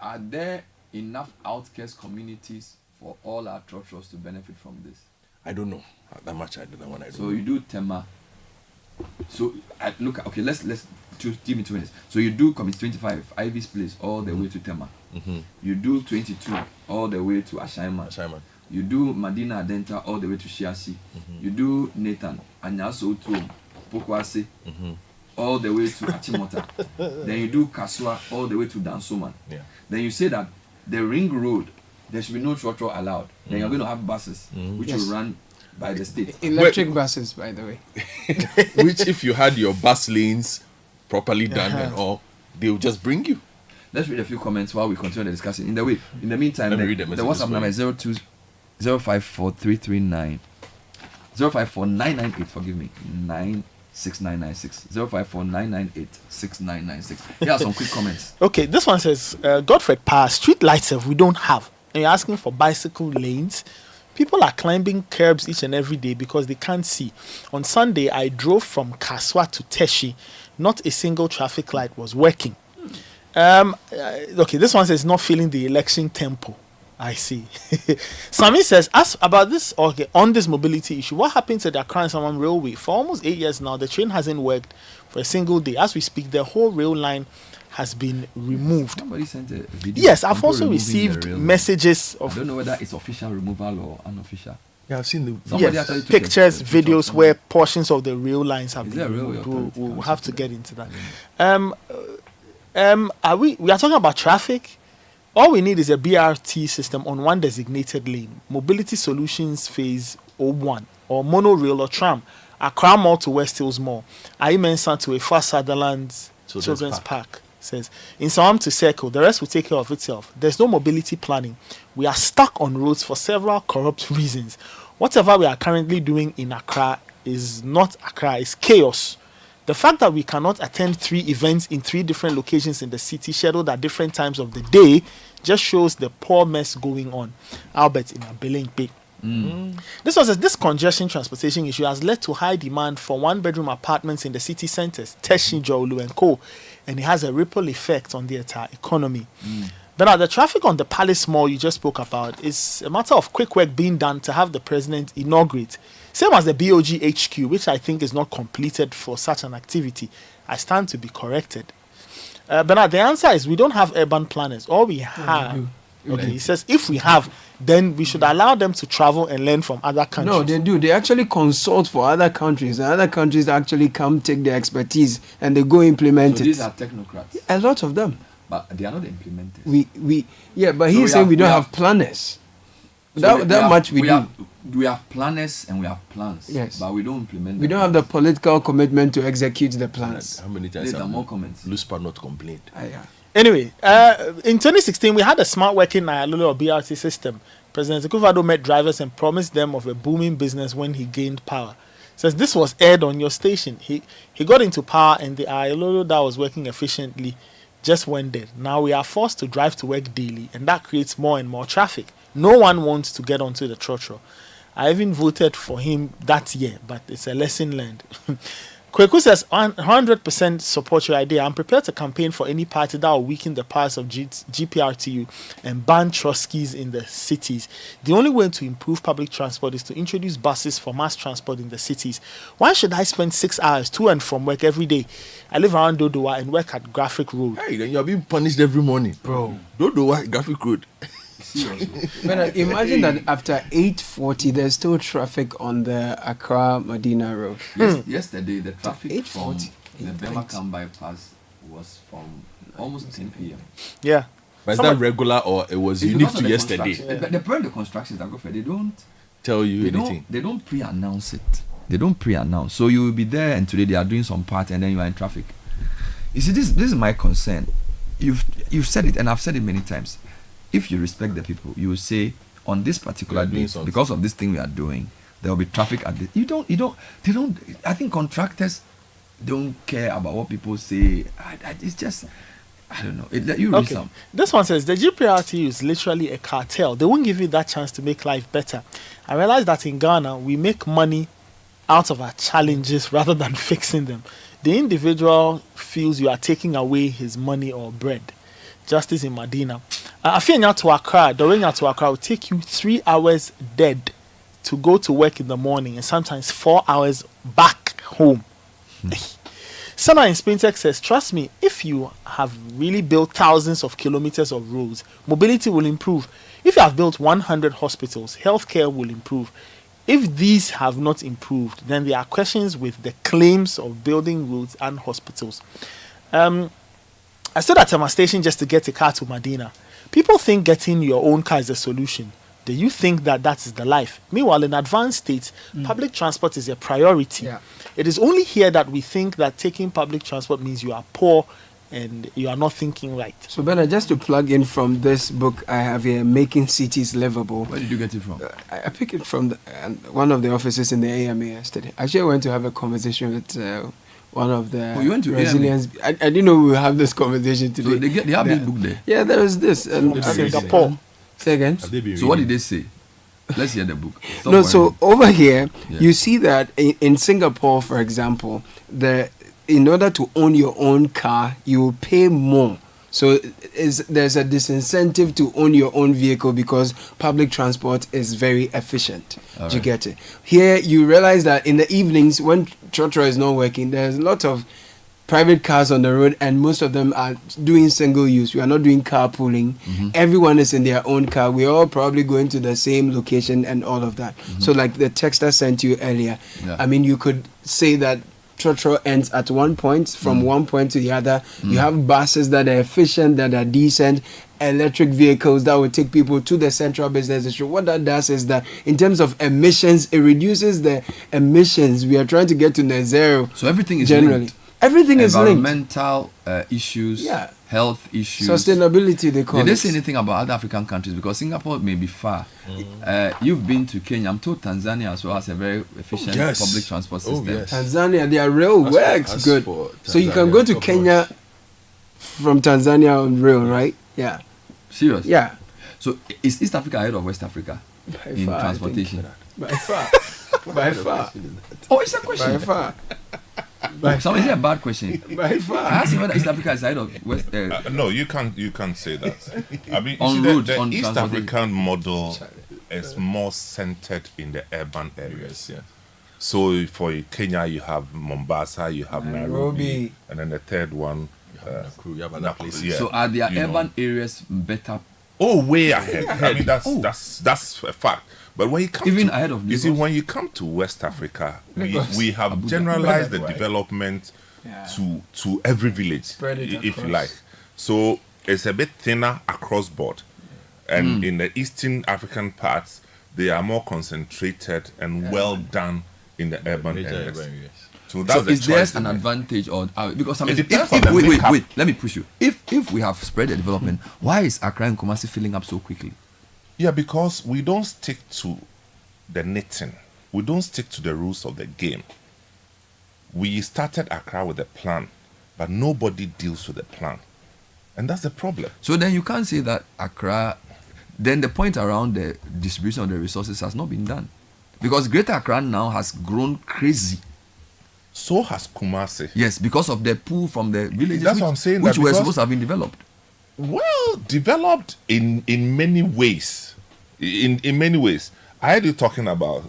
Speaker 26: Are there enough outskirts communities for all our trotros to benefit from this?
Speaker 1: I don't know that much. I don't know when I do.
Speaker 26: So you do Tema. So let's give me 2 minutes. So you do Committee 25, Ivy's Place, all the way to Tema. You do 22, all the way to Ashaiman. You do Madina Adenta, all the way to Shiasi. You do Nathan, Anyaso to Pokwase, all the way to Achimota. Then you do Kaswa, all the way to Dansoman. Then you say that the ring road, there should be no trotro allowed. Then you're going to have buses, which will run by the state.
Speaker 5: Electric buses, by the way.
Speaker 1: Which, if you had your bus lanes properly done and all, they will just bring you.
Speaker 26: Let's read a few comments while we continue the discussion. In the meantime, the WhatsApp number is 05439 054998. Forgive me, 96996 0549986996. Here are some quick comments.
Speaker 6: Okay, this one says, Godfred Power, street lights we don't have. And you're asking for bicycle lanes. People are climbing curbs each and every day because they can't see. On Sunday, I drove from Kaswa to Teshi. Not a single traffic light was working. Okay, this one says not feeling the election tempo. I see. Sami says, ask about this, on this mobility issue, what happened to the Accra and Samam Railway? For almost 8 years now, the train hasn't worked for a single day. As we speak, the whole rail line has been removed.
Speaker 26: Somebody sent a video.
Speaker 6: Yes, I've also received messages of...
Speaker 26: I don't know whether it's official removal or unofficial.
Speaker 1: Yeah, I've seen the
Speaker 6: pictures, videos where portions of the rail lines have been removed. We'll have to get into that. We are talking about traffic. All we need is a BRT system on one designated lane. Mobility Solutions Phase 01 or monorail or tram. Accra Mall to West Hills Mall. Aimensan to Efa Sutherland's Children's Park. Says in Sawam to Circle, the rest will take care of itself. There's no mobility planning. We are stuck on roads for several corrupt reasons. Whatever we are currently doing in Accra is not Accra, it's chaos. The fact that we cannot attend 3 events in 3 different locations in the city, scheduled at different times of the day, just shows the poor mess going on. Albert in Abelenpe. This was this congestion transportation issue has led to high demand for 1-bedroom apartments in the city centers, Teshi, Jolu and Co. And it has a ripple effect on the entire economy. But the traffic on the Palace Mall you just spoke about is a matter of quick work being done to have the president inaugurate. Same as the BOG HQ, which I think is not completed for such an activity. I stand to be corrected. But the answer is we don't have urban planners. All we have Okay, he says if we have, then we should allow them to travel and learn from other countries.
Speaker 5: No, they do. They actually consult for other countries, and other countries actually come take their expertise and they go implement
Speaker 26: So
Speaker 5: it.
Speaker 26: these are technocrats.
Speaker 5: A lot of them.
Speaker 26: But they are not the implementers.
Speaker 5: But he's saying we don't have planners. We do.
Speaker 26: We have planners and we have plans.
Speaker 5: Yes.
Speaker 26: But we don't implement them.
Speaker 5: We don't have the political commitment to execute the plans.
Speaker 1: How many times
Speaker 26: There are
Speaker 1: have
Speaker 26: more comments.
Speaker 1: Luspa not complained?
Speaker 5: Yeah.
Speaker 6: Anyway, in 2016, we had a smart working Nyalulu or BRT system. President Akufo-Addo met drivers and promised them of a booming business when he gained power. Says this was aired on your station. He got into power and the Nyalulu that was working efficiently just went dead. Now we are forced to drive to work daily, and that creates more and more traffic. No one wants to get onto the trotro. I even voted for him that year, but it's a lesson learned. Kweku says, 100% support your idea. I'm prepared to campaign for any party that will weaken the powers of GPRTU and ban Trotskys in the cities. The only way to improve public transport is to introduce buses for mass transport in the cities. Why should I spend 6 hours to and from work every day? I live around Dodowa and work at Graphic Road.
Speaker 1: Hey, then you're being punished every morning, bro. Dodowa, Graphic Road.
Speaker 5: But imagine that after 8:40, there's still traffic on the Accra-Medina Road.
Speaker 26: Yesterday, the traffic from
Speaker 5: 8:40.
Speaker 26: the Bemakam bypass was from almost 10 p.m.
Speaker 6: Yeah.
Speaker 1: But is that regular or it was unique
Speaker 26: because of
Speaker 1: to
Speaker 26: the
Speaker 1: yesterday?
Speaker 26: construction. The point of the construction is that they don't
Speaker 1: tell you anything.
Speaker 26: They don't pre-announce it. They don't pre-announce. So you will be there, and today they are doing some part, and then you are in traffic. You see, this is my concern. You've said it, and I've said it many times. If you respect the people, you will say on this particular day, because of this thing we are doing, there will be traffic at this. They don't. I think contractors don't care about what people say. It's just, I don't know. You read some.
Speaker 6: This one says the GPRT is literally a cartel. They won't give you that chance to make life better. I realize that in Ghana we make money out of our challenges rather than fixing them. The individual feels you are taking away his money or bread. Justice in Medina. Afianya to Accra, Dorenya to Accra will take you 3 hours dead to go to work in the morning and sometimes 4 hours back home. Sana in Spintex says, trust me, if you have really built thousands of kilometers of roads, mobility will improve. If you have built 100 hospitals, healthcare will improve. If these have not improved, then there are questions with the claims of building roads and hospitals. I stood at my station just to get a car to Medina. People think getting your own car is a solution. Do you think that is the life? Meanwhile, in advanced states, public transport is a priority.
Speaker 5: Yeah.
Speaker 6: It is only here that we think that taking public transport means you are poor and you are not thinking right.
Speaker 5: So, Bernard, just to plug in from this book I have here, Making Cities Livable.
Speaker 26: Where did you get it from?
Speaker 5: I picked it from one of the offices in the AMA yesterday. Actually, I went to have a conversation with one of the
Speaker 26: you went to
Speaker 5: resilience. I didn't know we would have this conversation today.
Speaker 26: So they have this book there?
Speaker 5: Yeah, there is this.
Speaker 6: Singapore.
Speaker 5: Say again?
Speaker 26: So what did they say? Let's hear the book.
Speaker 5: So over here, you see that in Singapore, for example, in order to own your own car, you will pay more. So there's a disincentive to own your own vehicle because public transport is very efficient. Do you get it? Here, you realize that in the evenings, when Trotro is not working, there's a lot of private cars on the road, and most of them are doing single use. We are not doing carpooling. Everyone is in their own car. We're all probably going to the same location and all of that. So like the text I sent you earlier, I mean, you could say that Trotro ends at one point, from one point to the other. You have buses that are efficient, that are decent, electric vehicles that will take people to the central business district. What that does is that in terms of emissions, it reduces the emissions. We are trying to get to net zero.
Speaker 26: So everything is
Speaker 5: generally
Speaker 26: linked.
Speaker 5: Everything is linked.
Speaker 26: Environmental issues, health issues.
Speaker 5: Sustainability, they call it.
Speaker 26: Did they say anything about other African countries? Because Singapore may be far. You've been to Kenya. I'm told Tanzania as well has a very efficient public transport system.
Speaker 5: Tanzania, their rail works good. So you can go to Kenya from Tanzania on rail, right? Yeah.
Speaker 26: Serious?
Speaker 5: Yeah.
Speaker 26: So is East Africa ahead of West Africa in transportation?
Speaker 5: By far. By far.
Speaker 26: Oh, it's a question.
Speaker 5: By far.
Speaker 26: So is it a bad question?
Speaker 5: By far.
Speaker 26: I asked him whether East Africa is ahead of West.
Speaker 4: No, you can't say that. I mean,
Speaker 26: on
Speaker 4: see,
Speaker 26: roads,
Speaker 4: the
Speaker 26: on
Speaker 4: East African model is more centered in the urban areas. So for Kenya, you have Mombasa, you have Nairobi, and then the third one, Nakuru.
Speaker 26: So are their urban areas better
Speaker 4: Oh, way ahead. I mean, that's a fact. But when you come
Speaker 26: even ahead of Lagos.
Speaker 4: You see, when you come to West Africa, we have
Speaker 26: Abuja.
Speaker 4: generalized the development to every village, if you like. So it's a bit thinner across board. And in the Eastern African parts, they are more concentrated and well done in the urban areas. So that's
Speaker 26: is there an advantage or because I mean, wait, let me push you. If we have spread the development, why is Accra and Kumasi filling up so quickly?
Speaker 4: Yeah, because we don't stick to the knitting. We don't stick to the rules of the game. We started Accra with a plan, but nobody deals with the plan. And that's the problem.
Speaker 26: So then you can't say that Accra, then the point around the distribution of the resources has not been done. Because Greater Accra now has grown crazy.
Speaker 4: So has Kumasi.
Speaker 26: Yes, because of the pull from the villages
Speaker 4: that's what I'm saying,
Speaker 26: which were supposed to have been developed.
Speaker 4: Well, developed in many ways. In many ways. I heard you talking about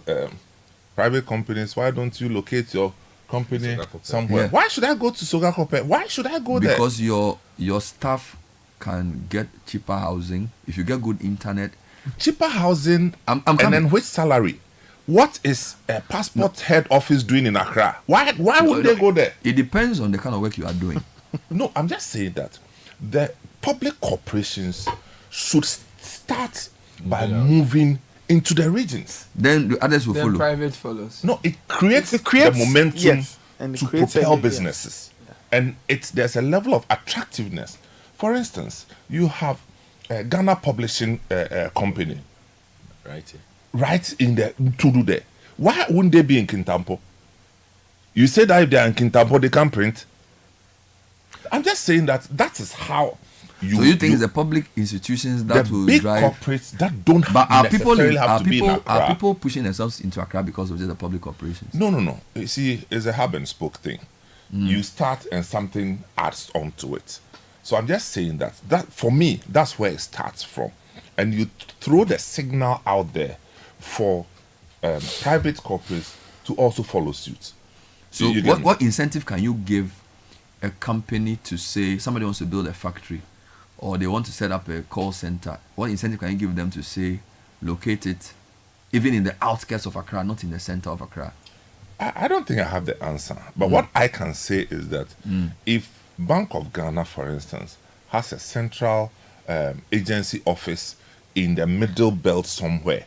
Speaker 4: private companies. Why don't you locate your company somewhere? Yeah. Why should I go to Sogakope? Why should I go there?
Speaker 26: Because your staff can get cheaper housing if you get good internet.
Speaker 4: Cheaper housing and then which salary? What is a passport head office doing in Accra? Why would they go there?
Speaker 26: It depends on the kind of work you are doing.
Speaker 4: No, I'm just saying that the public corporations should start by moving into the regions.
Speaker 26: Then the others will follow.
Speaker 5: Private follows.
Speaker 4: No, it creates the momentum to propel businesses.
Speaker 6: Yeah.
Speaker 4: And there's a level of attractiveness. For instance, you have a Ghana Publishing Company. Right in the Tudu there. Why wouldn't they be in Kintampo? You say that if they're in Kintampo, they can't print. I'm just saying that is how you...
Speaker 26: So you think it's the public institutions that will
Speaker 4: big
Speaker 26: drive...
Speaker 4: corporates that don't necessarily have to be in Accra.
Speaker 26: Are people pushing themselves into Accra because of just the public corporations?
Speaker 4: No. You see, it's a hub and spoke thing. You start and something adds on to it. So I'm just saying that for me, that's where it starts from. And you throw the signal out there for private corporates to also follow suit.
Speaker 26: So what incentive can you give a company to say somebody wants to build a factory or they want to set up a call center? What incentive can you give them to say locate it even in the outskirts of Accra, not in the center of Accra?
Speaker 4: I don't think I have the answer. But what I can say is that if Bank of Ghana, for instance, has a central agency office in the middle belt somewhere,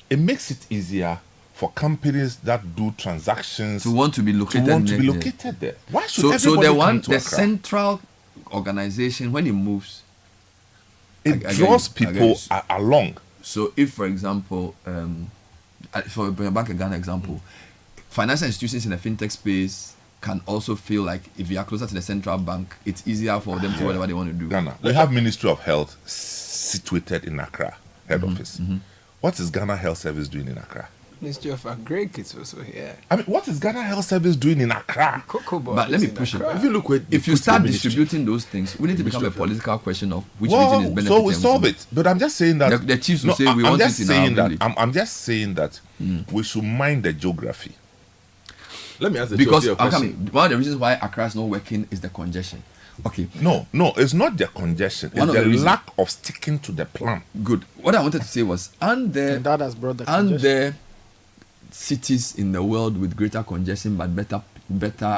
Speaker 4: it makes it easier for companies that do transactions
Speaker 26: to want to be located
Speaker 4: there. Why should everybody come to
Speaker 26: the
Speaker 4: Accra?
Speaker 26: Central organization, when it moves,
Speaker 4: it draws people along.
Speaker 26: So if, for example, for a Bank of Ghana example, financial institutions in the fintech space can also feel like if you are closer to the central bank, it's easier for them to do whatever they want to do.
Speaker 4: Ghana, we have Ministry of Health situated in Accra, head office. What is Ghana Health Service doing in Accra?
Speaker 5: Ministry of Agri is also here.
Speaker 4: I mean, what is Ghana Health Service doing in Accra?
Speaker 26: But let me push it. If you start distributing those things, we need to become a political question of which region is benefiting.
Speaker 4: So we solve it. But I'm just saying that
Speaker 26: the chiefs will say we want it in our village.
Speaker 4: I'm just saying that we should mind the geography.
Speaker 1: Let me ask the
Speaker 26: because
Speaker 1: question.
Speaker 26: One of the reasons why Accra is not working is the congestion. Okay.
Speaker 4: No, it's not the congestion. It's the lack of sticking to the plan.
Speaker 26: Good. What I wanted to say was, and
Speaker 6: that has brought the congestion.
Speaker 26: there cities in the world with greater congestion but better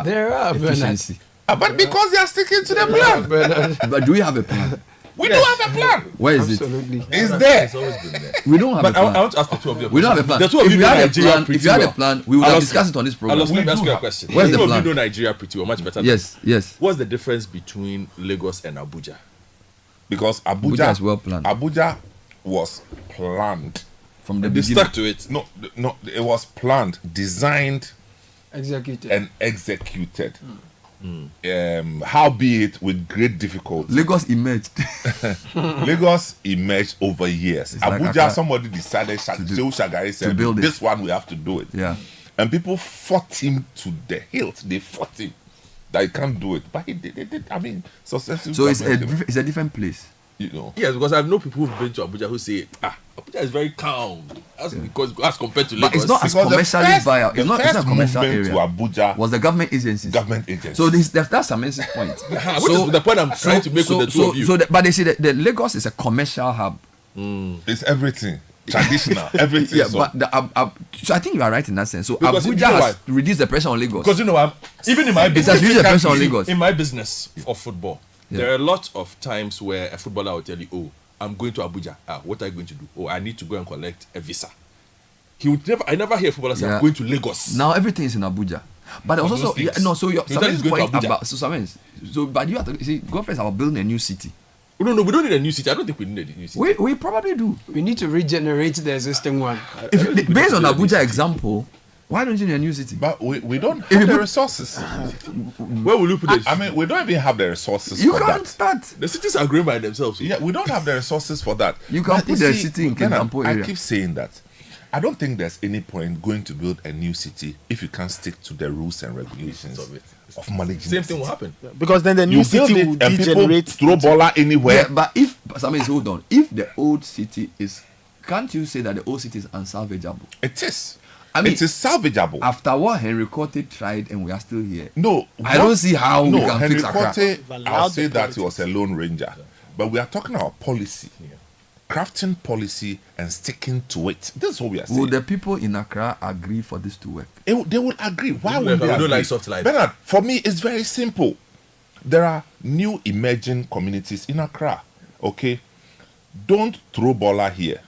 Speaker 5: there are
Speaker 26: efficiency?
Speaker 4: But because they are sticking to the plan.
Speaker 26: But do we have a plan?
Speaker 4: We do have a plan.
Speaker 26: Where is
Speaker 5: Absolutely.
Speaker 26: it?
Speaker 4: It's there.
Speaker 1: It's always been there.
Speaker 26: We don't have a plan.
Speaker 1: I want to ask the two of you.
Speaker 26: We don't have a plan.
Speaker 1: The two of you know Nigeria
Speaker 26: if you had a plan, we would have discussed it on this program.
Speaker 1: Let me ask you a question.
Speaker 26: Where's the
Speaker 1: two
Speaker 26: plan?
Speaker 1: of you know Nigeria pretty well, much better.
Speaker 26: Yes.
Speaker 1: What's the difference between Lagos and Abuja?
Speaker 4: Because Abuja
Speaker 26: is well planned.
Speaker 4: Abuja was planned
Speaker 26: from the
Speaker 1: they
Speaker 26: beginning.
Speaker 1: stuck to it.
Speaker 4: No, it was planned, designed,
Speaker 5: executed,
Speaker 4: and executed. Howbeit with great difficulty.
Speaker 26: Lagos emerged.
Speaker 4: Lagos emerged over years.
Speaker 26: It's
Speaker 4: Abuja,
Speaker 26: like
Speaker 4: somebody decided, Shehu Shagari said,
Speaker 26: build it.
Speaker 4: this one we have to do it.
Speaker 26: Yeah.
Speaker 4: And people fought him to the hilt. They fought him that he can't do it. But he did. I mean, successful.
Speaker 26: So it's a different place.
Speaker 4: You know.
Speaker 1: Yes, because I know people who've been to Abuja who say, Abuja is very calm. That's because as compared to Lagos.
Speaker 26: But it's not as commercially viable. It's not a commercial area.
Speaker 4: To Abuja
Speaker 26: was the government agencies. So that's a massive point.
Speaker 1: Which is the point I'm trying to make with the two of you.
Speaker 26: But they say that the Lagos is a commercial hub.
Speaker 4: It's everything. Traditional, everything.
Speaker 26: Yeah, so. But so I think you are right in that sense. So because Abuja has reduced the pressure on Lagos.
Speaker 1: Because even in my business,
Speaker 26: it has reduced the pressure on Lagos.
Speaker 1: In my business of football, there are a lot of times where a footballer will tell you, "Oh, I'm going to Abuja. What are you going to do? Oh, I need to go and collect a visa." I never hear footballers say, "I'm going to Lagos."
Speaker 26: Now everything is in Abuja. But also, so your point about but you have to see, go first about building a new city.
Speaker 1: No, we don't need a new city. I don't think we need a new city.
Speaker 26: We probably do.
Speaker 5: We need to regenerate the existing one.
Speaker 26: Based on Abuja example, why don't you need a new city?
Speaker 4: But we don't have the resources.
Speaker 1: Where will you put it?
Speaker 4: I mean, we don't even have the resources
Speaker 26: you
Speaker 4: for
Speaker 26: can't
Speaker 4: that.
Speaker 26: Start.
Speaker 1: The cities are growing by themselves.
Speaker 4: Yeah, we don't have the resources for that.
Speaker 26: You can put the city in Kintampo area.
Speaker 4: I keep saying that. I don't think there's any point going to build a new city if you can't stick to the rules and regulations of managing.
Speaker 1: Same thing will happen.
Speaker 6: Because then the new city will degenerate.
Speaker 4: Throw baller anywhere.
Speaker 26: Yeah, but if hold on, if the old city is, can't you say that the old city is unsalvageable?
Speaker 4: It is. I mean, it is salvageable.
Speaker 26: After what Henry Cote tried, and we are still here.
Speaker 4: No,
Speaker 26: I don't see how we can
Speaker 4: Henry
Speaker 26: fix Accra.
Speaker 4: Cote, I'll say that he was a lone ranger, but we are talking about policy. Crafting policy and sticking to it. This is what we are saying.
Speaker 26: Will the people in Accra agree for this to work?
Speaker 4: They will agree. Why would they agree?
Speaker 1: Don't like soft life.
Speaker 4: Bernard, for me, it's very simple. There are new emerging communities in Accra. Okay, don't throw baller here.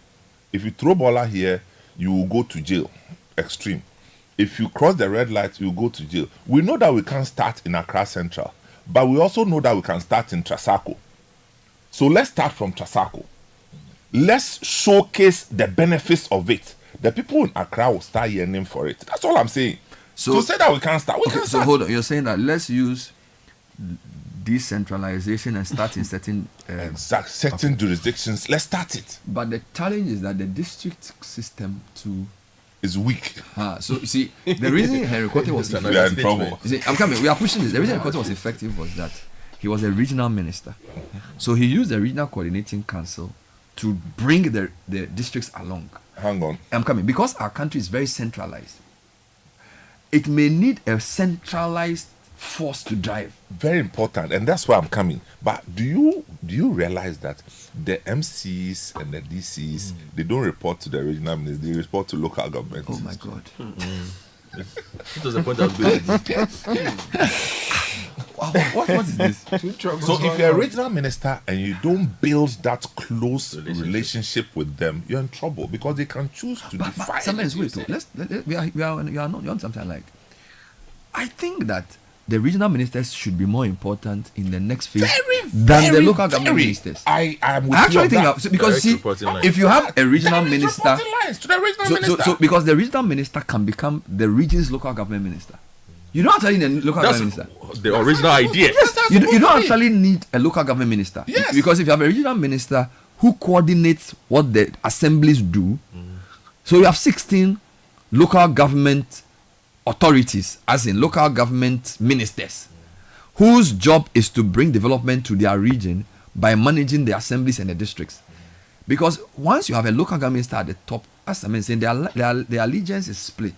Speaker 4: If you throw baller here, you will go to jail. Extreme. If you cross the red light, you will go to jail. We know that we can start in Accra Central, but we also know that we can start in Trasacco. So let's start from Trasacco. Let's showcase the benefits of it. The people in Accra will start yearning for it. That's all I'm saying. So to say that we can't start, we can't start.
Speaker 26: So hold on, you're saying that let's use decentralization and start in certain
Speaker 4: jurisdictions. Let's start it.
Speaker 26: But the challenge is that the district system too
Speaker 4: is weak.
Speaker 26: So you see, the reason Henry Cote was
Speaker 4: we are in trouble.
Speaker 26: See, I'm coming. We are pushing this. The reason Henry Cote was effective was that he was a regional minister. So he used the regional coordinating council to bring the districts along.
Speaker 4: Hang on.
Speaker 26: I'm coming. Because our country is very centralized, it may need a centralized force to drive.
Speaker 4: Very important, and that's why I'm coming. But do you realize that the MCs and the DCs, they don't report to the regional ministers, they report to local government.
Speaker 26: Oh my God.
Speaker 1: What was the point of building?
Speaker 26: What is this?
Speaker 4: So if you're a regional minister and you don't build that close relationship with them, you're in trouble because they can choose to defy.
Speaker 26: We are not on something like. I think that the regional ministers should be more important in the next phase than the local government ministers.
Speaker 4: I
Speaker 26: actually think because see, if you have a regional minister, so because the regional minister can become the region's local government minister. You don't actually need a local government minister.
Speaker 1: The original idea.
Speaker 26: Yes, you don't actually need a local government minister.
Speaker 4: Yes.
Speaker 26: Because if you have a regional minister who coordinates what the assemblies do, so you have 16 local government authorities, as in local government ministers, whose job is to bring development to their region by managing the assemblies and the districts. Because once you have a local government minister at the top, as I'm saying, their allegiance is split.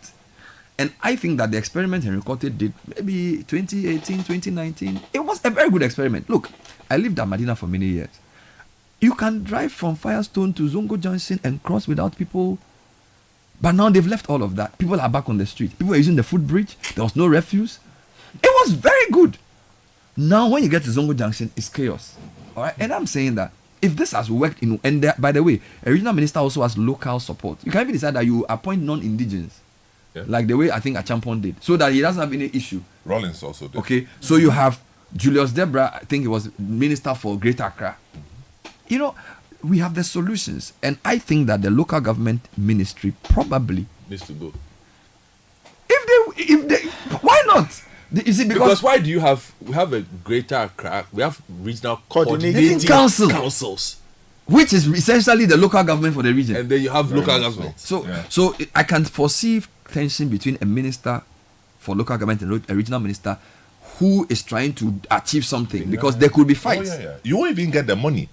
Speaker 26: And I think that the experiment Henry Cote did, maybe 2018, 2019, it was a very good experiment. Look, I lived at Medina for many years. You can drive from Firestone to Zongo Junction and cross without people. But now they've left all of that. People are back on the street. People are using the footbridge. There was no refuse. It was very good. Now when you get to Zongo Junction, it's chaos. All right? And I'm saying that if this has worked, by the way, a regional minister also has local support. You can even decide that you appoint non-indigenous. Yeah. Like the way I think Achampon did, so that he doesn't have any issue.
Speaker 4: Rollins also did.
Speaker 26: Okay, so you have Julius Debra, I think he was Minister for Greater Accra. You know, we have the solutions, and I think that the local government ministry probably
Speaker 1: needs to go.
Speaker 26: If they, why not? You see,
Speaker 1: because why do we have a Greater Accra? We have regional coordinating councils.
Speaker 26: Which is essentially the local government for the region.
Speaker 1: And then you have local government.
Speaker 26: So I can foresee tension between a minister for local government and a regional minister who is trying to achieve something because there could be fights.
Speaker 4: You won't even get the money.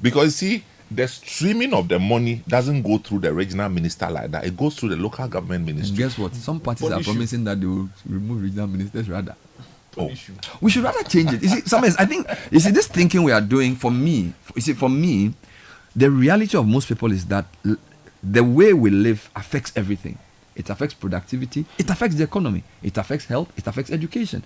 Speaker 4: Because you see, the streaming of the money doesn't go through the regional minister like that. It goes through the local government ministry.
Speaker 26: And guess what? Some parties are promising that they will remove regional ministers rather.
Speaker 4: Oh.
Speaker 26: We should rather change it. You see, sometimes I think, you see, this thinking we are doing, for me, the reality of most people is that the way we live affects everything. It affects productivity, it affects the economy, it affects health, it affects education.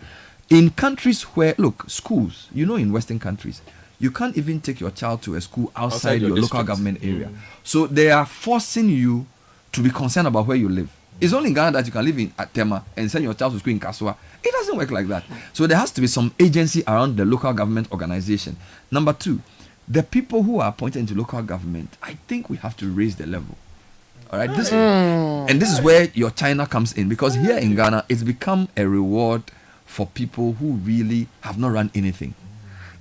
Speaker 26: In countries where, look, schools, in Western countries, you can't even take your child to a school outside your local government area. So they are forcing you to be concerned about where you live. It's only in Ghana that you can live in Tema and send your child to school in Kasua. It doesn't work like that. So there has to be some agency around the local government organization. Number two, the people who are appointed into local government, I think we have to raise the level. All right, and this is where your China comes in, because here in Ghana, it's become a reward for people who really have not run anything.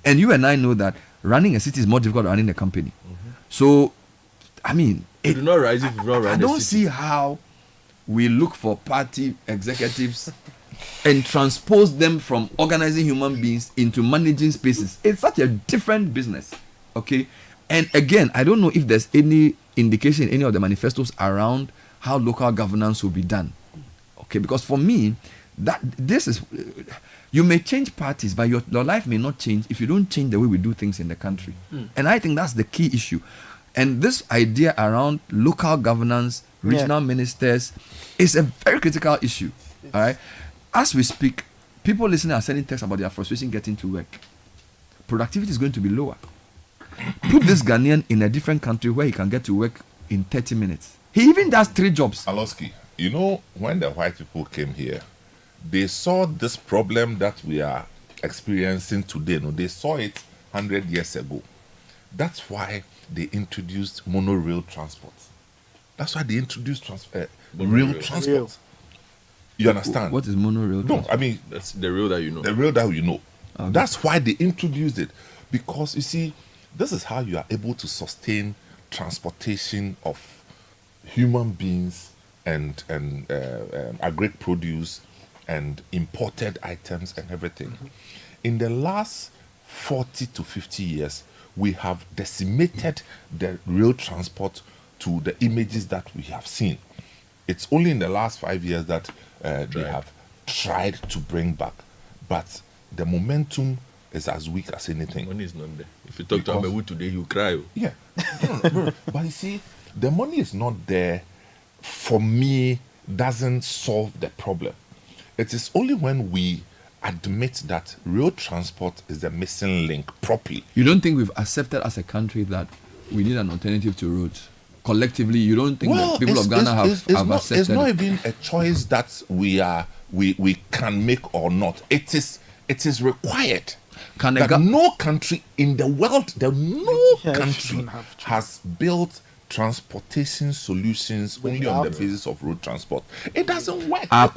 Speaker 26: And you and I know that running a city is more difficult than running a company. So, I mean,
Speaker 1: you do not rise if you don't run
Speaker 26: I don't see how we look for party executives and transpose them from organizing human beings into managing spaces. It's such a different business, okay? And again, I don't know if there's any indication in any of the manifestos around how local governance will be done, okay? Because for me, this is, you may change parties, but your life may not change if you don't change the way we do things in the country. And I think that's the key issue. And this idea around local governance, regional ministers, is a very critical issue. All right. As we speak, people listening are sending texts about their frustration getting to work. Productivity is going to be lower. Put this Ghanaian in a different country where he can get to work in 30 minutes. He even does 3 jobs.
Speaker 4: Aloski, when the white people came here, they saw this problem that we are experiencing today. They saw it 100 years ago. That's why they introduced monorail transport. That's why they introduced rail transport. You understand?
Speaker 26: What is monorail transport?
Speaker 4: No, I mean,
Speaker 1: that's the rail that you know.
Speaker 4: The rail that you know.
Speaker 26: Okay.
Speaker 4: That's why they introduced it. Because, you see, this is how you are able to sustain transportation of human beings and agric produce and imported items and everything. In the last 40 to 50 years, we have decimated the rail transport to the images that we have seen. It's only in the last 5 years that they have tried to bring back. But the momentum is as weak as anything.
Speaker 1: Money is not there. If you talk to Amewu today, he'll cry.
Speaker 4: Yeah. But you see, the money is not there, for me, doesn't solve the problem. It is only when we admit that road transport is the missing link properly.
Speaker 26: You don't think we've accepted as a country that we need an alternative to roads? Collectively, you don't think that people of Ghana have accepted
Speaker 4: it's not
Speaker 26: it?
Speaker 4: even a choice that we can make or not. It is required. No country in the world, country has built transportation solutions only on the basis of road transport. It doesn't work.
Speaker 26: Are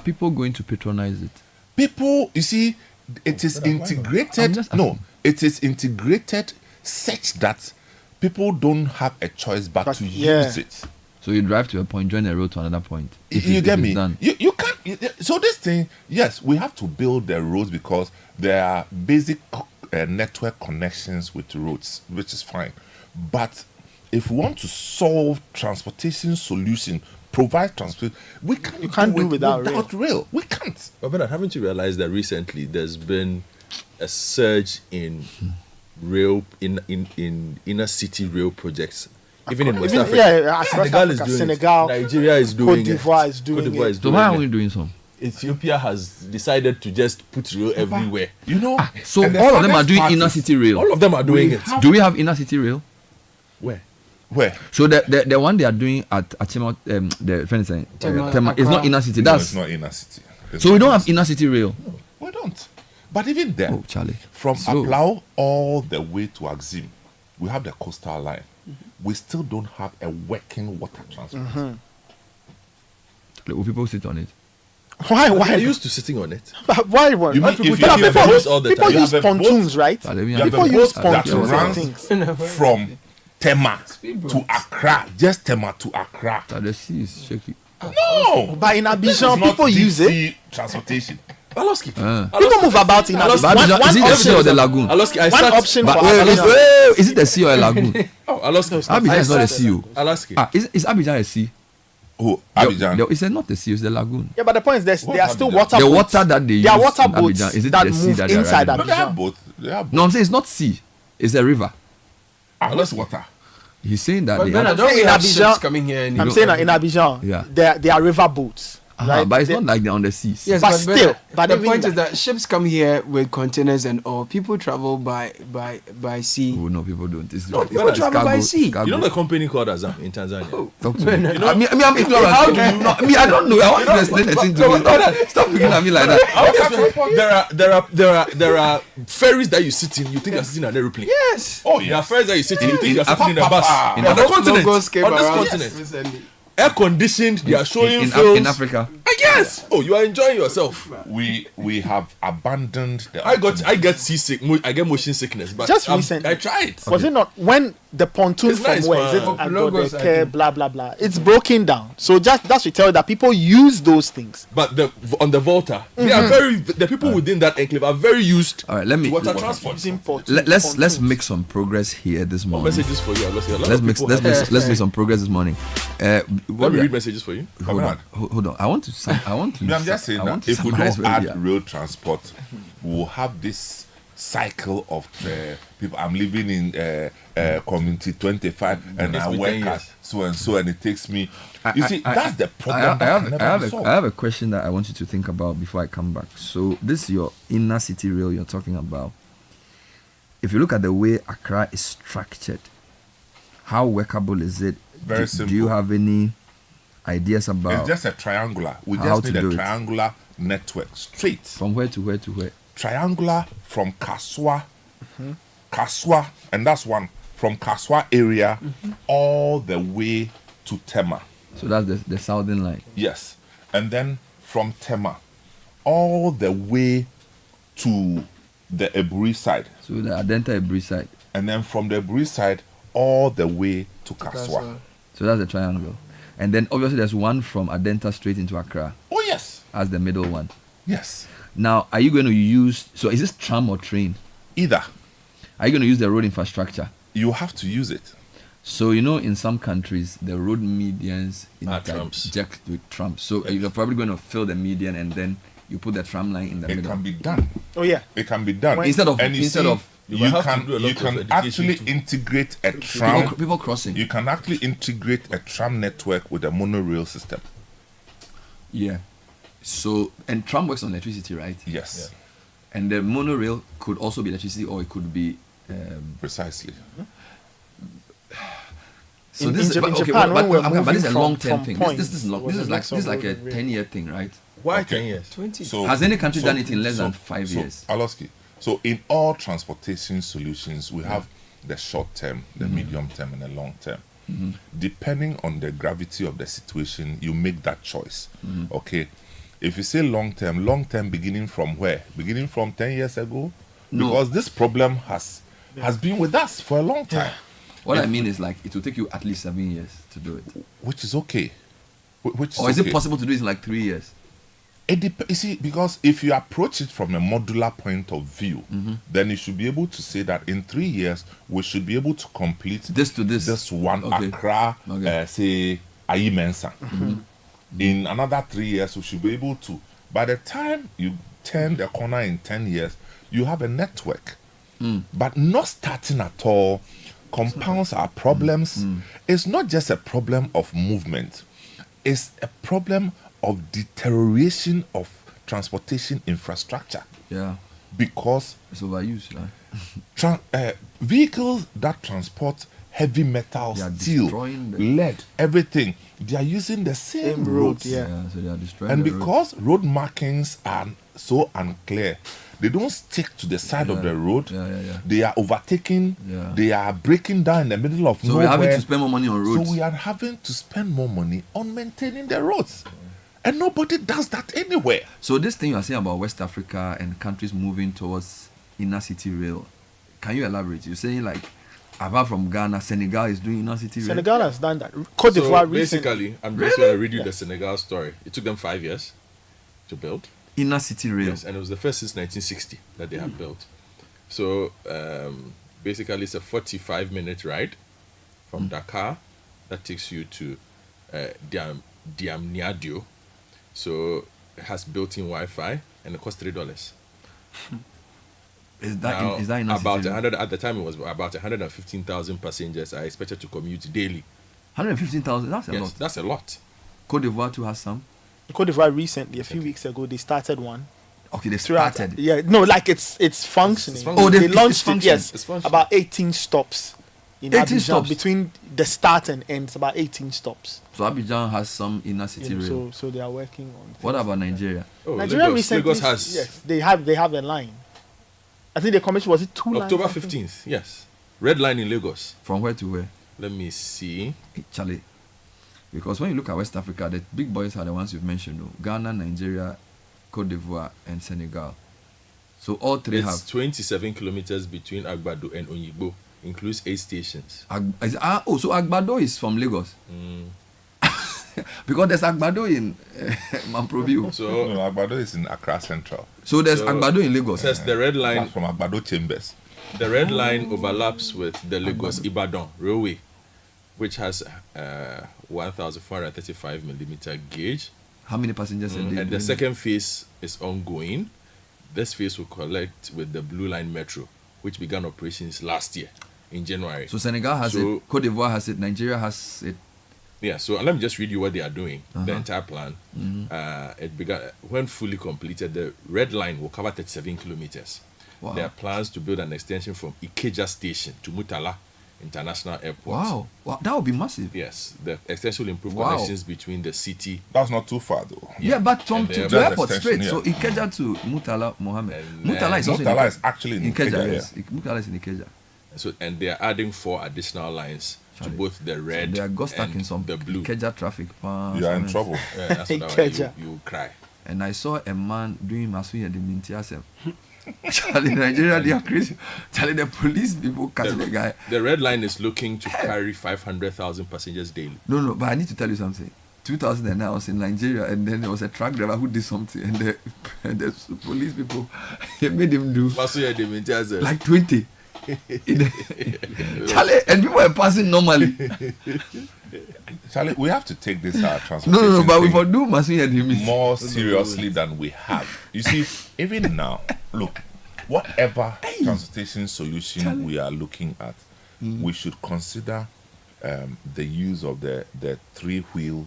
Speaker 26: people going to patronize it?
Speaker 4: People, you see, it is integrated. No, it is integrated such that people don't have a choice but to use it.
Speaker 26: So you drive to a point, join a road to another point.
Speaker 4: You get me? You can't. So this thing, yes, we have to build the roads because there are basic network connections with roads, which is fine. But if we want to solve transportation solution, provide transport, we can't.
Speaker 6: You can't do without
Speaker 4: rail. We can't.
Speaker 1: But Bernard, haven't you realized that recently there's been a surge in rail in inner city rail projects? Even in West Africa, Senegal is doing it. Nigeria is doing it.
Speaker 6: Cote d'Ivoire is doing it.
Speaker 26: So why are we doing so?
Speaker 1: Ethiopia has decided to just put rail everywhere.
Speaker 26: So all of them are doing inner city rail.
Speaker 1: All of them are doing it.
Speaker 26: Do we have inner city rail?
Speaker 1: Where?
Speaker 26: So the one they are doing at Tema, the friend saying Tema is not inner city.
Speaker 4: It's not inner city.
Speaker 26: So we don't have inner city rail.
Speaker 4: No, we don't. But even there,
Speaker 26: Charlie,
Speaker 4: from Aplau all the way to Axim, we have the coastal line. We still don't have a working water transport.
Speaker 26: Will people sit on it?
Speaker 6: Why?
Speaker 1: Are you used to sitting on it?
Speaker 6: Why? People use pontoons, right?
Speaker 4: People use pontoons that runs from Tema to Accra, just Tema to Accra.
Speaker 26: The sea is shaky.
Speaker 4: No,
Speaker 6: but in Abidjan, people use it.
Speaker 4: Transportation.
Speaker 1: Aloski.
Speaker 6: People move about in
Speaker 26: Is it the sea or the lagoon?
Speaker 1: Aloski,
Speaker 6: one option for
Speaker 26: is it the sea or a lagoon?
Speaker 1: Aloski.
Speaker 26: Abidjan is not a sea.
Speaker 1: Aloski.
Speaker 26: Is Abidjan a sea?
Speaker 4: Oh, Abidjan.
Speaker 26: It's not the sea, it's the lagoon.
Speaker 6: Yeah, but the point is there are still water
Speaker 26: the
Speaker 6: boats.
Speaker 26: water that they
Speaker 6: there are
Speaker 26: use
Speaker 6: water
Speaker 26: in
Speaker 6: boats
Speaker 26: Abidjan, is it
Speaker 6: that
Speaker 26: the sea
Speaker 6: move
Speaker 26: that they're
Speaker 6: inside
Speaker 26: riding?
Speaker 4: They have
Speaker 6: Abidjan.
Speaker 4: both.
Speaker 26: No, I'm saying it's not sea. It's a river.
Speaker 4: Unless water.
Speaker 26: He's saying that
Speaker 5: But
Speaker 26: they
Speaker 5: then I
Speaker 26: have,
Speaker 5: don't
Speaker 6: in
Speaker 5: we have
Speaker 6: Abidjan-
Speaker 5: ships coming here anymore.
Speaker 6: I'm saying that in Abidjan,
Speaker 26: Yeah.
Speaker 6: there are river boats. Right?
Speaker 26: but it's not like they're on the seas.
Speaker 5: Yes,
Speaker 6: But
Speaker 5: but
Speaker 6: still, but
Speaker 5: the
Speaker 6: even
Speaker 5: point
Speaker 6: that-
Speaker 5: is that ships come here with containers and all. People travel by sea.
Speaker 26: Oh no, people don't. It's
Speaker 5: people travel by sea.
Speaker 1: You know the company called Azam in Tanzania?
Speaker 26: Talk to me.
Speaker 5: No,
Speaker 26: You know, I'm ignorant.
Speaker 5: How do you
Speaker 26: No, I don't know. I want you to explain the thing to me. Stop looking at me like that.
Speaker 1: There are ferries that you sit in. You think you're sitting in an airplane.
Speaker 5: Yes.
Speaker 1: Oh, there are ferries that you sit in. You think you're sitting in a
Speaker 26: Africa.
Speaker 1: bus.
Speaker 26: In
Speaker 1: On the
Speaker 26: Africa.
Speaker 1: continent.
Speaker 5: Logos came
Speaker 1: On this
Speaker 5: around
Speaker 1: continent.
Speaker 5: recently.
Speaker 1: Air conditioned. They are showing
Speaker 26: in
Speaker 1: films.
Speaker 26: Africa.
Speaker 1: Yes. Oh, you are enjoying yourself.
Speaker 4: We have abandoned the.
Speaker 1: I get seasick. I get motion sickness. But
Speaker 6: Just recently.
Speaker 1: I tried.
Speaker 6: Was it not when the pontoon
Speaker 1: It's
Speaker 6: from
Speaker 1: nice,
Speaker 6: where is it?
Speaker 1: man.
Speaker 5: Logos, I think.
Speaker 6: Blah blah blah. It's broken down. So just that should tell you that people use those things.
Speaker 1: But on the Volta, they are the people within that enclave are very used
Speaker 26: All right, let me.
Speaker 1: to water transport.
Speaker 26: Let's make some progress here this morning.
Speaker 1: Messages for you.
Speaker 26: Let's make some progress this morning.
Speaker 1: Let me read messages for you.
Speaker 26: Hold on. I want to.
Speaker 4: I'm just saying that if we don't add rail transport, we'll have this cycle of people. I'm living in community 25 and I work at so and so, and it takes me. You see, that's the problem.
Speaker 26: I have a question that I want you to think about before I come back. So this is your inner city rail you're talking about. If you look at the way Accra is structured, how workable is it?
Speaker 4: Very simple.
Speaker 26: Do you have any ideas about?
Speaker 4: It's just a triangular. We
Speaker 26: how
Speaker 4: just
Speaker 26: to
Speaker 4: need
Speaker 26: do
Speaker 4: a
Speaker 26: it?
Speaker 4: triangular network straight.
Speaker 26: From where to where to where?
Speaker 4: Triangular from Kaswa, and that's one from Kaswa area all the way to Tema.
Speaker 26: So that's the southern line.
Speaker 4: Yes, and then from Tema all the way to the Eburi side.
Speaker 26: So the Adenta Ebri side.
Speaker 4: And then from the Eburi side all the way to Kaswa.
Speaker 26: So that's the triangle. And then obviously there's one from Adenta straight into Accra.
Speaker 4: Oh yes.
Speaker 26: As the middle one.
Speaker 4: Yes.
Speaker 26: Now, are you going to use, so is this tram or train?
Speaker 4: Either.
Speaker 26: Are you going to use the road infrastructure?
Speaker 4: You have to use it.
Speaker 26: So, you know, in some countries, the road medians interject with trams. So you're probably going to fill the median and then you put the tram line in the middle.
Speaker 4: It can be done.
Speaker 6: Oh yeah.
Speaker 4: It can be done.
Speaker 26: Instead of
Speaker 4: you can actually integrate a tram.
Speaker 26: People crossing.
Speaker 4: You can actually integrate a tram network with a monorail system.
Speaker 26: Yeah. So, and tram works on electricity, right?
Speaker 4: Yes.
Speaker 26: Yeah. And the monorail could also be electricity or it could be...
Speaker 4: Precisely.
Speaker 26: So
Speaker 6: in
Speaker 26: this
Speaker 6: Japan,
Speaker 26: is
Speaker 6: but
Speaker 26: this is a long-term thing.
Speaker 6: Points,
Speaker 26: This is like a 10-year thing, right?
Speaker 1: Why 10 years?
Speaker 5: 20.
Speaker 4: So,
Speaker 26: has any country done it in less than 5 years?
Speaker 4: Aloski, so in all transportation solutions, we have the short term, the medium term, and the long term. Depending on the gravity of the situation, you make that choice. Okay. If you say long term beginning from where? Beginning from 10 years ago?
Speaker 26: No.
Speaker 4: Because this problem has been with us for a long time.
Speaker 26: What I mean is like it will take you at least 7 years to do it.
Speaker 4: Which is okay.
Speaker 26: Or is it possible to do it in like 3 years?
Speaker 4: You see, because if you approach it from a modular point of view, then you should be able to say that in 3 years we should be able to complete this one Accra, say Ayi Mensa. In another 3 years, we should be able to. By the time you turn the corner in 10 years, you have a network. But not starting at all compounds our problems. It's not just a problem of movement. It's a problem of deterioration of transportation infrastructure.
Speaker 26: Yeah.
Speaker 4: Because
Speaker 26: it's overused. Right?
Speaker 4: Vehicles that transport heavy metal, steel, lead, everything, they are using the same roads.
Speaker 26: So they are destroying
Speaker 4: and
Speaker 26: the
Speaker 4: because road markings are so unclear, they don't stick to the side of the road. They are overtaking. They are breaking down in the middle of nowhere.
Speaker 26: So we're having to spend more money on roads.
Speaker 4: So we are having to spend more money on maintaining the roads. And nobody does that anywhere.
Speaker 26: So this thing you are saying about West Africa and countries moving towards inner city rail, can you elaborate? You're saying like, apart from Ghana, Senegal is doing inner city rail?
Speaker 6: Senegal has done that. Cote d'Ivoire
Speaker 1: basically, I'm just going to read you the Senegal story. It took them 5 years to build.
Speaker 26: Inner City Rail.
Speaker 1: Yes, and it was the first since 1960 that they have built. So basically, it's a 45-minute ride from Dakar that takes you to Diamniadio. So it has built-in Wi-Fi and it costs $3.
Speaker 26: Is that inner
Speaker 1: about
Speaker 26: city?
Speaker 1: 100 at the time? It was about 115,000 passengers are expected to commute daily.
Speaker 26: 115,000. That's a lot.
Speaker 1: That's a lot.
Speaker 26: Cote d'Ivoire too has some.
Speaker 6: Cote d'Ivoire recently, a few weeks ago, they started one.
Speaker 26: Okay, they started.
Speaker 6: Yeah, no, like it's functioning.
Speaker 26: Oh,
Speaker 6: they launched
Speaker 26: it's
Speaker 6: it. Yes, about 18 stops. In
Speaker 26: 18
Speaker 6: Abidjan,
Speaker 26: stops
Speaker 6: between the start and end. It's about 18 stops.
Speaker 26: So Abidjan has some inner city rail.
Speaker 6: So they are working on.
Speaker 26: What about Nigeria?
Speaker 1: Oh,
Speaker 6: Nigeria recently,
Speaker 1: Lagos has.
Speaker 6: Yes, they have a line. I think the commission was it 2 lines?
Speaker 1: October 15th. Yes, red line in Lagos.
Speaker 26: From where to where?
Speaker 1: Let me see.
Speaker 26: Charlie. Because when you look at West Africa, the big boys are the ones you've mentioned, though. Ghana, Nigeria, Cote d'Ivoire, and Senegal. So all three
Speaker 1: it's
Speaker 26: have
Speaker 1: 27 kilometers between Agbado and Onyibo, includes 8 stations.
Speaker 26: so Agbado is from Lagos. Because there's Agbado in Mamproville.
Speaker 4: So Agbado is in Accra Central.
Speaker 26: So there's Agbado in Lagos.
Speaker 1: Says the red line
Speaker 4: from Agbado Chambers.
Speaker 1: The red line overlaps with the Lagos Ibadan Railway, which has 1,435 millimeter gauge.
Speaker 26: How many passengers a day?
Speaker 1: And the second phase is ongoing. This phase will connect with the Blue Line Metro, which began operations last year in January.
Speaker 26: So Senegal has it, Cote d'Ivoire has it, Nigeria has it.
Speaker 1: Yeah, so let me just read you what they are doing, the entire plan. It began, when fully completed, the red line will cover 37 kilometers.
Speaker 26: Wow.
Speaker 1: There are plans to build an extension from Ikeja Station to Murtala International Airport.
Speaker 26: Wow, that would be massive.
Speaker 1: Yes, the extension will improve connections between the city.
Speaker 4: That's not too far, though.
Speaker 26: Yeah, but from to airport straight.
Speaker 4: Yeah.
Speaker 26: So Ikeja to Murtala Mohammed.
Speaker 4: Murtala is actually in Ikeja.
Speaker 26: Yes. Murtala is in Ikeja.
Speaker 1: So, and they are adding 4 additional lines to both the red
Speaker 26: so they are got stuck
Speaker 1: and
Speaker 26: in some
Speaker 1: the blue.
Speaker 26: Ikeja traffic.
Speaker 4: You are in trouble.
Speaker 1: Yeah, that's what you cry.
Speaker 26: And I saw a man doing Masuya de Mintiasem. Charlie, Nigeria, they are crazy. Charlie, the police people catch the guy.
Speaker 1: The red line is looking to carry 500,000 passengers daily.
Speaker 26: No, but I need to tell you something. 2009, I was in Nigeria, and then there was a truck driver who did something, and the police people, they made him do like 20. Charlie, and people were passing normally.
Speaker 4: Charlie, we have to take this transportation
Speaker 26: no, but we do Masuya
Speaker 4: more seriously than we have. You see, even now, look, whatever transportation solution we are looking at, we should consider the use of the 3-wheel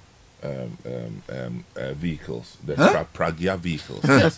Speaker 4: vehicles, the Pragia vehicles.
Speaker 26: No.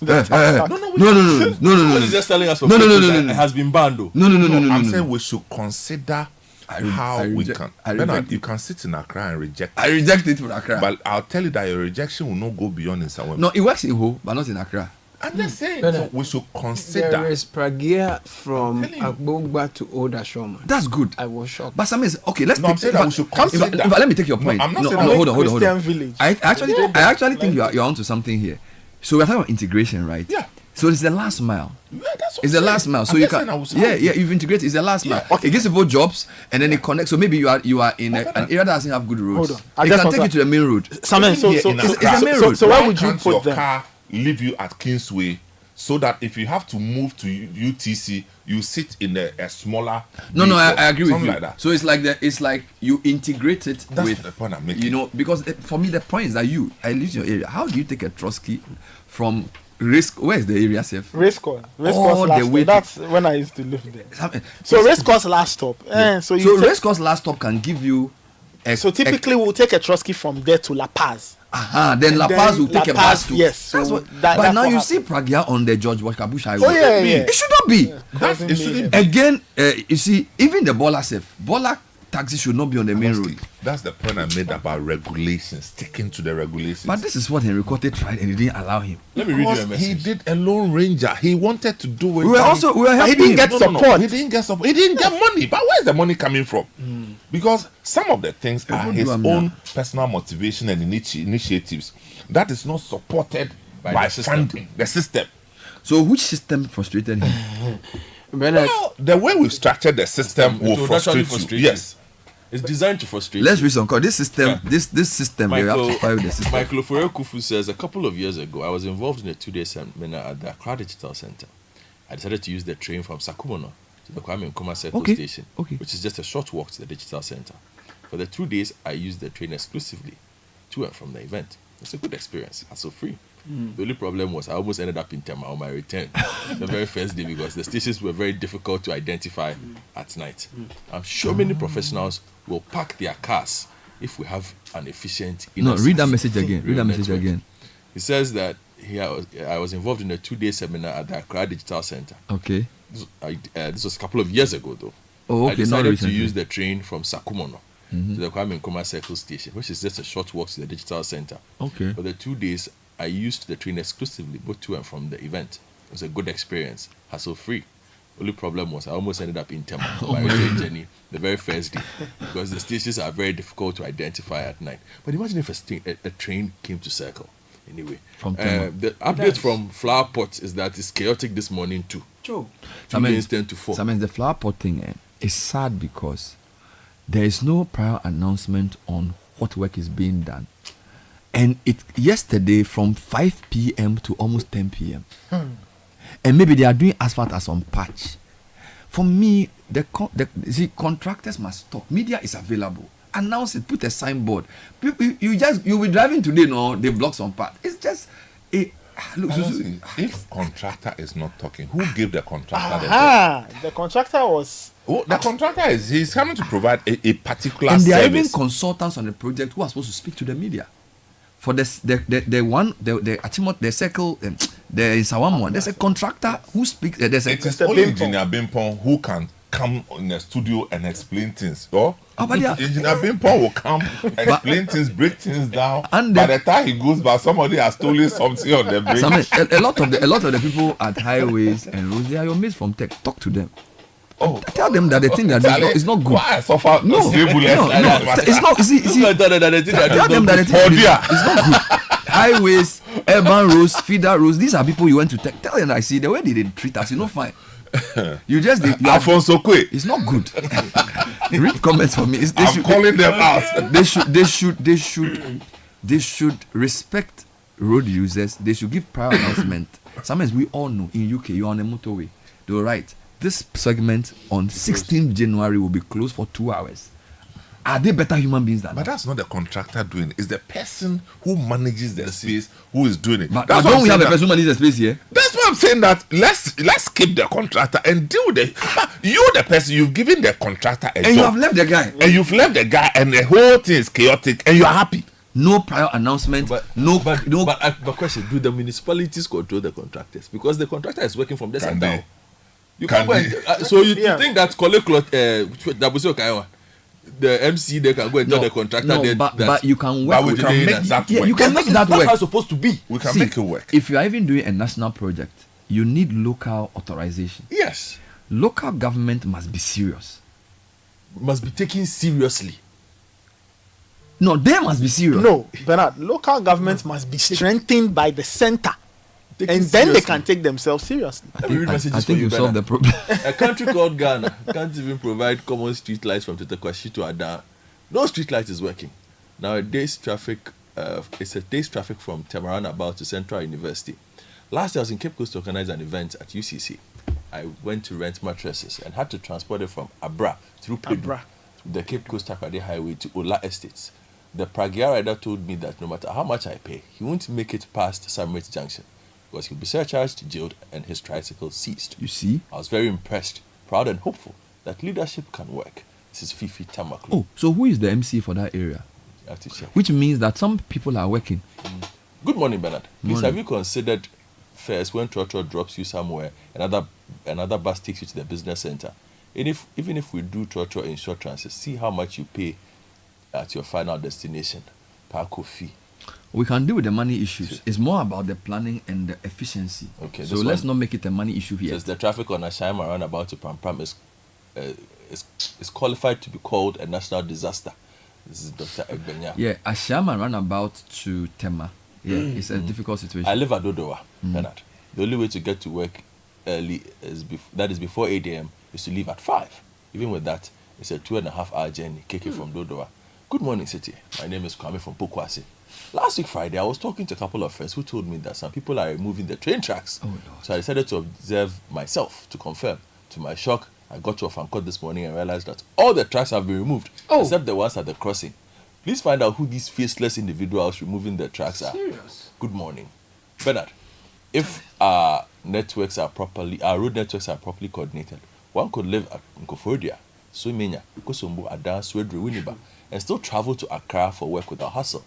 Speaker 1: What is just telling us?
Speaker 26: No.
Speaker 1: It has been banned, though.
Speaker 26: No.
Speaker 4: I'm saying we should consider how we can. Bernard, you can sit in Accra and reject it.
Speaker 26: I reject it from Accra.
Speaker 4: But I'll tell you that your rejection will not go beyond in somewhere.
Speaker 26: No, it works in Ho, but not in Accra.
Speaker 4: I'm just saying, so we should consider.
Speaker 5: There is Pragia from Agbogba to Old Ashoma.
Speaker 26: That's good.
Speaker 5: I was shocked.
Speaker 26: But something is okay. Let's.
Speaker 4: No, I'm saying that we should consider.
Speaker 26: Let me take your point.
Speaker 4: No, I'm not saying
Speaker 26: hold on.
Speaker 6: Village.
Speaker 26: I actually think you're onto something here. So we're talking about integration, right?
Speaker 4: Yeah.
Speaker 26: So it's the last mile.
Speaker 4: Yeah, that's what
Speaker 26: it's the last mile. So you can. You've integrated. It's the last mile. Okay. It gives people jobs, and then it connects. So maybe you are in an area that doesn't have good roads.
Speaker 6: Hold on.
Speaker 26: It can take you to the main road.
Speaker 6: It's the main road. So where would you put
Speaker 4: your car? Leave you at Kingsway, so that if you have to move to UTC, you sit in a smaller.
Speaker 26: No, I agree with you.
Speaker 4: Like that.
Speaker 26: So it's like you integrate it
Speaker 4: That's
Speaker 26: with
Speaker 4: the point I'm making.
Speaker 26: You know, because for me the point is that I live in your area. How do you take a Trotsky from where is the area safe?
Speaker 6: Racecourse last stop. That's when I used to live there. So Racecourse last stop.
Speaker 26: Yeah. So Racecourse last stop can give you.
Speaker 6: So typically we'll take a Trotsky from there to La Paz.
Speaker 26: Then La Paz will take a bus to.
Speaker 6: Yes.
Speaker 26: But now you see Pragia on the George Washington Highway.
Speaker 6: Oh yeah.
Speaker 26: It should not be.
Speaker 4: It shouldn't be.
Speaker 26: Again, you see, even the Bola taxi should not be on the main road.
Speaker 4: That's the point I made about regulations, sticking to the regulations.
Speaker 26: But this is what Henry Cote tried, and he didn't allow him.
Speaker 1: Let me read you a message.
Speaker 4: He did a Lone Ranger. He wanted to do it.
Speaker 26: We were helping
Speaker 6: he didn't get support.
Speaker 4: He didn't get support. He didn't get money. But where is the money coming from? Because some of the things are his own personal motivation and initiatives that is not supported by funding the system.
Speaker 26: So which system frustrated him?
Speaker 4: Well, the way we've structured the system will frustrate you. Yes.
Speaker 1: It's designed to frustrate.
Speaker 26: Let's read some code. This system, this system, we have to fight with the system.
Speaker 1: Michael Kufu says, a couple of years ago, I was involved in a 2-day seminar at the Accra Digital Center. I decided to use the train from Sakumono to the Kwame Nkrumah Circle Station, which is just a short walk to the digital center. For the 2 days, I used the train exclusively to and from the event. It's a good experience, hassle-free. The only problem was I almost ended up in Tema on my return the very first day because the stations were very difficult to identify at night. I'm sure many professionals will park their cars if we have an efficient...
Speaker 26: read that message again. Read that message again.
Speaker 1: He says that I was involved in a 2-day seminar at the Accra Digital Center.
Speaker 26: Okay.
Speaker 1: This was a couple of years ago, though.
Speaker 26: Oh, okay.
Speaker 1: I decided to use the train from Sakumono to the Kwame Nkrumah Circle Station, which is just a short walk to the digital center.
Speaker 26: Okay.
Speaker 1: For the 2 days, I used the train exclusively, both to and from the event. It was a good experience, hassle-free. Only problem was I almost ended up in Tema on my return journey the very first day because the stations are very difficult to identify at night. But imagine if a train came to Circle. Anyway, the update from Flower Pot is that it's chaotic this morning too.
Speaker 26: True.
Speaker 1: 2 days 10 to 4.
Speaker 26: The Flower Pot thing is sad because there is no prior announcement on what work is being done. And yesterday from 5 p.m. to almost 10 p.m. And maybe they are doing asphalt as on patch. For me, the contractors must stop. Media is available. Announce it. Put a signboard. You'll be driving today. No, they block some part. It's just a. Look,
Speaker 4: if contractor is not talking, who gave the contractor
Speaker 6: the contractor was.
Speaker 4: Oh, the contractor he's coming to provide a particular
Speaker 26: and there
Speaker 4: service.
Speaker 26: are even consultants on the project who are supposed to speak to the media. For the circle, there is one. There's a contractor who speaks.
Speaker 4: It is only Engineer Bimpon who can come in the studio and explain things. But Engineer Bimpon will come, explain things, break things down. And by the time he goes back, somebody has stolen something on the bridge.
Speaker 26: A lot of the people at highways and roads, they are your mates from tech. Talk to them. Oh, tell them that the thing that is not good.
Speaker 4: Why suffer?
Speaker 26: No, it's not. Tell them that the thing is not good. Highways, urban roads, feeder roads. These are people you went to tech. Tell them that I see the way they treat us. You know, fine. You just
Speaker 4: Alfonso Kwe.
Speaker 26: It's not good. Read comments for me.
Speaker 4: I'm calling them out.
Speaker 26: They should respect road users. They should give prior announcement. Sometimes we all know in UK you're on a motorway. They will write this segment on 16th January will be closed for 2 hours. Are they better human beings than
Speaker 4: But that's not the contractor doing it. It's the person who manages the space who is doing it.
Speaker 26: But don't we have a person who manages the space here?
Speaker 4: That's why I'm saying that let's skip the contractor and deal with it. You're the person, you've given the contractor a job.
Speaker 26: And you have left the guy.
Speaker 4: And you've left the guy and the whole thing is chaotic and you're happy.
Speaker 26: No prior announcement.
Speaker 1: But question, do the municipalities control the contractors? Because the contractor is working from the center. You can't go so you think that the MC they can go and tell the contractor
Speaker 26: but you can work.
Speaker 4: But we can make that work.
Speaker 26: You can make that work.
Speaker 1: That's how it's supposed to be.
Speaker 4: We can make it work.
Speaker 26: If you are even doing a national project, you need local authorization.
Speaker 1: Yes.
Speaker 26: Local government must be serious.
Speaker 1: Must be taken seriously.
Speaker 26: No, they must be serious.
Speaker 6: No, Bernard, local governments must be strengthened by the center. And then they can take themselves seriously.
Speaker 26: I think you solved the problem.
Speaker 1: A country called Ghana can't even provide common street lights from Tetekwashi to Ada. No street light is working. Now it's a day's traffic from Temaran about to Central University. Last year I was in Cape Coast to organize an event at UCC. I went to rent mattresses and had to transport it from Abra through Pedu, the Cape Coast Takrady Highway to Ola Estates. The Pragya rider told me that no matter how much I pay, he won't make it past Summit Junction because he'll be surcharged, jailed, and his tricycle seized.
Speaker 26: You see?
Speaker 1: I was very impressed, proud, and hopeful that leadership can work. This is Fifi Tamaklu.
Speaker 26: Oh, so who is the MC for that area?
Speaker 1: I have to check.
Speaker 26: Which means that some people are working.
Speaker 1: Good morning, Bernard. Please, have you considered first when Trotro drops you somewhere, another bus takes you to the business center? And even if we do Trotro in short transit, see how much you pay at your final destination per fee.
Speaker 26: We can deal with the money issues. It's more about the planning and the efficiency.
Speaker 1: Okay.
Speaker 26: So let's not make it a money issue here.
Speaker 1: Says the traffic on Ashima roundabout to Pram is qualified to be called a national disaster. This is Dr. Egbenya.
Speaker 26: Yeah, Ashama roundabout to Tema. Yeah, it's a difficult situation.
Speaker 1: I live at Dodowa, Bernard. The only way to get to work early is before 8 a.m. is to leave at 5. Even with that, It's a 2.5-hour journey. Keke from Dodowa. Good morning, City. My name is Kwame from Pokwasi. Last week Friday, I was talking to a couple of friends who told me that some people are removing the train tracks. So I decided to observe myself to confirm. To my shock, I got to a fan court this morning and realized that all the tracks have been removed, except the ones at the crossing. Please find out who these faceless individuals removing the tracks are.
Speaker 5: Serious?
Speaker 1: Good morning. Bernard, if our road networks are properly coordinated, one could live at Nkofodia, Suimenya, Kosombo, Adan, Swedru, Winneba, and still travel to Accra for work without hustle.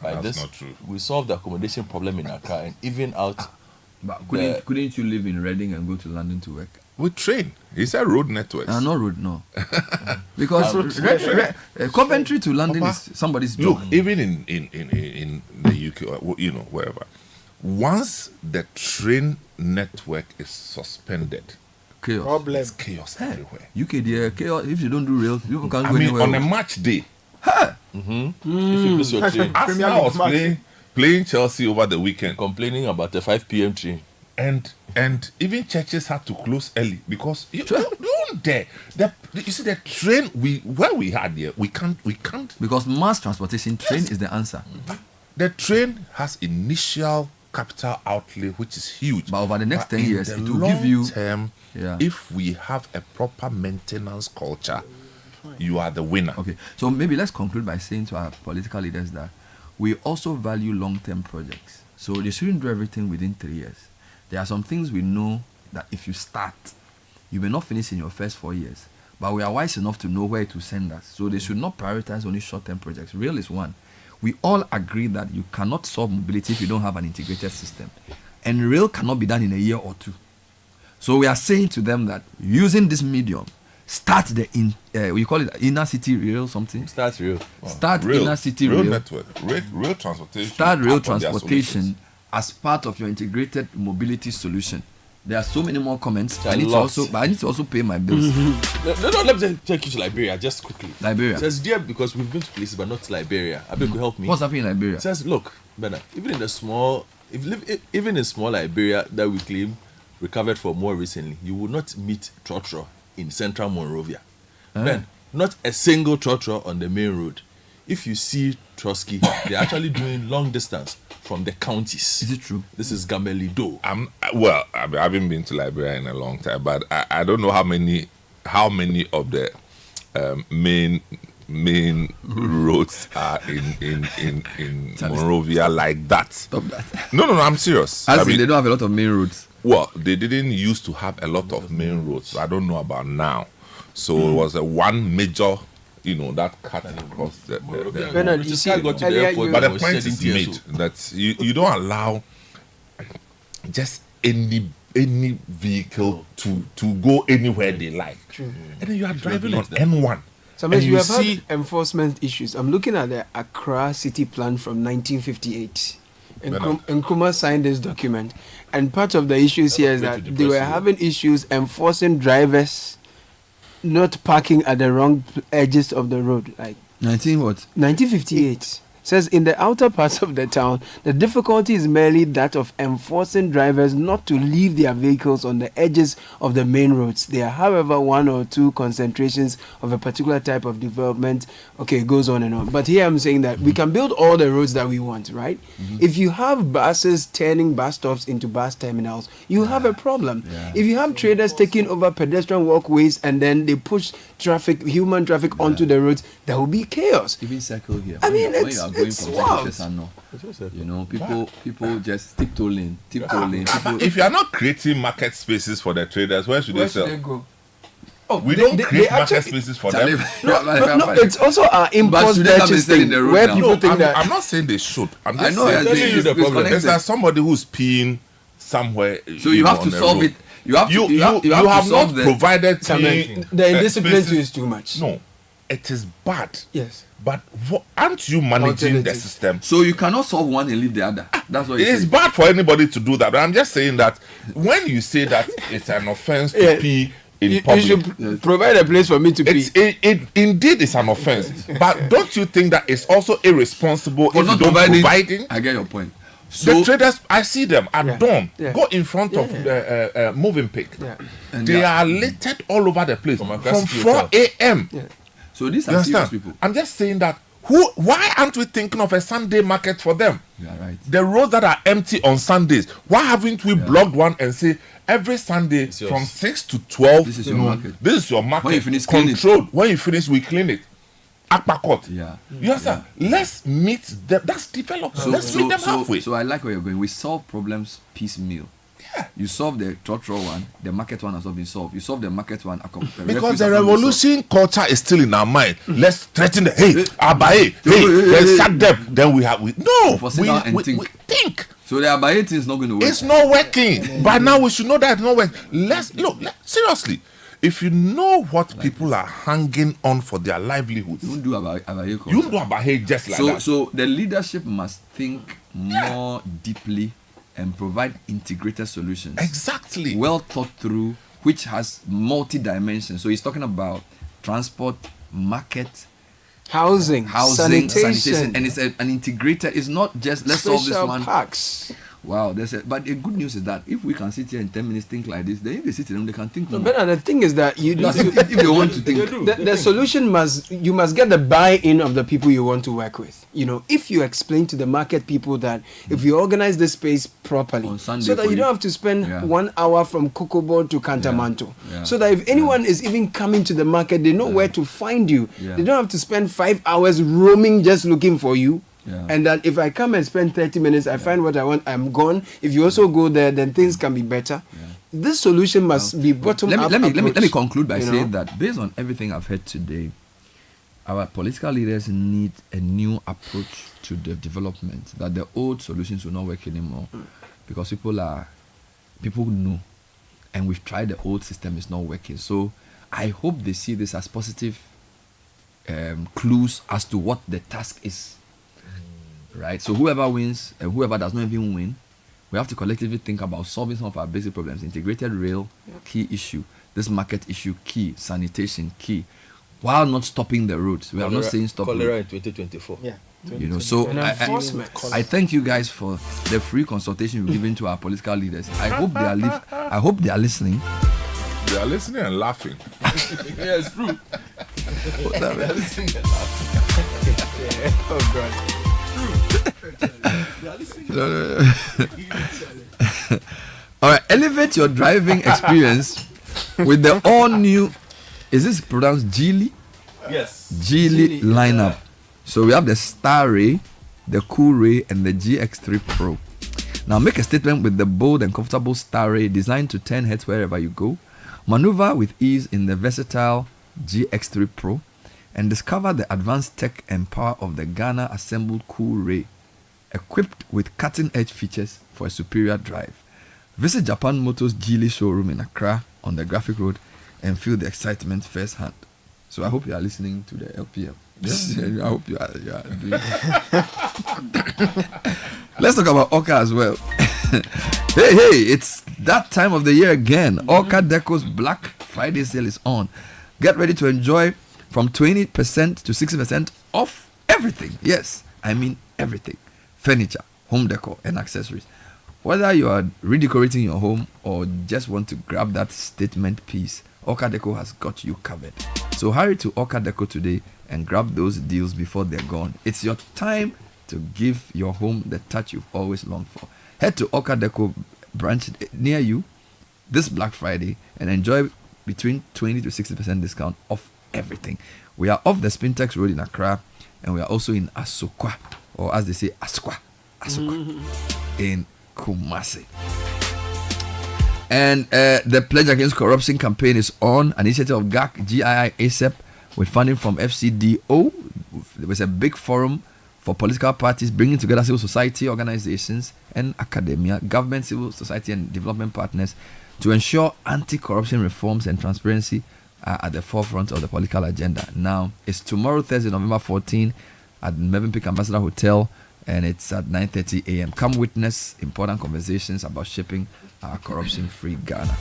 Speaker 1: By
Speaker 4: that's
Speaker 1: this,
Speaker 4: not true.
Speaker 1: we solve the accommodation problem in Accra and even out.
Speaker 26: But couldn't you live in Reading and go to London to work?
Speaker 4: With train. He said road networks.
Speaker 26: No road, no. Because Coventry to London is somebody's job.
Speaker 4: Look, even in the UK, or, wherever, once the train network is suspended,
Speaker 26: chaos.
Speaker 4: It's chaos everywhere.
Speaker 26: UK, there, chaos. If you don't do rail, people can't go
Speaker 4: I mean,
Speaker 26: anywhere.
Speaker 4: on a match day,
Speaker 1: If you miss your train.
Speaker 4: Arsenal was playing Chelsea over the weekend,
Speaker 1: complaining about the 5 p.m. train.
Speaker 4: And even churches had to close early because you don't dare. You see the train where we had here, we can't
Speaker 26: because mass transportation train is the answer.
Speaker 4: The train has initial capital outlay which is huge,
Speaker 26: but over the next 10 years it will
Speaker 4: long
Speaker 26: give you
Speaker 4: term. If we have a proper maintenance culture, you are the winner.
Speaker 26: Okay, so maybe let's conclude by saying to our political leaders that we also value long-term projects. So they shouldn't do everything within 3 years. There are some things we know that if you start, you may not finish in your first 4 years. But we are wise enough to know where it will send us. So they should not prioritize only short-term projects. Rail is one. We all agree that you cannot solve mobility if you don't have an integrated system. And rail cannot be done in a year or two. So we are saying to them that using this medium, start we call it inner city rail something.
Speaker 1: Start rail.
Speaker 26: Start inner city rail
Speaker 4: network. Rail transportation.
Speaker 26: Start rail transportation as part of your integrated mobility solution. There are so many more comments. I need to also pay my bills.
Speaker 1: No, let me take you to Liberia just quickly.
Speaker 26: Liberia.
Speaker 1: It says, dear, because we've been to places but not to Liberia. I beg you help me.
Speaker 26: What's happening in Liberia?
Speaker 1: It says, look, Bernard, even in small Liberia that we claim recovered from more recently, you will not meet trotro in central Monrovia. Ben, not a single trotro on the main road. If you see Trotsky, they're actually doing long distance from the counties.
Speaker 26: Is it true?
Speaker 1: This is Gamelido.
Speaker 4: I haven't been to Liberia in a long time, but I don't know how many of the main roads are in Monrovia like that.
Speaker 26: Stop that.
Speaker 4: No, I'm serious.
Speaker 26: They don't have a lot of main roads.
Speaker 4: Well, they didn't used to have a lot of main roads. So I don't know about now. So it was one major, that cut across the
Speaker 5: Bernard, you see,
Speaker 4: but the point is made that you don't allow just any vehicle to go anywhere they like.
Speaker 5: True.
Speaker 4: And then you are driving on N1.
Speaker 5: Sometimes you have had enforcement issues. I'm looking at the Accra City Plan from 1958. Nkrumah signed this document. And part of the issues here is that they were having issues enforcing drivers not parking at the wrong edges of the road. Like 1958. Says in the outer parts of the town, the difficulty is merely that of enforcing drivers not to leave their vehicles on the edges of the main roads. There are, however, one or two concentrations of a particular type of development. Okay, it goes on and on. But here I'm saying that we can build all the roads that we want, right? If you have buses turning bus stops into bus terminals, you have a problem. If you have traders taking over pedestrian walkways and then they push human traffic onto the roads, there will be chaos.
Speaker 26: Even circle here.
Speaker 5: I mean,
Speaker 26: it's wild. People just stick to lane.
Speaker 4: If you are not creating market spaces for the traders, where should they sell?
Speaker 5: They go?
Speaker 4: We don't create market spaces for them.
Speaker 5: No, it's also our impulse purchase thing where people think that.
Speaker 4: I'm not saying they should. I'm just saying the problem. There's like somebody who's peeing somewhere.
Speaker 26: So you have to solve it. You
Speaker 4: have not provided
Speaker 5: the indiscipline is too much.
Speaker 4: No, it is bad.
Speaker 5: Yes.
Speaker 4: But aren't you managing the system?
Speaker 26: So you cannot solve one and leave the other. That's what
Speaker 4: it is bad for anybody to do that. But I'm just saying that when you say that it's an offense to pee in public,
Speaker 5: you should provide a place for me to pee.
Speaker 4: It indeed is an offense. But don't you think that it's also irresponsible
Speaker 26: for
Speaker 4: if
Speaker 26: not
Speaker 4: you don't providing?
Speaker 26: I get your point.
Speaker 4: The traders, I see them at dawn.
Speaker 5: Yeah.
Speaker 4: Go in front of moving pick.
Speaker 5: Yeah.
Speaker 26: And
Speaker 4: They are littered all over the place from 4 a.m.
Speaker 5: Yeah.
Speaker 26: So these
Speaker 4: You
Speaker 26: are serious
Speaker 4: understand?
Speaker 26: people.
Speaker 4: I'm just saying that why aren't we thinking of a Sunday market for them?
Speaker 26: Yeah, right.
Speaker 4: The roads that are empty on Sundays, why haven't we blocked one and say every Sunday from 6 to 12?
Speaker 26: This is your market.
Speaker 4: This is your market.
Speaker 26: When you finish, clean it.
Speaker 4: Controlled. When you finish, we clean it. Akpakot.
Speaker 26: Yeah.
Speaker 4: You understand? Let's meet them. That's development. Let's meet them halfway.
Speaker 26: So I like where you're going. We solve problems piecemeal. Yeah. You solve the trotro one, the market one has not been solved. You solve the market one.
Speaker 4: Because the revolution culture is still in our mind. Let's threaten the Abaye, let's sack them. Then we think.
Speaker 26: So the Abaye thing is not going to work.
Speaker 4: It's not working. By now we should know that it's not working. Let's look seriously. If you know what people are hanging on for their livelihoods,
Speaker 26: you don't do Abaye.
Speaker 4: You don't do Abaye just like that.
Speaker 26: So the leadership must think more deeply and provide integrated solutions.
Speaker 4: Exactly.
Speaker 26: Well thought through, which has multi-dimensions. So he's talking about transport, market,
Speaker 5: housing, sanitation.
Speaker 26: And it's an integrated. It's not just let's solve this one.
Speaker 5: Parks.
Speaker 26: Wow, but the good news is that if we can sit here in 10 minutes think like this, then if they sit in them, they can think more.
Speaker 5: But the thing is that you need
Speaker 26: if they want to think.
Speaker 5: The solution you must get the buy-in of the people you want to work with. You know, if you explain to the market people that if you organize this space properly,
Speaker 26: on Sunday
Speaker 5: so that you don't have to spend 1 hour from Kokobo to Kantamanto, so that if anyone is even coming to the market, they know where to find you.
Speaker 26: Yeah.
Speaker 5: They don't have to spend 5 hours roaming just looking for you.
Speaker 26: Yeah.
Speaker 5: And that if I come and spend 30 minutes, I find what I want, I'm gone. If you also go there, then things can be better. Yeah. This solution must be bottom up.
Speaker 26: Let me conclude by saying that based on everything I've heard today, our political leaders need a new approach to the development. That the old solutions will not work anymore, because people know, and we've tried the old system, is not working. So I hope they see this as positive clues as to what the task is. Right, so whoever wins and whoever does not even win, we have to collectively think about solving some of our basic problems. Integrated rail, key issue. This market issue, key. Sanitation, key. While not stopping the roads. We are not saying stop.
Speaker 1: Cholera in 2024.
Speaker 26: Yeah. You know, so I thank you guys for the free consultation you've given to our political leaders. I hope they are listening.
Speaker 4: They are listening and laughing.
Speaker 1: Yeah, it's true.
Speaker 4: They are listening and laughing.
Speaker 5: Oh God.
Speaker 26: All right, elevate your driving experience with the all new, is this pronounced Geely?
Speaker 1: Yes.
Speaker 26: Geely lineup. So we have the Star Ray, the Cool Ray, and the GX3 Pro. Now make a statement with the bold and comfortable Star Ray, designed to turn heads wherever you go. Maneuver with ease in the versatile GX3 Pro, and discover the advanced tech and power of the Ghana assembled Cool Ray, equipped with cutting-edge features for a superior drive. Visit Japan Motors Geely showroom in Accra on the Graphic Road and feel the excitement firsthand. So I hope you are listening to the LPM. Yeah. I hope you are doing Let's talk about Orca as well. Hey, it's that time of the year again. Orca Deco's Black Friday sale is on. Get ready to enjoy from 20% to 60% off everything. Yes, I mean everything. Furniture, home decor, and accessories. Whether you are redecorating your home or just want to grab that statement piece, Orca Deco has got you covered. So hurry to Orca Deco today and grab those deals before they're gone. It's your time to give your home the touch you've always longed for. Head to Orca Deco branch near you this Black Friday and enjoy between 20 to 60% discount off everything. We are off the Spintex Road in Accra, and we are also in Asokwa, or as they say, Asokwa in Kumasi. And the Pledge Against Corruption campaign is on, an initiative of GAC, GII, ASEP, with funding from FCDO. There was a big forum for political parties bringing together civil society organizations and academia, government, civil society, and development partners to ensure anti-corruption reforms and transparency are at the forefront of the political agenda. Now, it's tomorrow, Thursday, November 14, at Mevenpick Ambassador Hotel, and it's at 9:30 a.m. Come witness important conversations about shaping our corruption-free Ghana.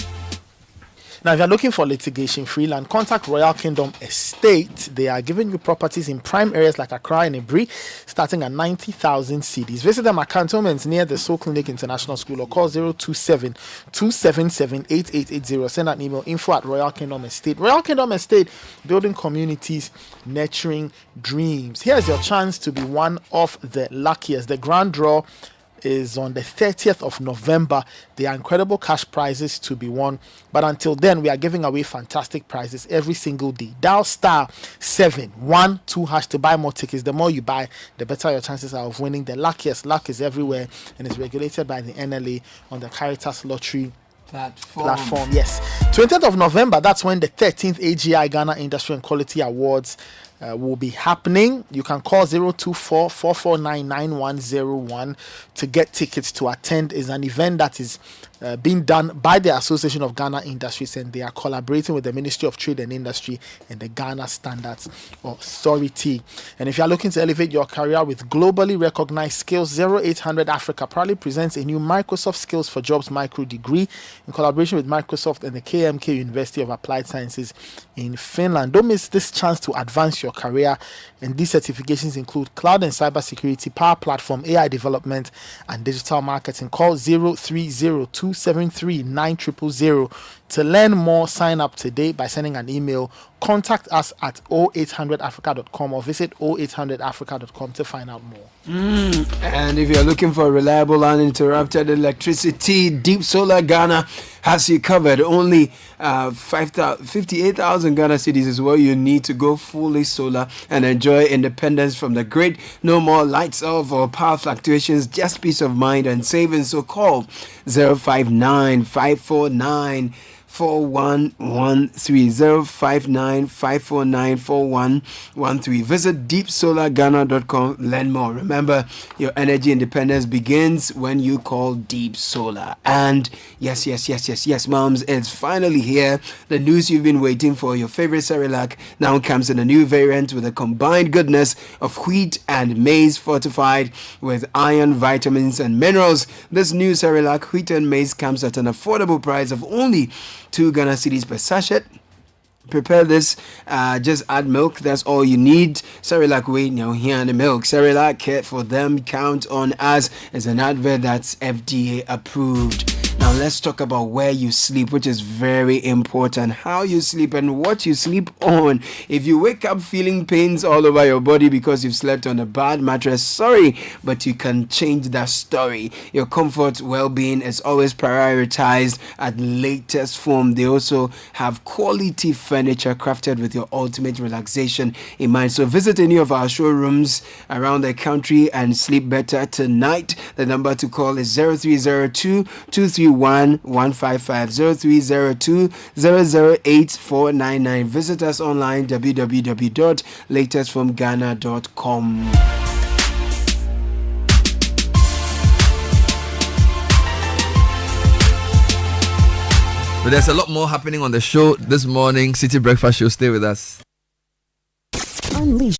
Speaker 6: Now, if you're looking for litigation-free land, contact Royal Kingdom Estate. They are giving you properties in prime areas like Accra and Ibri, starting at 90,000 cedis. Visit them at cantonments near the Soul Clinic International School or call 027-277-8880. Send an email, info@Royal Kingdom Estate. Royal Kingdom Estate, building communities, nurturing dreams. Here's your chance to be one of the luckiest. The grand draw is on the 30th of November. There are incredible cash prizes to be won, but until then we are giving away fantastic prizes every single day. Dial star 712# to buy more tickets. The more you buy, the better your chances are of winning. The luckiest. Luck is everywhere and is regulated by the NLA on the Caritas Lottery platform. Yes, 20th of November, that's when the 13th AGI Ghana Industry and Quality Awards will be happening. You can call 024-449-9101 to get tickets to attend. Is an event that is being done by the Association of Ghana Industries, and they are collaborating with the Ministry of Trade and Industry and the Ghana Standards Authority. And if you are looking to elevate your career with globally recognized skills, 0800 Africa proudly presents a new Microsoft Skills for Jobs micro degree in collaboration with Microsoft and the KMK University of Applied Sciences in Finland. Don't miss this chance to advance your career, and these certifications include cloud and cybersecurity, power platform, AI development, and digital marketing. Call 030-273-9000 to learn more. Sign up today by sending an email. Contact us at 0800africa.com or visit 0800africa.com to find out more.
Speaker 5: And if you're looking for reliable uninterrupted electricity, Deep Solar Ghana has you covered. Only 58,000 Ghana cedis is what you need to go fully solar and enjoy independence from the grid. No more lights off or power fluctuations, just peace of mind and savings. So call 059-549 4113 059-549-4113. Visit deepsolarghana.com. Learn more. Remember, your energy independence begins when you call Deep Solar. And yes, moms, it's finally here. The news you've been waiting for. Your favorite Cerelac now comes in a new variant with a combined goodness of wheat and maize fortified with iron, vitamins, and minerals. This new Cerelac wheat and maize comes at an affordable price of only 2 Ghana cedis per sachet. Prepare this, just add milk, that's all you need. Cerelac way now here and the milk. Cerelac, care for them, count on us. As an advert that's FDA approved. Now let's talk about where you sleep, which is very important. How you sleep and what you sleep on. If you wake up feeling pains all over your body because you've slept on a bad mattress, sorry, but you can change that story. Your comfort, well-being is always prioritized at Latest Foam. They also have quality furniture crafted with your ultimate relaxation in mind. So visit any of our showrooms around the country and sleep better tonight. The number to call is 0302-231-155, 0302-008-499. Visit us online, www.latestfromghana.com.
Speaker 26: But there's a lot more happening on the show this morning. Citi Breakfast Show. Stay with us.
Speaker 13: Unleash.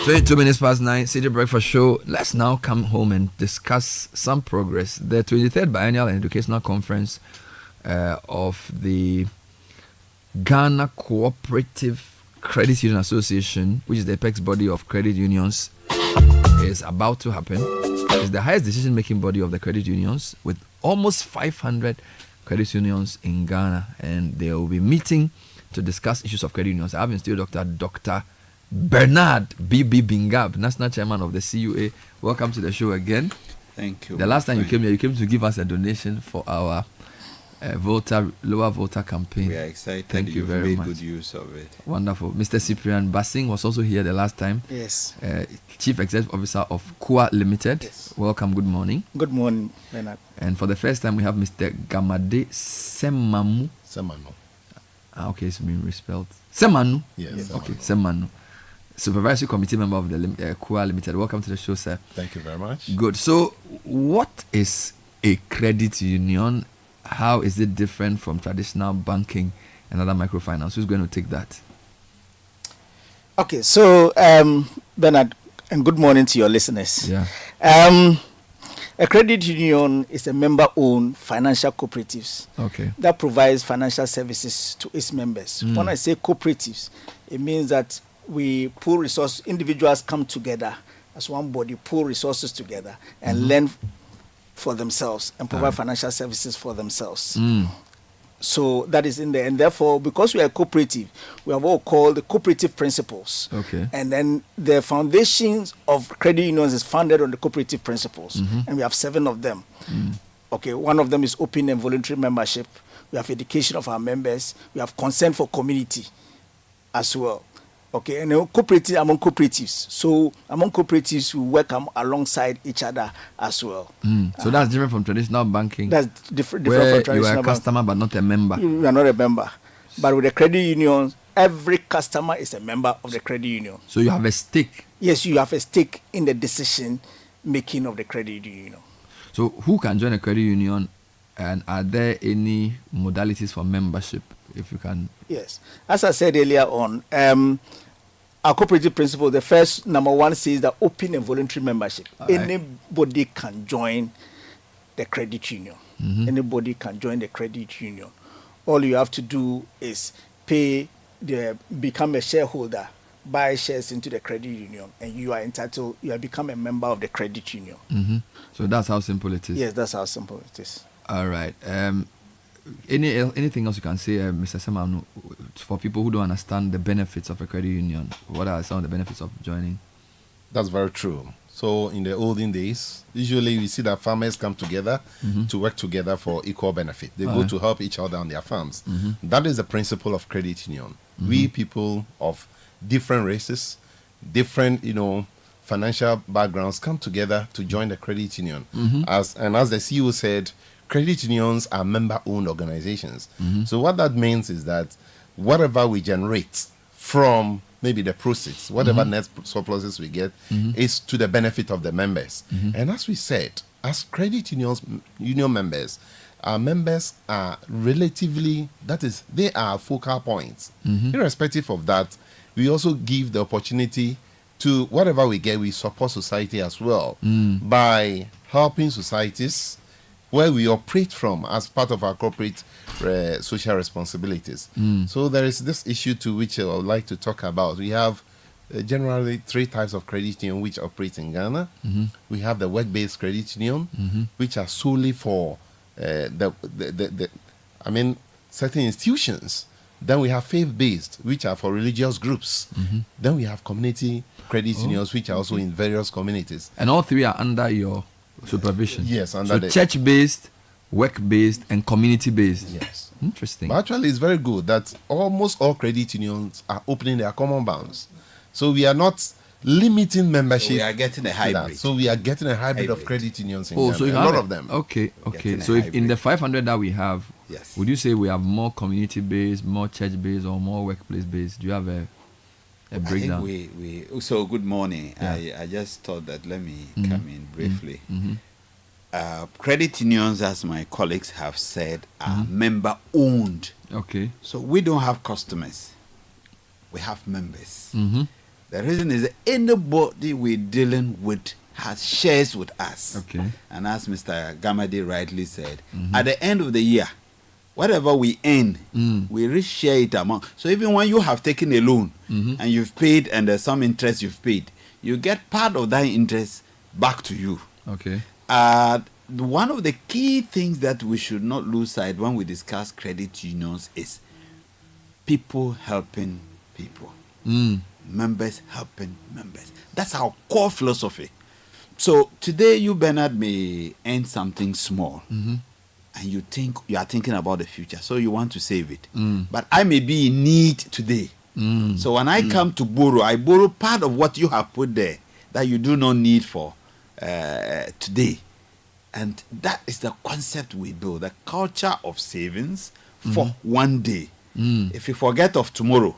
Speaker 26: 22 minutes past 9, Citi Breakfast Show. Let's now come home and discuss some progress. The 23rd Biennial Educational Conference of the Ghana Cooperative Credit Union Association, which is the apex body of credit unions, is about to happen. It's the highest decision-making body of the credit unions, with almost 500 credit unions in Ghana, and they will be meeting to discuss issues of credit unions. I have in studio Dr. Bernard B.B. Bingab, National Chairman of the CUA. Welcome to the show again.
Speaker 7: Thank you.
Speaker 26: The last time you came here, you came to give us a donation for our lower voter campaign.
Speaker 7: We are excited.
Speaker 26: Thank you very
Speaker 7: made
Speaker 26: much.
Speaker 7: Good use of it.
Speaker 26: Wonderful. Mr. Cyprian Bassing was also here the last time.
Speaker 6: Yes.
Speaker 26: Chief Executive Officer of KUA Limited.
Speaker 6: Yes.
Speaker 26: Welcome. Good morning.
Speaker 6: Good morning, Bernard.
Speaker 26: And for the first time, we have Mr. Gamade Semanu.
Speaker 14: Semanu.
Speaker 26: Okay, it's been respelled. Semanu.
Speaker 14: Yes.
Speaker 26: Okay, Semanu. Supervisory Committee member of the KUA Limited. Welcome to the show, sir.
Speaker 14: Thank you very much.
Speaker 26: Good. So, what is a credit union? How is it different from traditional banking and other microfinance? Who's going to take that?
Speaker 6: Okay, so Bernard, and good morning to your listeners.
Speaker 26: Yeah.
Speaker 6: A credit union is a member-owned financial cooperatives that provides financial services to its members. When I say cooperatives, it means that we pool resources, individuals come together as one body, pool resources together and lend for themselves and provide financial services for themselves. So that is in there. And therefore, because we are a cooperative, we have what we call the cooperative principles.
Speaker 26: Okay.
Speaker 6: And then the foundations of credit unions is founded on the cooperative principles. And we have 7 of them. Okay, one of them is open and voluntary membership. We have education of our members. We have consent for community as well. Okay, and cooperative among cooperatives. So among cooperatives, we work alongside each other as well.
Speaker 26: So that's different from traditional banking.
Speaker 6: That's different
Speaker 26: where
Speaker 6: from traditional
Speaker 26: you are a customer but not a member.
Speaker 6: You are not a member. But with the credit union, every customer is a member of the credit union.
Speaker 26: So you have a stake.
Speaker 6: Yes, you have a stake in the decision making of the credit union.
Speaker 26: So who can join a credit union, and are there any modalities for membership, if you can?
Speaker 6: Yes. As I said earlier on, our cooperative principle, the first number 1 says that open and voluntary membership. Anybody can join the credit union. Anybody can join the credit union. All you have to do is become a shareholder, buy shares into the credit union, and you are entitled, you have become a member of the credit union.
Speaker 26: So that's how simple it is.
Speaker 6: Yes, that's how simple it is.
Speaker 26: All right. Anything else you can say, Mr. Semanu, for people who don't understand the benefits of a credit union? What are some of the benefits of joining?
Speaker 14: That's very true. So in the olden days, usually we see that farmers come together to work together for equal benefit. They go to help each other on their farms. That is the principle of credit union. We people of different races, different, financial backgrounds come together to join the credit union. As the CEO said, credit unions are member-owned organizations. So what that means is that whatever we generate from maybe the proceeds, whatever net surpluses we get, is to the benefit of the members. And as we said, as credit union members, our members are relatively, they are focal points. Irrespective of that, we also give the opportunity to whatever we get, we support society as well by helping societies where we operate from as part of our corporate social responsibilities. So there is this issue to which I would like to talk about. We have generally 3 types of credit union which operate in Ghana. We have the work-based credit union, which are solely for certain institutions. Then we have faith-based, which are for religious groups. Then we have community credit unions, which are also in various communities.
Speaker 26: And all 3 are under your supervision?
Speaker 14: Yes,
Speaker 26: so church-based, work-based, and community-based.
Speaker 14: Yes.
Speaker 26: Interesting.
Speaker 14: But actually, it's very good that almost all credit unions are opening their common bounds. So we are not limiting membership.
Speaker 7: So we are getting a hybrid.
Speaker 14: So we are getting a hybrid of credit unions in Ghana.
Speaker 26: So you
Speaker 14: a lot of them.
Speaker 26: Okay. So if in the 500 that we have, would you say we have more community-based, more church-based, or more workplace-based? Do you have a breakdown?
Speaker 7: I think so good morning. Yeah. I just thought that let me come in briefly. Credit unions, as my colleagues have said, are member-owned.
Speaker 26: Okay.
Speaker 7: So we don't have customers. We have members. The reason is that anybody we're dealing with has shares with us.
Speaker 26: Okay.
Speaker 7: And as Mr. Gamadi rightly said, at the end of the year, whatever we earn, we reshare it among. So even when you have taken a loan and you've paid and there's some interest you've paid, you get part of that interest back to you.
Speaker 26: Okay.
Speaker 7: One of the key things that we should not lose sight when we discuss credit unions is people helping people. Members helping members. That's our core philosophy. So today you, Bernard, may earn something small and you think you are thinking about the future, so you want to save it. But I may be in need today. So when I come to borrow, I borrow part of what you have put there that you do not need for today. And that is the concept we build, the culture of savings for one day. If you forget of tomorrow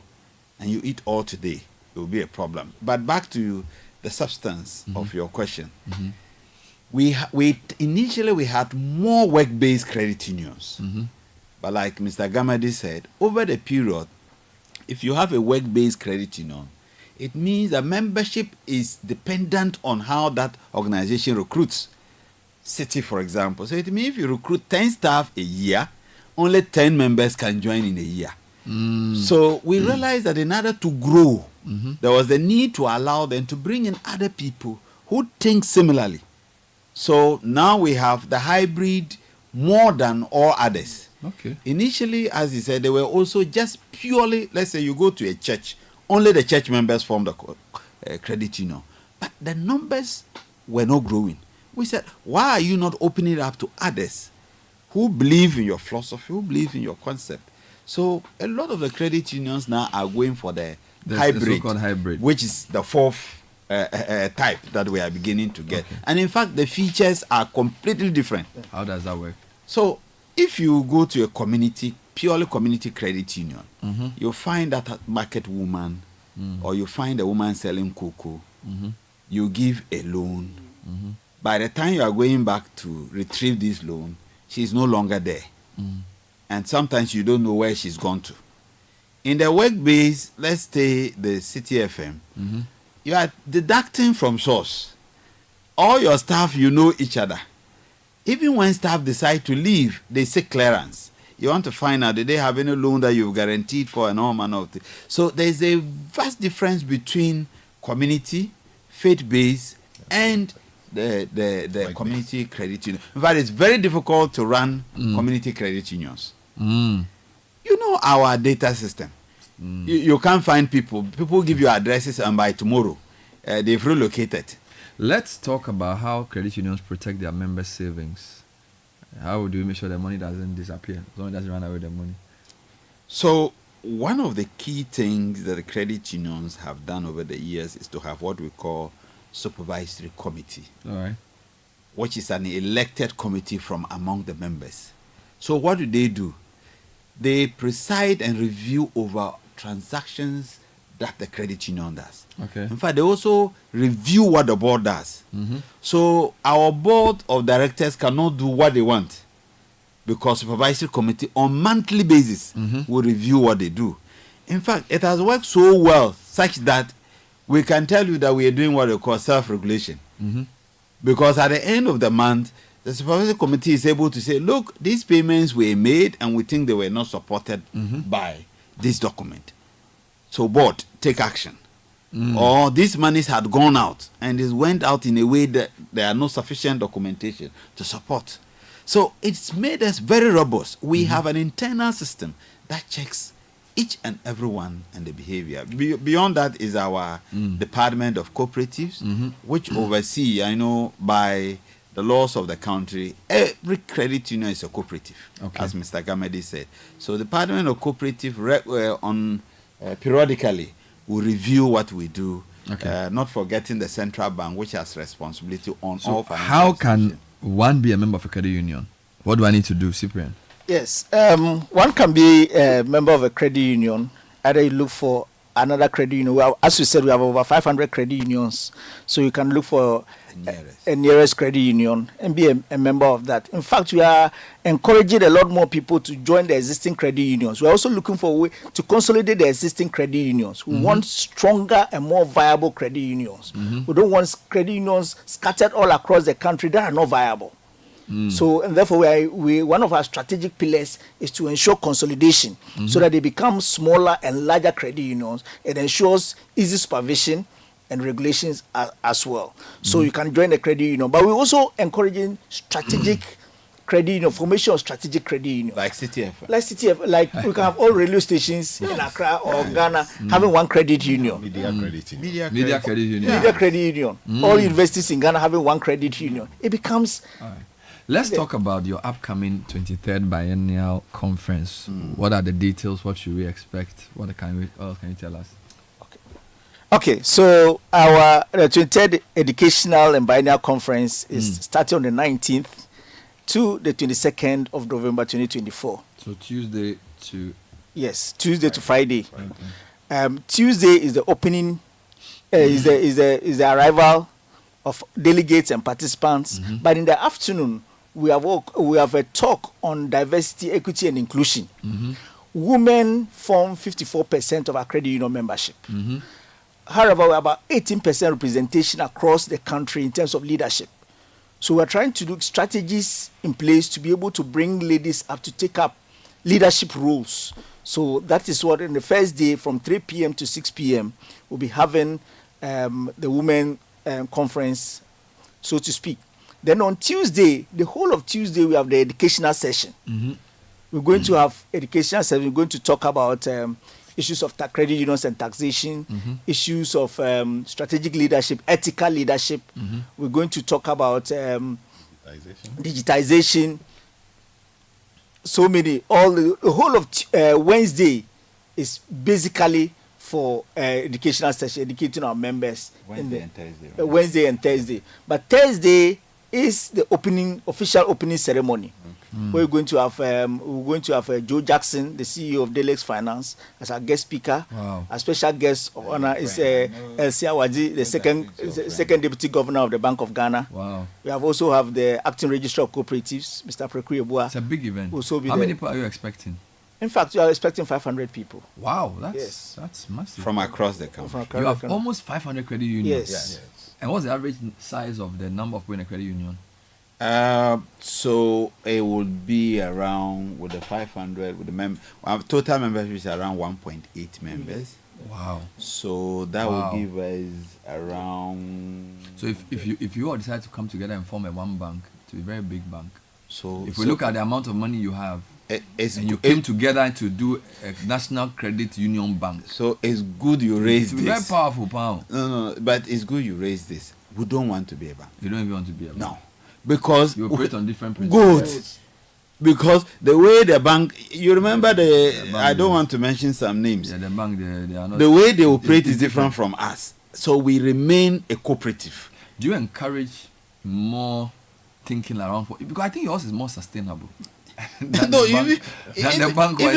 Speaker 7: and you eat all today, it will be a problem. But back to the substance of your question. We initially we had more work-based credit unions. But like Mr. Gamadi said, over the period, if you have a work-based credit union, it means that membership is dependent on how that organization recruits. Citi, for example. So it means if you recruit 10 staff a year, only 10 members can join in a year. So we realized that in order to grow, there was the need to allow them to bring in other people who think similarly. So now we have the hybrid more than all others.
Speaker 26: Okay.
Speaker 7: Initially, as he said, they were also just purely, let's say you go to a church, only the church members form the credit union. But the numbers were not growing. We said, why are you not opening it up to others who believe in your philosophy, who believe in your concept? So a lot of the credit unions now are going for the hybrid,
Speaker 26: the so-called hybrid,
Speaker 7: which is the fourth type that we are beginning to get. Okay. And in fact, the features are completely different.
Speaker 26: How does that work?
Speaker 7: So if you go to a purely community credit union, you'll find that market woman, or you find a woman selling cocoa, you give a loan. By the time you are going back to retrieve this loan, she's no longer there. And sometimes you don't know where she's gone to. In the work base, let's say the Citi FM, you are deducting from source. All your staff, you know each other. Even when staff decide to leave, they seek clearance. You want to find out, did they have any loan that you've guaranteed for and all manner of things. So there's a vast difference between community, faith-based, and the community credit union. In fact, it's very difficult to run community credit unions. You know our data system. You can't find people. People give you addresses and by tomorrow, they've relocated.
Speaker 26: Let's talk about how credit unions protect their members' savings. How do we make sure the money doesn't disappear? Someone doesn't run away with the money.
Speaker 7: So one of the key things that the credit unions have done over the years is to have what we call supervisory committee.
Speaker 26: All right.
Speaker 7: Which is an elected committee from among the members. So what do? They preside and review over transactions that the credit union does.
Speaker 26: Okay.
Speaker 7: In fact, they also review what the board does. So our board of directors cannot do what they want because supervisory committee on monthly basis will review what they do. In fact, it has worked so well such that we can tell you that we are doing what we call self-regulation. Because at the end of the month, the supervisory committee is able to say, look, these payments were made and we think they were not supported by this document. So board, take action. Or these monies had gone out and it went out in a way that there are no sufficient documentation to support. So it's made us very robust. We have an internal system that checks each and every one and the behavior. Beyond that is our Department of Cooperatives, which oversee, I know, by the laws of the country, every credit union is a cooperative, as Mr. Gamadi said. So the Department of Cooperative periodically will review what we do, not forgetting the central bank, which has responsibility on all financial
Speaker 26: how can one be a member of a credit union? What do I need to do, Cyprian?
Speaker 6: Yes, one can be a member of a credit union. Either you look for another credit union. Well, as we said, we have over 500 credit unions. So you can look for a nearest credit union and be a member of that. In fact, we are encouraging a lot more people to join the existing credit unions. We're also looking for a way to consolidate the existing credit unions. We want stronger and more viable credit unions. We don't want credit unions scattered all across the country that are not viable. So, and therefore, we one of our strategic pillars is to ensure consolidation so that they become smaller and larger credit unions. It ensures easy supervision and regulations as well. So you can join the credit union. But we're also encouraging strategic credit union, formation of strategic credit union.
Speaker 7: Like CTF.
Speaker 6: Like CTF, like we can have all radio stations in Accra or Ghana having one credit union.
Speaker 14: Media credit union.
Speaker 26: Media credit union.
Speaker 6: Media credit union. All universities in Ghana having one credit union. It becomes...
Speaker 26: Let's talk about your upcoming 23rd biennial conference. What are the details? What should we expect? What can you tell us?
Speaker 6: Okay, so our 23rd educational and biennial conference is starting on the 19th to the 22nd of November 2024.
Speaker 26: So Tuesday to...
Speaker 6: Yes, Tuesday to Friday. Tuesday is the opening, is the arrival of delegates and participants. But in the afternoon, we have a talk on diversity, equity, and inclusion. Women form 54% of our credit union membership. However, we have about 18% representation across the country in terms of leadership. So we're trying to do strategies in place to be able to bring ladies up to take up leadership roles. So that is what in the first day from 3 p.m. to 6 p.m. we'll be having the women conference, so to speak. Then on Tuesday, the whole of Tuesday, we have the educational session. We're going to have educational session. We're going to talk about issues of credit unions and taxation, issues of strategic leadership, ethical leadership. We're going to talk about digitization. So many. The whole of Wednesday is basically for educational session, educating our members. Wednesday and Thursday. But Thursday is the official opening ceremony. We're going to have Joe Jackson, the CEO of Delex Finance, as our guest speaker.
Speaker 26: Wow.
Speaker 6: A special guest of honor is Elsie Awadzi, the second deputy governor of the Bank of Ghana.
Speaker 26: Wow.
Speaker 6: We also have the acting registrar of cooperatives, Mr. Prekri Ebua.
Speaker 26: It's a big event.
Speaker 6: Also
Speaker 26: How many people are you expecting?
Speaker 6: In fact, we are expecting 500 people.
Speaker 26: Wow, that's massive.
Speaker 7: From across the country.
Speaker 26: You have almost 500 credit unions.
Speaker 6: Yes.
Speaker 26: And what's the average size of the number of people in a credit union?
Speaker 7: So it would be around with the 500 with the our total membership is around 1.8 members.
Speaker 26: Wow.
Speaker 7: So that will give us around.
Speaker 26: So if you all decide to come together and form one bank, to a very big bank.
Speaker 7: So
Speaker 26: if we look at the amount of money you have, and you came together to do a national credit union bank.
Speaker 7: So it's good you raise this.
Speaker 26: It's very powerful, pound.
Speaker 7: No, but it's good you raise this. We don't want to be a bank.
Speaker 26: You don't even want to be a bank.
Speaker 7: No. Because
Speaker 26: you operate on different principles.
Speaker 7: Good. Because the way the bank, you remember I don't want to mention some names.
Speaker 26: Yeah, the bank, they are not.
Speaker 7: The way they operate is different from us. So we remain a cooperative.
Speaker 26: Do you encourage more thinking around? Because I think yours is more sustainable.
Speaker 7: No, even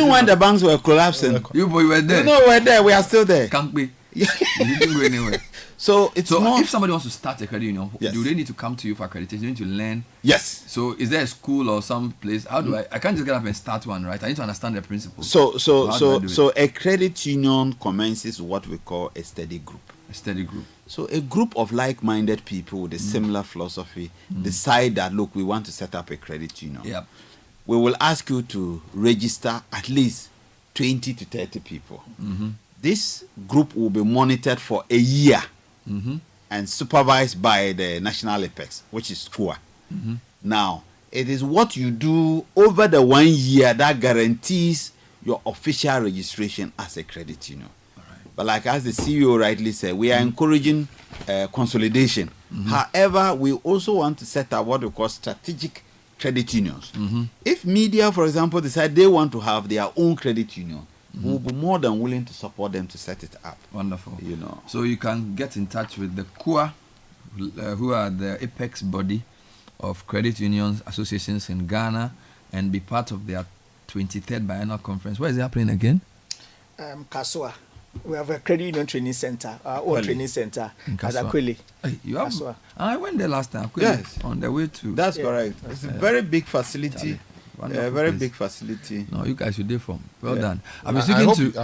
Speaker 7: when the banks were collapsing,
Speaker 26: you were there.
Speaker 7: No, we're there. We are still there.
Speaker 26: Can't be. You didn't go anywhere.
Speaker 7: So
Speaker 26: if somebody wants to start a credit union, do they need to come to you for accreditation? You need to learn.
Speaker 7: Yes.
Speaker 26: So is there a school or some place? How do I can't just get up and start one, right? I need to understand the principles.
Speaker 7: So a credit union commences what we call a study group.
Speaker 26: A study group.
Speaker 7: So a group of like-minded people with a similar philosophy decide that, look, we want to set up a credit union.
Speaker 26: Yeah.
Speaker 7: We will ask you to register at least 20 to 30 people. This group will be monitored for a year and supervised by the National Apex, which is SCOA. Now, it is what you do over the 1 year that guarantees your official registration as a credit union. But like as the CEO rightly said, we are encouraging consolidation. However, we also want to set up what we call strategic credit unions. If media, for example, decide they want to have their own credit union, we'll be more than willing to support them to set it up.
Speaker 26: Wonderful. So you can get in touch with the KUA, who are the apex body of credit unions associations in Ghana, and be part of their 23rd biennial conference. Where is it happening again?
Speaker 6: Kasua. We have a credit union training center, our own training center at Akwili.
Speaker 26: Hey, you have? I went there last time.
Speaker 7: Yes.
Speaker 26: On the way to.
Speaker 7: That's correct. It's a very big facility. A very big facility.
Speaker 26: No, you guys should do from. Well done.
Speaker 14: I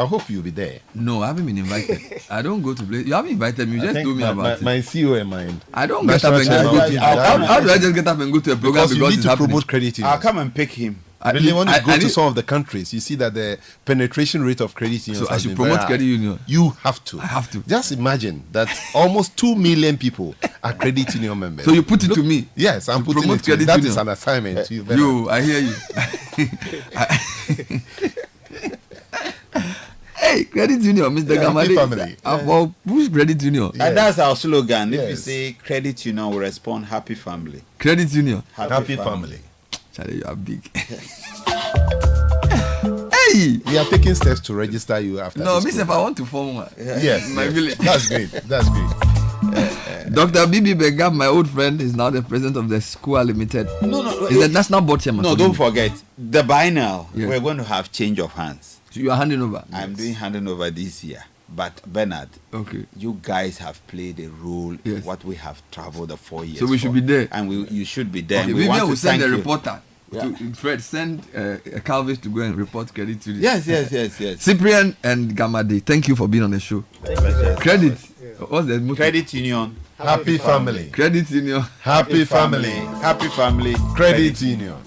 Speaker 14: hope you'll be there.
Speaker 26: No, I haven't been invited. I don't go to place. You haven't invited me. You just told me about it.
Speaker 14: My CEO in mind.
Speaker 26: I don't get up and just go to. How do I just get up and go to a program
Speaker 14: because you need to promote credit unions?
Speaker 7: I'll come and pick him.
Speaker 14: Really, when you go to some of the countries, you see that the penetration rate of credit unions.
Speaker 26: So I should promote credit union.
Speaker 14: You have to.
Speaker 26: I have to.
Speaker 14: Just imagine that almost 2 million people are credit union members.
Speaker 26: So you put it to me.
Speaker 14: Yes, I'm putting it to you. That is an assignment to you.
Speaker 26: I hear you. Hey, credit union, Mr. Gamade.
Speaker 14: Family.
Speaker 26: For push credit union.
Speaker 7: And that's our slogan. If you say credit union, we respond happy family.
Speaker 26: Credit union.
Speaker 14: Happy family.
Speaker 26: Charlie, you are big.
Speaker 14: Hey! We are taking steps to register you after.
Speaker 26: No, me if I want to form one.
Speaker 14: Yes.
Speaker 26: My village.
Speaker 14: That's great. That's great.
Speaker 26: Dr. Bibi Begab, my old friend, is now the president of the School Limited.
Speaker 7: No.
Speaker 26: He's the national board chairman.
Speaker 7: No, don't forget. The biennial, we're going to have change of hands.
Speaker 26: So you are handing over?
Speaker 7: I'm doing handing over this year. But Bernard, you guys have played a role in what we have traveled the 4 years.
Speaker 26: So we should be there.
Speaker 7: And you should be there.
Speaker 26: Okay,
Speaker 7: we want to
Speaker 26: send
Speaker 7: thank
Speaker 26: a
Speaker 7: you.
Speaker 26: reporter. To Fred, send Calvis to go and report credit to you.
Speaker 7: Yes.
Speaker 26: Cyprian and Gamade, thank you for being on the show. Credit. What's the most?
Speaker 7: Credit union.
Speaker 14: Happy family.
Speaker 26: Credit union.
Speaker 14: Happy family.
Speaker 7: Happy family.
Speaker 14: Credit union.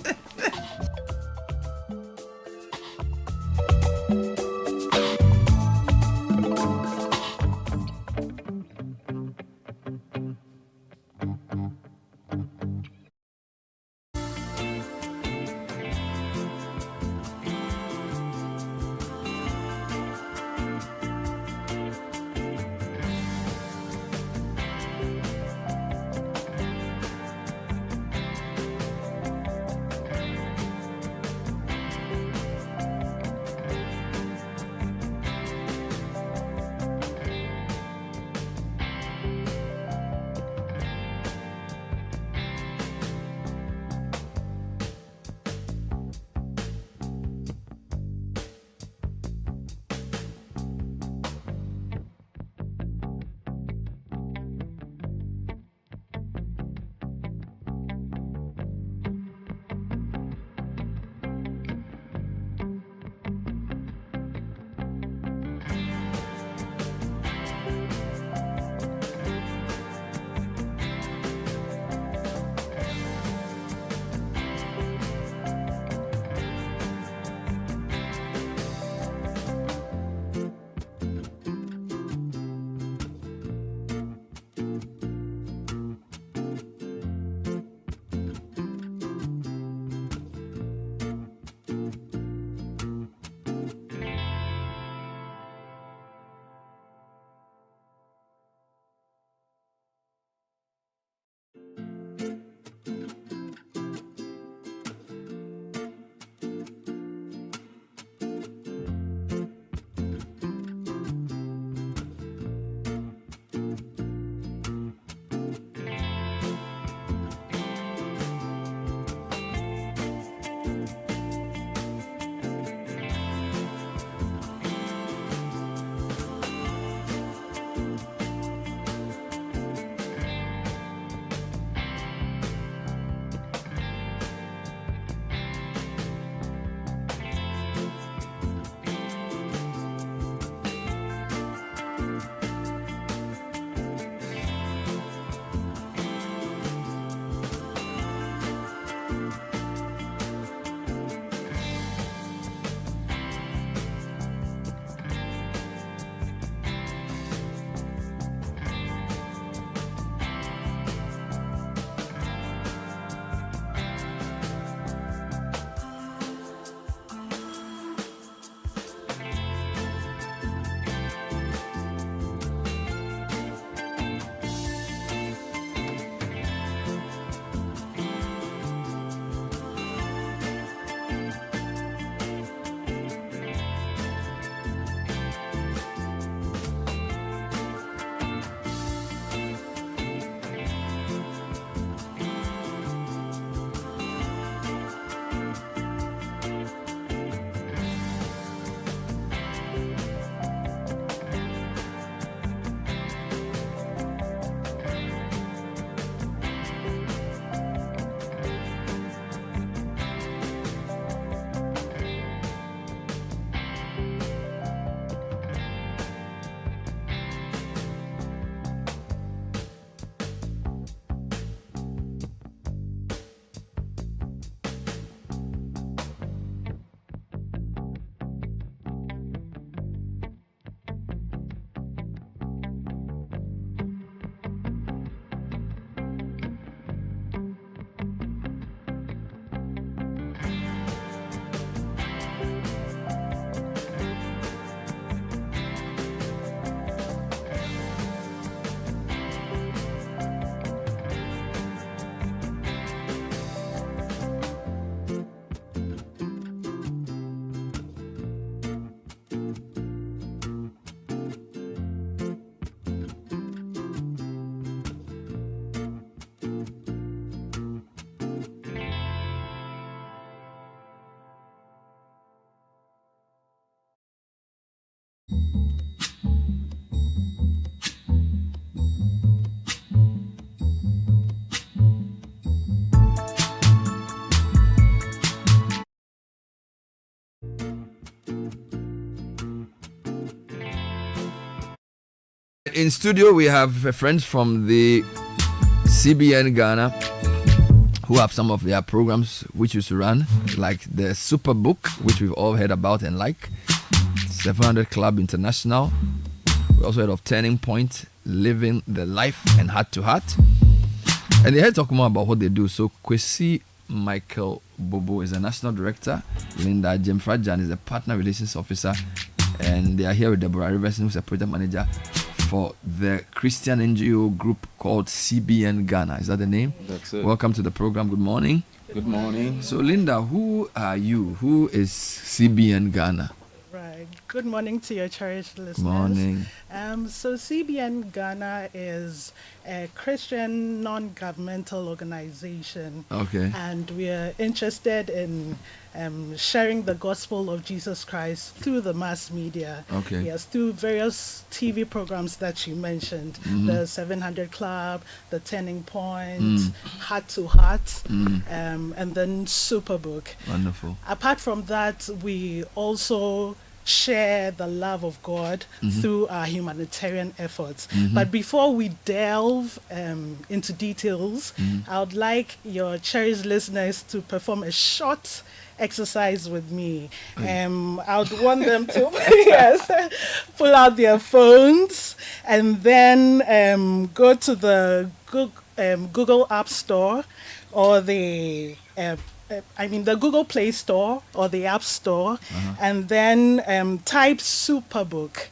Speaker 26: In studio, we have friends from the CBN Ghana who have some of their programs which used to run, like the Superbook, which we've all heard about and like, 700 Club International. We also heard of Turning Point, Living the Life, and Heart to Heart. And they're here to talk more about what they do. So Kwesi Michael Bobo is a national director. Linda Jemfrajan is a partner relations officer. And they are here with Deborah Riverson, who's a project manager for the Christian NGO group called CBN Ghana. Is that the name?
Speaker 15: That's it.
Speaker 26: Welcome to the program. Good morning.
Speaker 15: Good morning.
Speaker 26: So, Linda, who are you? Who is CBN Ghana?
Speaker 16: Right. Good morning to your cherished listeners.
Speaker 26: Morning.
Speaker 16: So CBN Ghana is a Christian non-governmental organization.
Speaker 26: Okay.
Speaker 16: And we are interested in sharing the gospel of Jesus Christ through the mass media.
Speaker 26: Okay.
Speaker 16: Yes, through various TV programs that you mentioned, the 700 Club, the Turning Point, Heart to Heart, and then Superbook.
Speaker 26: Wonderful.
Speaker 16: Apart from that, we also share the love of God through our humanitarian efforts. But before we delve into details, I would like your cherished listeners to perform a short exercise with me. I would want them to pull out their phones and then go to the Google App Store or the the Google Play Store or the App Store, and then type Superbook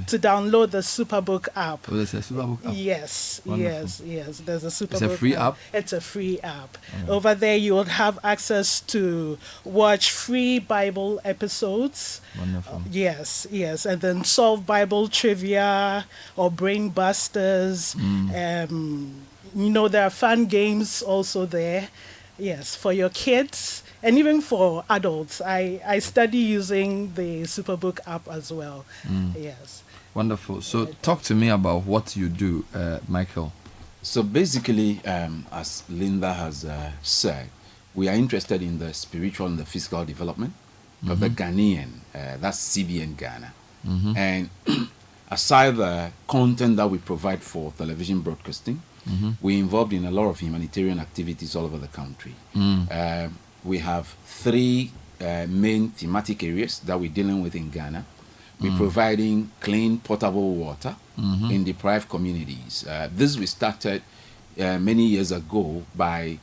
Speaker 16: to download the Superbook app.
Speaker 26: Oh, there's a Superbook app?
Speaker 16: Yes,
Speaker 26: Wonderful.
Speaker 16: yes. There's a Superbook
Speaker 26: It's a free app?
Speaker 16: It's a free app. Over there, you will have access to watch free Bible episodes.
Speaker 26: Wonderful.
Speaker 16: Yes, and then solve Bible trivia or brain busters. There are fun games also there. Yes, for your kids and even for adults. I study using the Superbook app as well. Yes.
Speaker 26: Wonderful. So talk to me about what you do, Michael.
Speaker 15: So basically, as Linda has said, we are interested in the spiritual and the physical development of the Ghanaian. That's CBN Ghana. And aside the content that we provide for television broadcasting, we're involved in a lot of humanitarian activities all over the country. We have 3 main thematic areas that we're dealing with in Ghana. We're providing clean, potable water in deprived communities. This we started many years ago by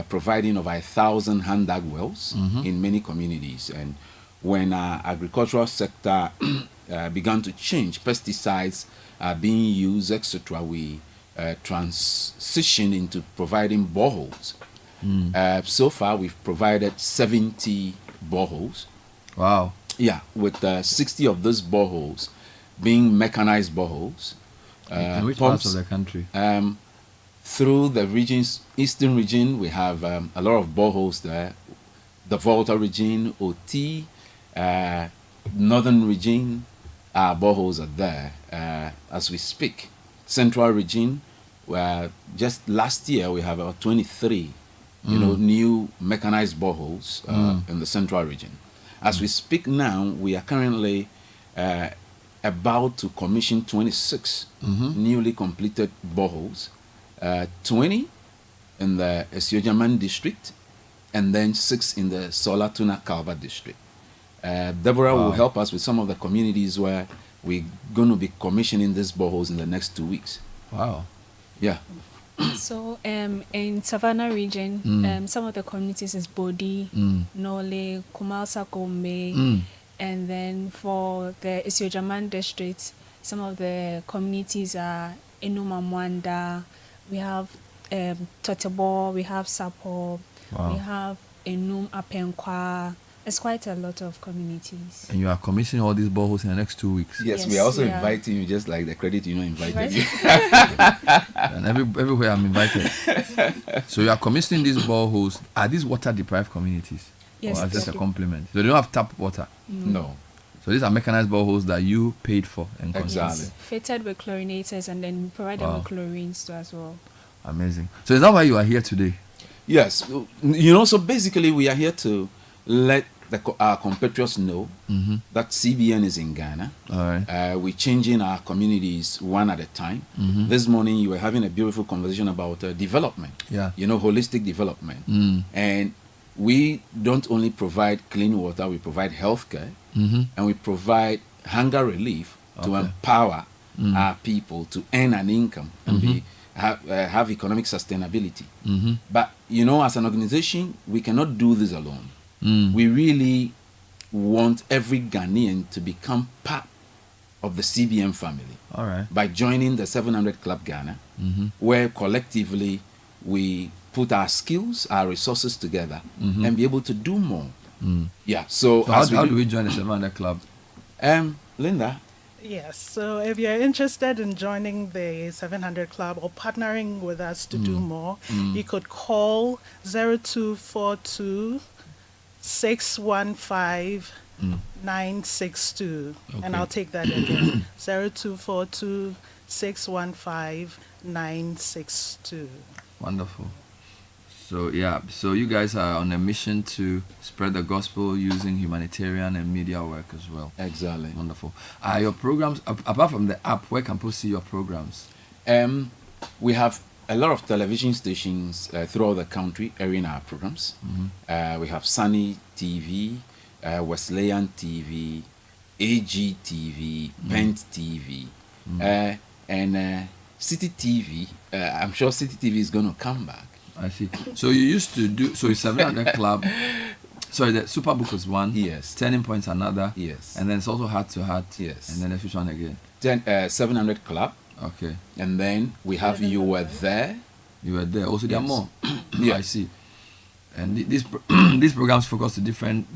Speaker 15: providing over 1,000 hand-dug wells in many communities. And when our agricultural sector began to change, pesticides are being used, etc., we transition into providing boreholes. So far, we've provided 70 boreholes.
Speaker 26: Wow.
Speaker 15: Yeah, with 60 of those boreholes being mechanized boreholes.
Speaker 26: In which parts of the country?
Speaker 15: Through the regions, eastern region, we have a lot of boreholes there. The Volta region, OT, northern region, our boreholes are there as we speak. Central region, where just last year we have about 23, new mechanized boreholes in the central region. As we speak now, we are currently about to commission 26 newly completed boreholes, 20 in the Esiojaman district, and then 6 in the Solatuna Kalva district. Deborah will help us with some of the communities where we're going to be commissioning these boreholes in the next 2 weeks.
Speaker 26: Wow.
Speaker 15: Yeah.
Speaker 18: So in Savannah region, some of the communities is Bodi, Nole, Kumalsa Kombe, and then for the Isiojaman district, some of the communities are Enuma Mwanda, we have Totebo, we have Sapo, we have Enum Apenkwa. It's quite a lot of communities.
Speaker 26: And you are commissioning all these boreholes in the next 2 weeks?
Speaker 15: Yes, we are also inviting you, just like the credit union invited you.
Speaker 26: And everywhere I'm invited. So you are commissioning these boreholes. Are these water deprived communities?
Speaker 18: Yes.
Speaker 26: Or is this a compliment? So they don't have tap water?
Speaker 15: No.
Speaker 26: So these are mechanized boreholes that you paid for and
Speaker 15: exactly.
Speaker 18: Fitted with chlorinators, and then we provide them with chlorines too as well.
Speaker 26: Amazing. So is that why you are here today?
Speaker 15: Yes. So basically we are here to let our compatriots know that CBN is in Ghana.
Speaker 26: All right.
Speaker 15: We're changing our communities one at a time. This morning you were having a beautiful conversation about development.
Speaker 26: Yeah.
Speaker 15: Holistic development. And we don't only provide clean water, we provide healthcare, and we provide hunger relief to empower our people to earn an income and have economic sustainability. But as an organization, we cannot do this alone. We really want every Ghanaian to become part of the CBN family.
Speaker 26: All right.
Speaker 15: By joining the 700 Club Ghana, where collectively we put our skills, our resources together, and be able to do more. Yeah. So
Speaker 26: how do we join the 700 Club?
Speaker 15: Linda.
Speaker 16: Yes, so if you're interested in joining the 700 Club or partnering with us to do more, you could call 0242 615 962. And I'll take that again. 0242 615 962.
Speaker 26: Wonderful. So you guys are on a mission to spread the gospel using humanitarian and media work as well.
Speaker 15: Exactly.
Speaker 26: Wonderful. Are your programs, apart from the app, where can people see your programs?
Speaker 15: We have a lot of television stations throughout the country airing our programs. We have Sunny TV, Wesleyan TV, AG TV, Pent TV, and Citi TV. I'm sure Citi TV is going to come back.
Speaker 26: I see. So you used to do, so 700 Club, sorry, the Superbook was one.
Speaker 15: Yes.
Speaker 26: Turning Point's another.
Speaker 15: Yes.
Speaker 26: And then it's also Heart to Heart.
Speaker 15: Yes.
Speaker 26: And then the fifth one again.
Speaker 15: 700 Club.
Speaker 26: Okay.
Speaker 15: And then we have You Were There.
Speaker 26: You Were There. Also, there are more.
Speaker 15: Yeah.
Speaker 26: I see. And these programs focus to different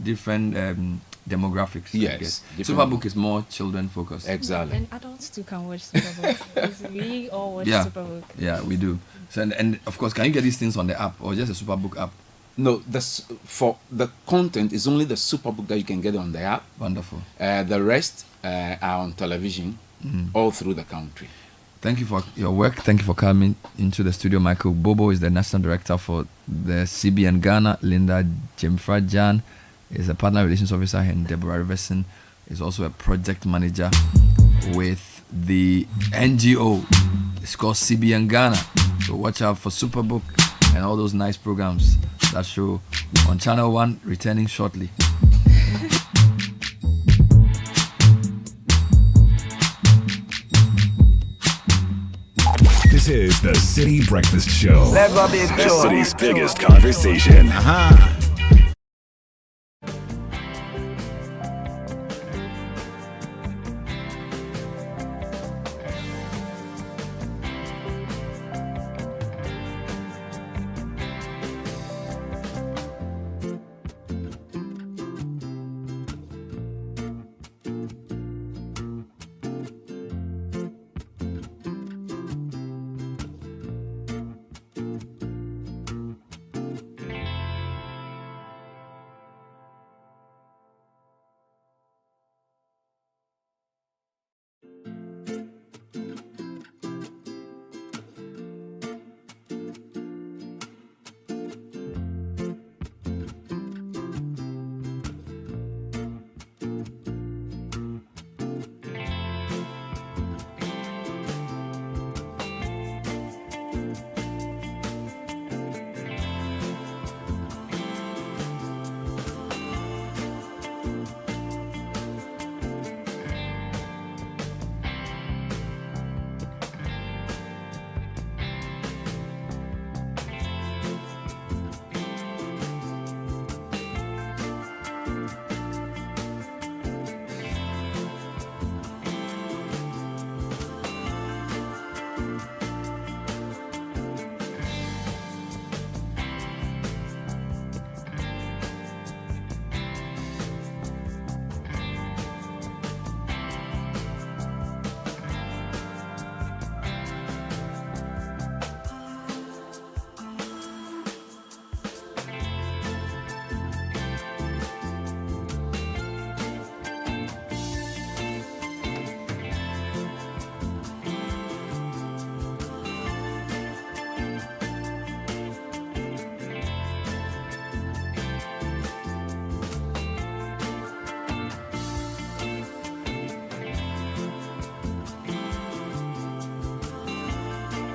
Speaker 26: demographics.
Speaker 15: Yes.
Speaker 26: Superbook is more children focused.
Speaker 15: Exactly.
Speaker 18: And adults too can watch Superbook. We all watch Superbook.
Speaker 26: Yeah, we do. So and of course, can you get these things on the app or just a Superbook app?
Speaker 15: No, for the content is only the Superbook that you can get on the app.
Speaker 26: Wonderful.
Speaker 15: The rest are on television all through the country.
Speaker 26: Thank you for your work. Thank you for coming into the studio. Michael Bobo is the National Director for the CBN Ghana. Linda Jemfra Jan is a Partner Relations Officer, and Deborah Riverson is also a Project Manager with the NGO. It's called CBN Ghana. So watch out for Superbook and all those nice programs that show on Channel 1, returning shortly.
Speaker 2: This is the Citi Breakfast Show.
Speaker 8: The
Speaker 2: The city's biggest conversation.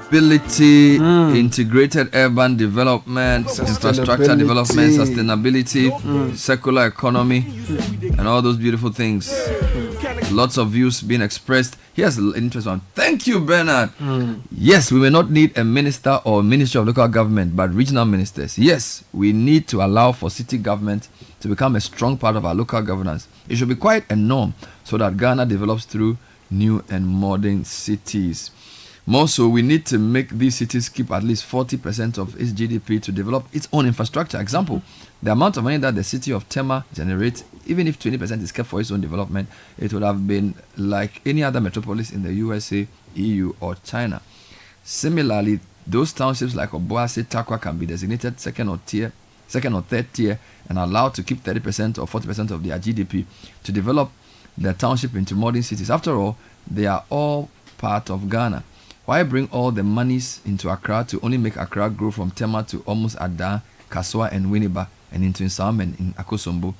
Speaker 26: mobility, integrated urban development, infrastructure development, sustainability, circular economy, and all those beautiful things. Lots of views being expressed. Here's an interesting one. Thank you, Bernard. Yes, we may not need a minister or ministry of local government, but regional ministers. Yes, we need to allow for city government to become a strong part of our local governance. It should be quite a norm so that Ghana develops through new and modern cities. More so, we need to make these cities keep at least 40% of its GDP to develop its own infrastructure. Example, the amount of money that the city of Tema generates, even if 20% is kept for its own development, it would have been like any other metropolis in the USA, EU, or China. Similarly, those townships like Obuasi, Takwa can be designated second or third tier and allowed to keep 30% or 40% of their GDP to develop the township into modern cities. After all, they are all part of Ghana. Why bring all the monies into Accra to only make Accra grow from Tema to almost Ada, Kaswa, and Winneba, and into Nsam and in Akosombo?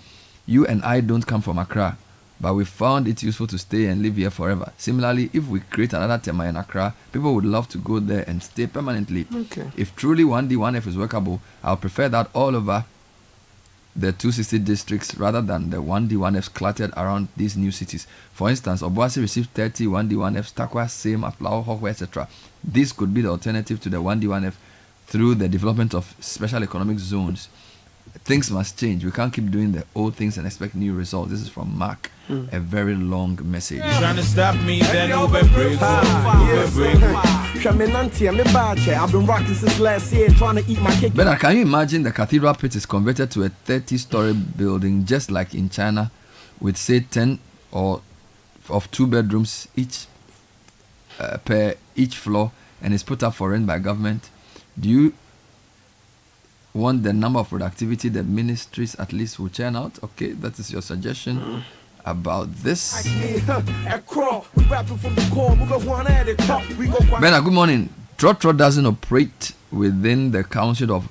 Speaker 26: You and I don't come from Accra, but we found it useful to stay and live here forever. Similarly, if we create another Tema in Accra, people would love to go there and stay permanently.
Speaker 5: Okay.
Speaker 26: If truly 1D, 1F is workable, I would prefer that all over the 260 districts rather than the 1D, 1Fs cluttered around these new cities. For instance, Obuasi received 30 1D, 1Fs, Takwa, same, Aplao, Hokwe, etc. This could be the alternative to the 1D, 1F through the development of special economic zones. Things must change. We can't keep doing the old things and expect new results. This is from Mark. A very long message.
Speaker 19: Trying to stop me, then Uber break. I've been rocking since last year, trying to eat my cake.
Speaker 26: But can you imagine the cathedral pit is converted to a 30-story building, just like in China, with say 10 or of 2 bedrooms each per each floor, and is put up for rent by government? Do you want the number of productivity the ministries at least will churn out? Okay, that is your suggestion about this. Bernard, good morning. Trotro doesn't operate within the council of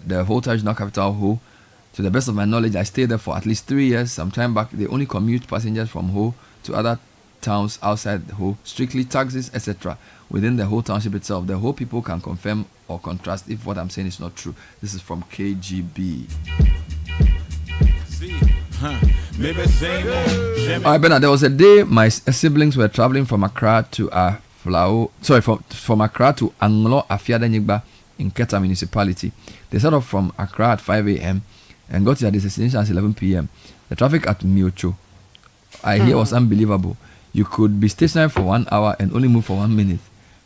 Speaker 26: the Volta Regional Capital Ho. To the best of my knowledge, I stayed there for at least 3 years. Some time back, they only commute passengers from Ho to other towns outside Ho, strictly taxis, etc. Within the whole township itself. The whole people can confirm or contrast if what I'm saying is not true. This is from KGB. Alright, Bernard, there was a day my siblings were traveling from Accra to from Accra to Anglo Afiada in Keta municipality. They set off from Accra at 5 a.m. and got to their destination at 11 p.m. The traffic at Miocho, I hear, was unbelievable. You could be stationary for 1 hour and only move for 1 minute.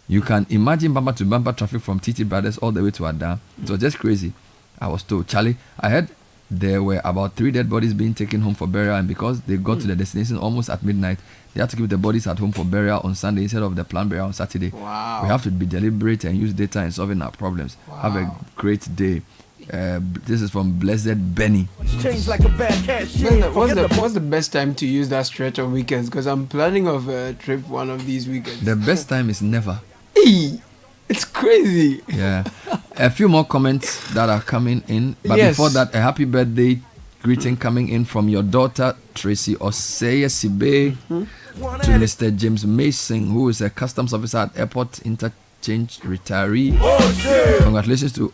Speaker 26: You can imagine bumper to bumper traffic from Citi Brothers all the way to Ada. It was just crazy. I was told, Charlie, I heard there were about 3 dead bodies being taken home for burial, and because they got to the destination almost at midnight, they had to keep the bodies at home for burial on Sunday instead of the planned burial on Saturday.
Speaker 5: Wow.
Speaker 26: We have to be deliberate and use data in solving our problems. Wow. Have a great day. This is from Blessed Benny.
Speaker 5: What's the best time to use that stretch on weekends? Because I'm planning of a trip one of these weekends.
Speaker 26: The best time is never.
Speaker 5: It's crazy.
Speaker 26: Yeah. A few more comments that are coming in. But
Speaker 5: yes.
Speaker 26: Before that, a happy birthday greeting coming in from your daughter, Tracy Oseye Sibe, to Mr. James Mason, who is a customs officer at Airport Interchange retiree. Congratulations to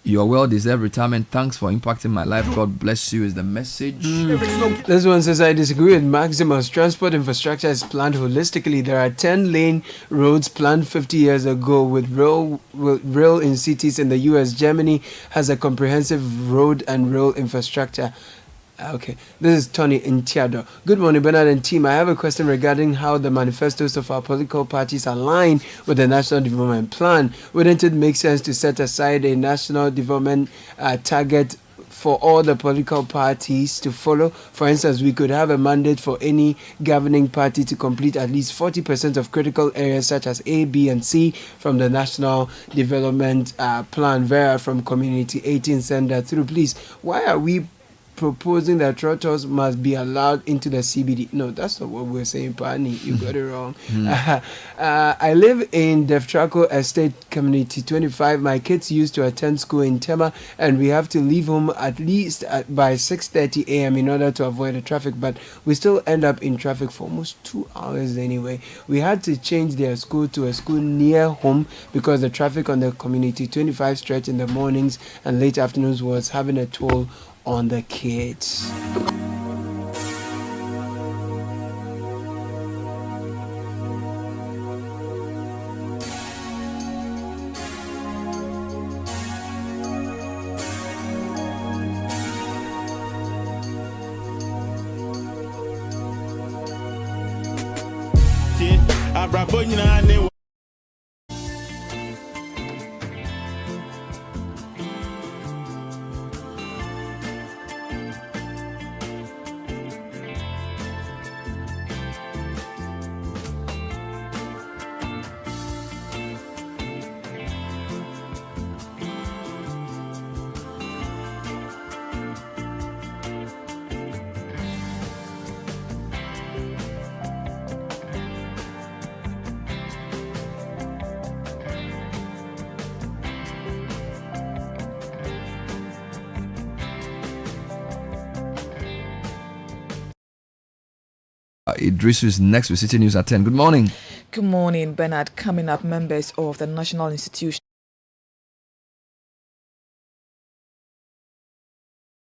Speaker 26: your well-deserved retirement. Thanks for impacting my life. God bless you is the message.
Speaker 5: This one says, I disagree with Maximus. Transport infrastructure is planned holistically. There are 10-lane roads planned 50 years ago with rail in cities in the US. Germany has a comprehensive road and rail infrastructure. Okay, this is Tony Intiado. Good morning, Bernard and team. I have a question regarding how the manifestos of our political parties align with the National Development Plan. Wouldn't it make sense to set aside a national development target for all the political parties to follow? For instance, we could have a mandate for any governing party to complete at least 40% of critical areas such as A, B, and C from the National Development Plan. Vera from Community 18 send that through. Please, why are we proposing that trotters must be allowed into the CBD. No, that's not what we're saying, Pani. You got it wrong. I live in Deftraco Estate Community 25. My kids used to attend school in Tema, and we have to leave home at least by 6:30 a.m. in order to avoid the traffic, but we still end up in traffic for almost 2 hours anyway. We had to change their school to a school near home because the traffic on the Community 25 stretch in the mornings and late afternoons was having a toll on the kids.
Speaker 26: Idrisu is next with City News at 10. Good morning.
Speaker 17: Good morning, Bernard. Coming up, members of the National Institution